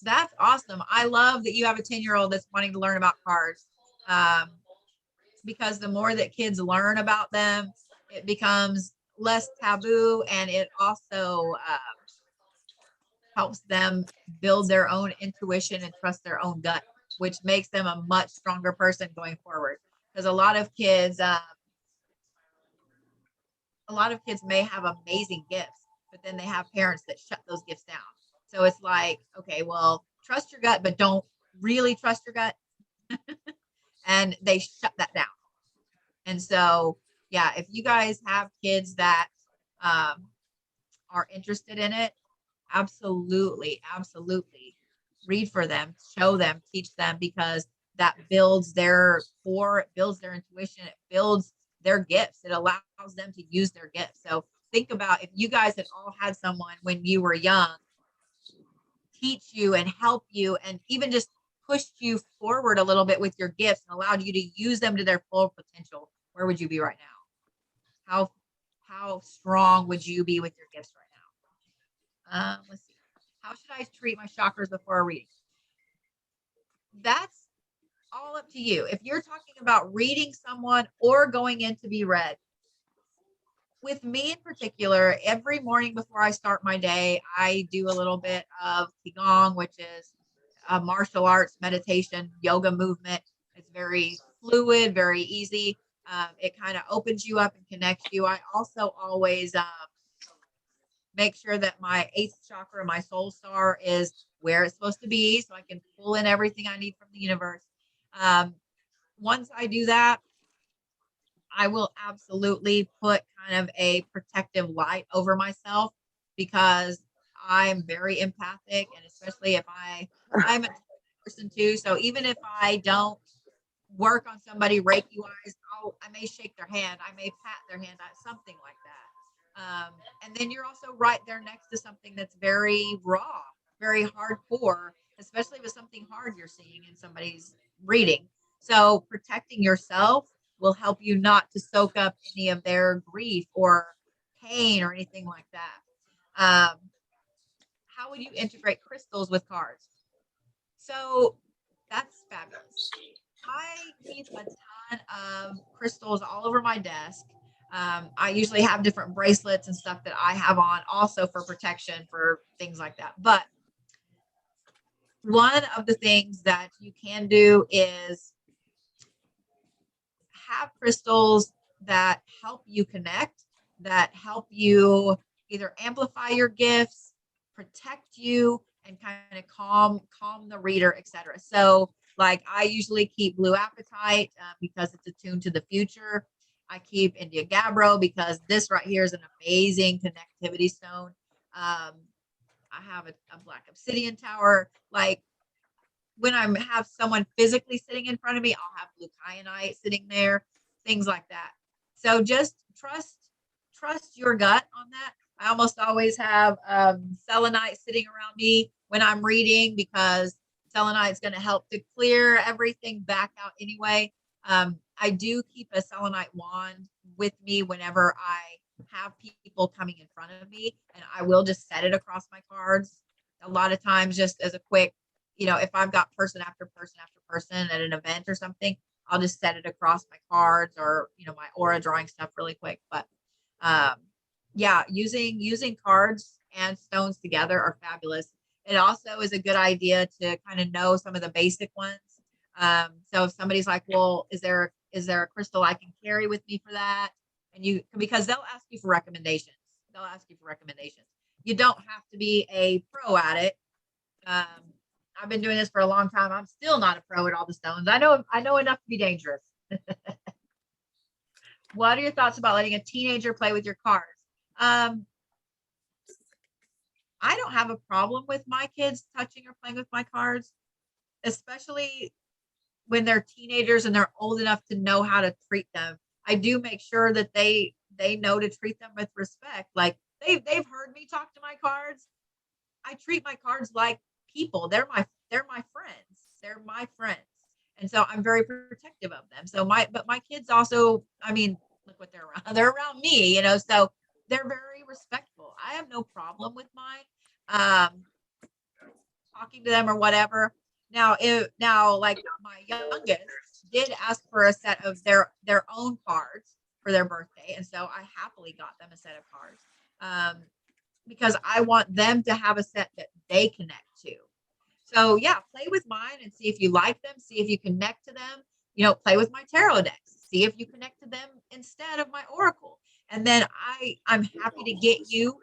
A: that's awesome. I love that you have a 10-year-old that's wanting to learn about cards, because the more that kids learn about them, it becomes less taboo, and it also helps them build their own intuition and trust their own gut, which makes them a much stronger person going forward. Because a lot of kids may have amazing gifts, but then they have parents that shut those gifts down. So it's like, okay, well, trust your gut, but don't really trust your gut. And they shut that down. And so, yeah, if you guys have kids that are interested in it, absolutely read for them, show them, teach them, because that builds their core, it builds their intuition, it builds their gifts, it allows them to use their gifts. So think about if you guys had all had someone when you were young teach you and help you and even just pushed you forward a little bit with your gifts and allowed you to use them to their full potential, where would you be right now? How strong would you be with your gifts right now? Let's see. How should I treat my chakras before a reading? That's all up to you. If you're talking about reading someone or going in to be read, with me in particular, every morning before I start my day, I do a little bit of Qigong, which is a martial arts meditation, yoga movement. It's very fluid, very easy. It kind of opens you up and connects you. I also always make sure that my eighth chakra, my soul star, is where it's supposed to be, so I can pull in everything I need from the universe. Once I do that, I will absolutely put kind of a protective light over myself, because I'm very empathic, and especially if I'm a person too. So even if I don't work on somebody Reiki wise, I may shake their hand, I may pat their hand, something like that. And then you're also right there next to something that's very raw, very hardcore, especially with something hard you're seeing in somebody's reading. So protecting yourself will help you not to soak up any of their grief or pain or anything like that. How would you integrate crystals with cards? So that's fabulous. I keep a ton of crystals all over my desk. I usually have different bracelets and stuff that I have on also for protection for things like that. But one of the things that you can do is have crystals that help you connect, that help you either amplify your gifts, protect you, and kind of calm the reader, etc. So like I usually keep blue apatite because it's attuned to the future. I keep India Gabbro because this right here is an amazing connectivity stone. I have a black obsidian tower. Like when I have someone physically sitting in front of me, I'll have blue kyanite sitting there, things like that. So just trust your gut on that. I almost always have selenite sitting around me when I'm reading, because selenite is going to help to clear everything back out anyway. I do keep a selenite wand with me whenever I have people coming in front of me, and I will just set it across my cards. A lot of times, just as a quick, if I've got person after person after person at an event or something, I'll just set it across my cards or, my aura drawing stuff really quick. But yeah, using cards and stones together are fabulous. It also is a good idea to kind of know some of the basic ones. So if somebody's like, well, is there a crystal I can carry with me for that? And because they'll ask you for recommendations. They'll ask you for recommendations. You don't have to be a pro at it. I've been doing this for a long time. I'm still not a pro at all the stones. I know enough to be dangerous. What are your thoughts about letting a teenager play with your cards? I don't have a problem with my kids touching or playing with my cards, especially when they're teenagers and they're old enough to know how to treat them. I do make sure that they know to treat them with respect. Like they've heard me talk to my cards. I treat my cards like people. They're my friends. They're my friends. And so I'm very protective of them. So my kids also, look what they're around. They're around me, so they're very respectful. I have no problem with mine talking to them or whatever. Now like my youngest did ask for a set of their own cards for their birthday. And so I happily got them a set of cards. Because I want them to have a set that they connect to. So yeah, play with mine and see if you like them, see if you connect to them. Play with my tarot decks, see if you connect to them instead of my oracle. And then I'm happy to get you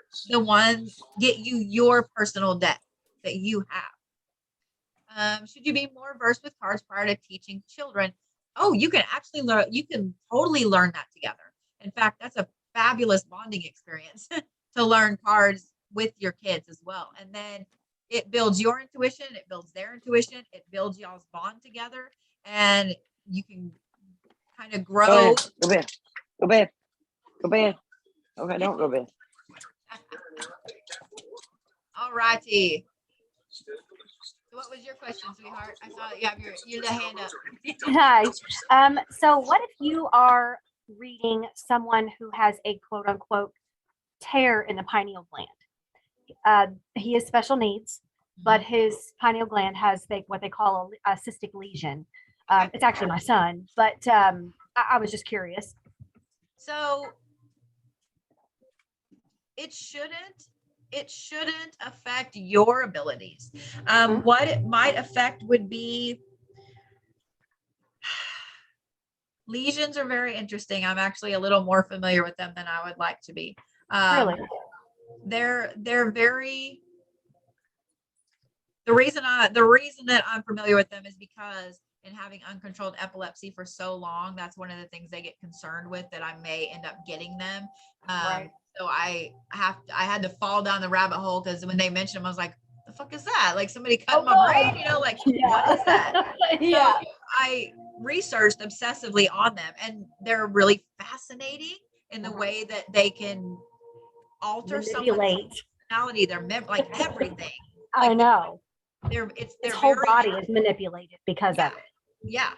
A: your personal deck that you have. Should you be more versed with cards prior to teaching children? Oh, you can actually learn, you can totally learn that together. In fact, that's a fabulous bonding experience to learn cards with your kids as well. And then it builds your intuition, it builds their intuition, it builds y'all's bond together, and you can kind of grow.
B: Go bed. Go bed. Go bed. Okay, don't go bed.
A: All righty. So what was your question, sweetheart? I saw that you have your hand up.
D: Hi. So what if you are reading someone who has a quote unquote tear in the pineal gland. He has special needs, but his pineal gland has what they call a cystic lesion. It's actually my son, but I was just curious.
A: So it shouldn't affect your abilities. What it might affect would be lesions are very interesting. I'm actually a little more familiar with them than I would like to be.
D: Really?
A: They're very, the reason that I'm familiar with them is because in having uncontrolled epilepsy for so long, that's one of the things they get concerned with, that I may end up getting them.
D: Right.
A: So I had to fall down the rabbit hole, because when they mentioned them, I was like, the fuck is that? Like somebody cut my brain, like, what is that?
D: Yeah.
A: So I researched obsessively on them, and they're really fascinating in the way that they can alter someone's
D: Manipulate.
A: personality, their like everything.
D: I know.
A: Their
D: whole
A: very
D: body is manipulated because of it.
A: Yeah.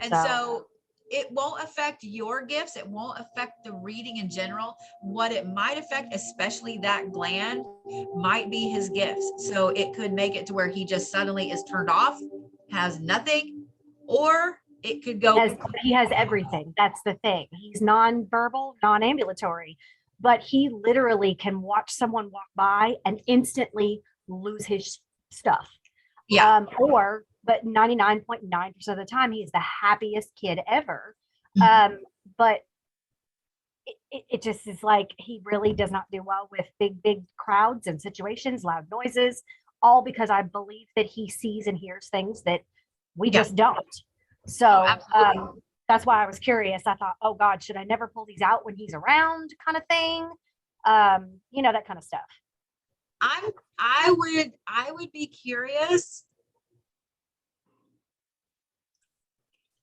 A: And so it won't affect your gifts. It won't affect the reading in general. What it might affect, especially that gland, might be his gifts. So it could make it to where he just suddenly is turned off, has nothing, or it could go.
D: He has everything. That's the thing. He's non-verbal, non-ambulatory, but he literally can watch someone walk by and instantly lose his stuff.
A: Yeah.
D: But 99.9% of the time, he is the happiest kid ever. But it just is like, he really does not do well with big crowds and situations, loud noises, all because I believe that he sees and hears things that we just don't. So that's why I was curious. I thought, oh God, should I never pull these out when he's around, kind of thing? That kind of stuff.
A: I would be curious.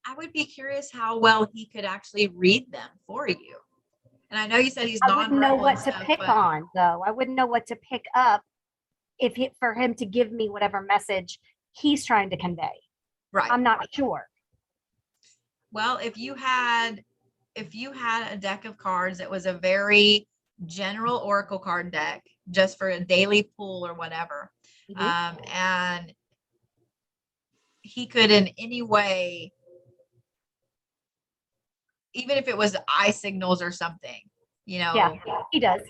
A: I would be curious how well he could actually read them for you. And I know you said he's
D: I wouldn't know what to pick on, though. I wouldn't know what to pick up for him to give me whatever message he's trying to convey.
A: Right.
D: I'm not sure.
A: Well, if you had a deck of cards that was a very general oracle card deck, just for a daily pool or whatever, and he could in any way, even if it was eye signals or something,
D: Yeah, he does.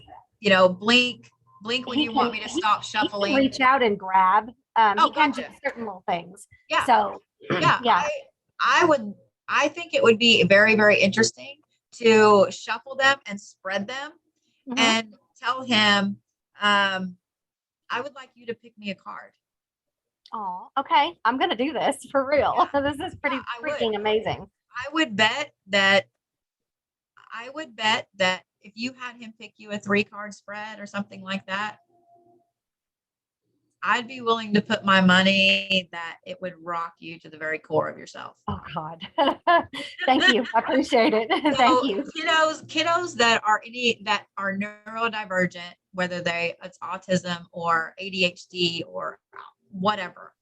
A: Blink when you want me to stop shuffling.
D: He can reach out and grab. He can do
A: gotcha.
D: certain little things.
A: Yeah.
D: So
A: yeah. I think it would be very, very interesting to shuffle them and spread them and tell him, I would like you to pick me a card.
D: Oh, okay. I'm going to do this for real. Yeah. This is pretty freaking amazing.
A: I would bet that if you had him pick you a 3-card spread or something like that, I'd be willing to put my money that it would rock you to the very core of yourself.
D: Oh God. Thank you. I appreciate it. So, thank you.
A: Kiddos that are neurodivergent, whether it's autism or ADHD or whatever.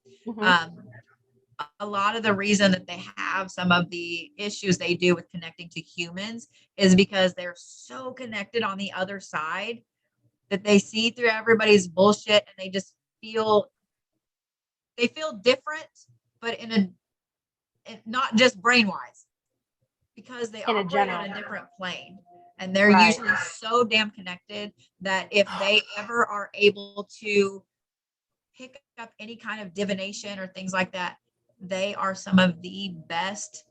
A: A lot of the reason that they have some of the issues they do with connecting to humans is because they're so connected on the other side that they see through everybody's bullshit, and they just feel different, but not just brain wise, because they operate on a different plane, and they're usually so damn connected that if they ever are able to pick up any kind of divination or things like that, they are some of the best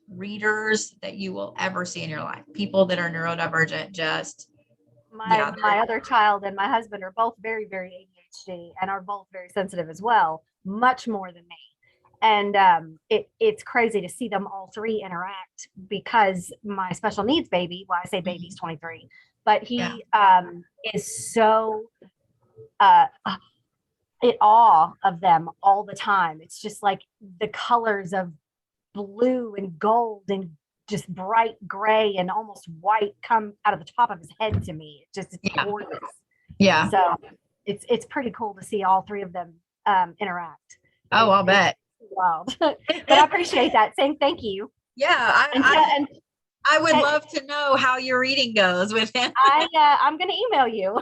A: readers that you will ever see in your life. People that are neurodivergent,
D: my other child and my husband are both very, very ADHD and are both very sensitive as well, much more than me. And it's crazy to see them all three interact, because my special needs baby, well, I say baby's 23, but he is so in awe of them all the time. It's just like the colors of blue and gold and just bright gray and almost white come out of the top of his head to me. It's gorgeous.
A: Yeah.
D: So it's pretty cool to see all three of them interact.
A: Oh, I'll bet.
D: Wild. But I appreciate that. Saying thank you.
A: Yeah. I would
D: Uh,
A: love to know how your reading goes with him.
D: I'm going to email you.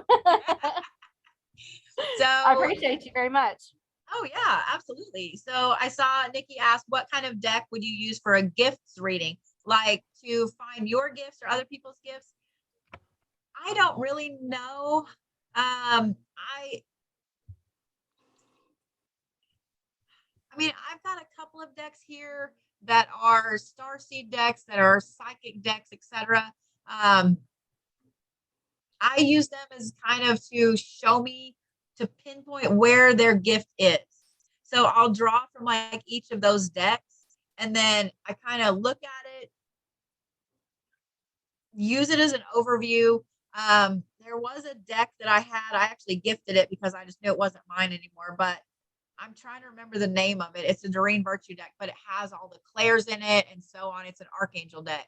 A: So,
D: I appreciate you very much.
A: oh yeah, absolutely. So I saw Nikki asked, what kind of deck would you use for a gifts reading? Like to find your gifts or other people's gifts? I don't really know. I mean, I've got a couple of decks here that are starseed decks, that are psychic decks, etc. Um, I use them as kind of to show me, to pinpoint where their gift is. So I'll draw from like each of those decks, and then I kind of look at it, use it as an overview. There was a deck that I had. I actually gifted it because I just knew it wasn't mine anymore, but I'm trying to remember the name of it. It's a Doreen Virtue deck, but it has all the Clairs in it and so on. It's an Archangel deck.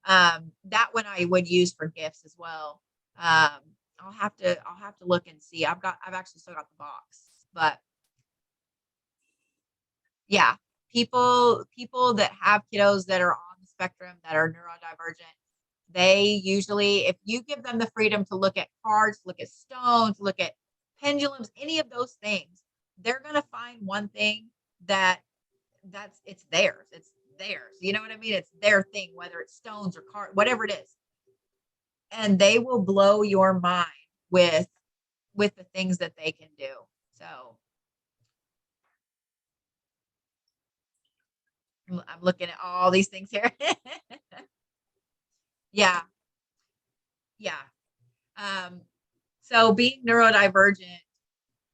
A: That one I would use for gifts as well. I'll have to look and see. I've actually still got the box, but yeah, people that have kiddos that are on the spectrum, that are neurodivergent, they usually, if you give them the freedom to look at cards, look at stones, look at pendulums, any of those things, they're going to find one thing it's theirs. It's theirs. You know what I mean? It's their thing, whether it's stones or card, whatever it is. And they will blow your mind with the things that they can do. So I'm looking at all these things here. Yeah. Yeah. So being neurodivergent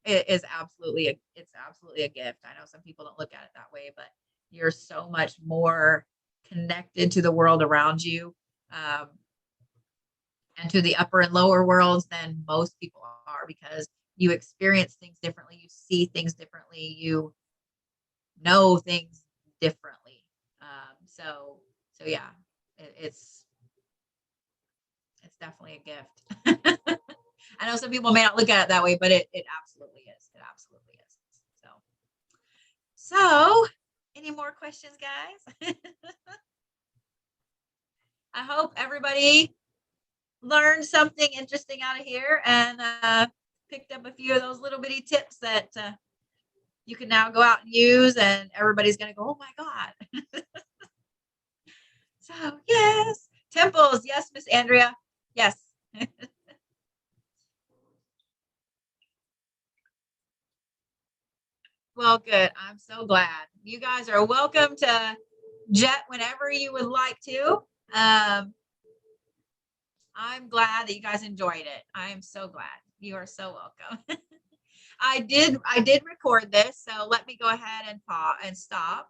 A: is absolutely it's absolutely a gift. I know some people don't look at it that way, but you're so much more connected to the world around you, and to the upper and lower worlds than most people are, because you experience things differently, you see things differently, you know things differently. So yeah, it's definitely a gift. I know some people may not look at it that way, but it absolutely is. It absolutely is. So any more questions, guys? I hope everybody learned something interesting out of here and picked up a few of those little bitty tips that you can now go out and use, and everybody's going to go, oh my God. So yes, temples. Yes, Miss Andrea. Yes. Well, good. I'm so glad. You guys are welcome to jet whenever you would like to. I'm glad that you guys enjoyed it. I am so glad. You are so welcome. I did record this, so let me go ahead and pause and stop.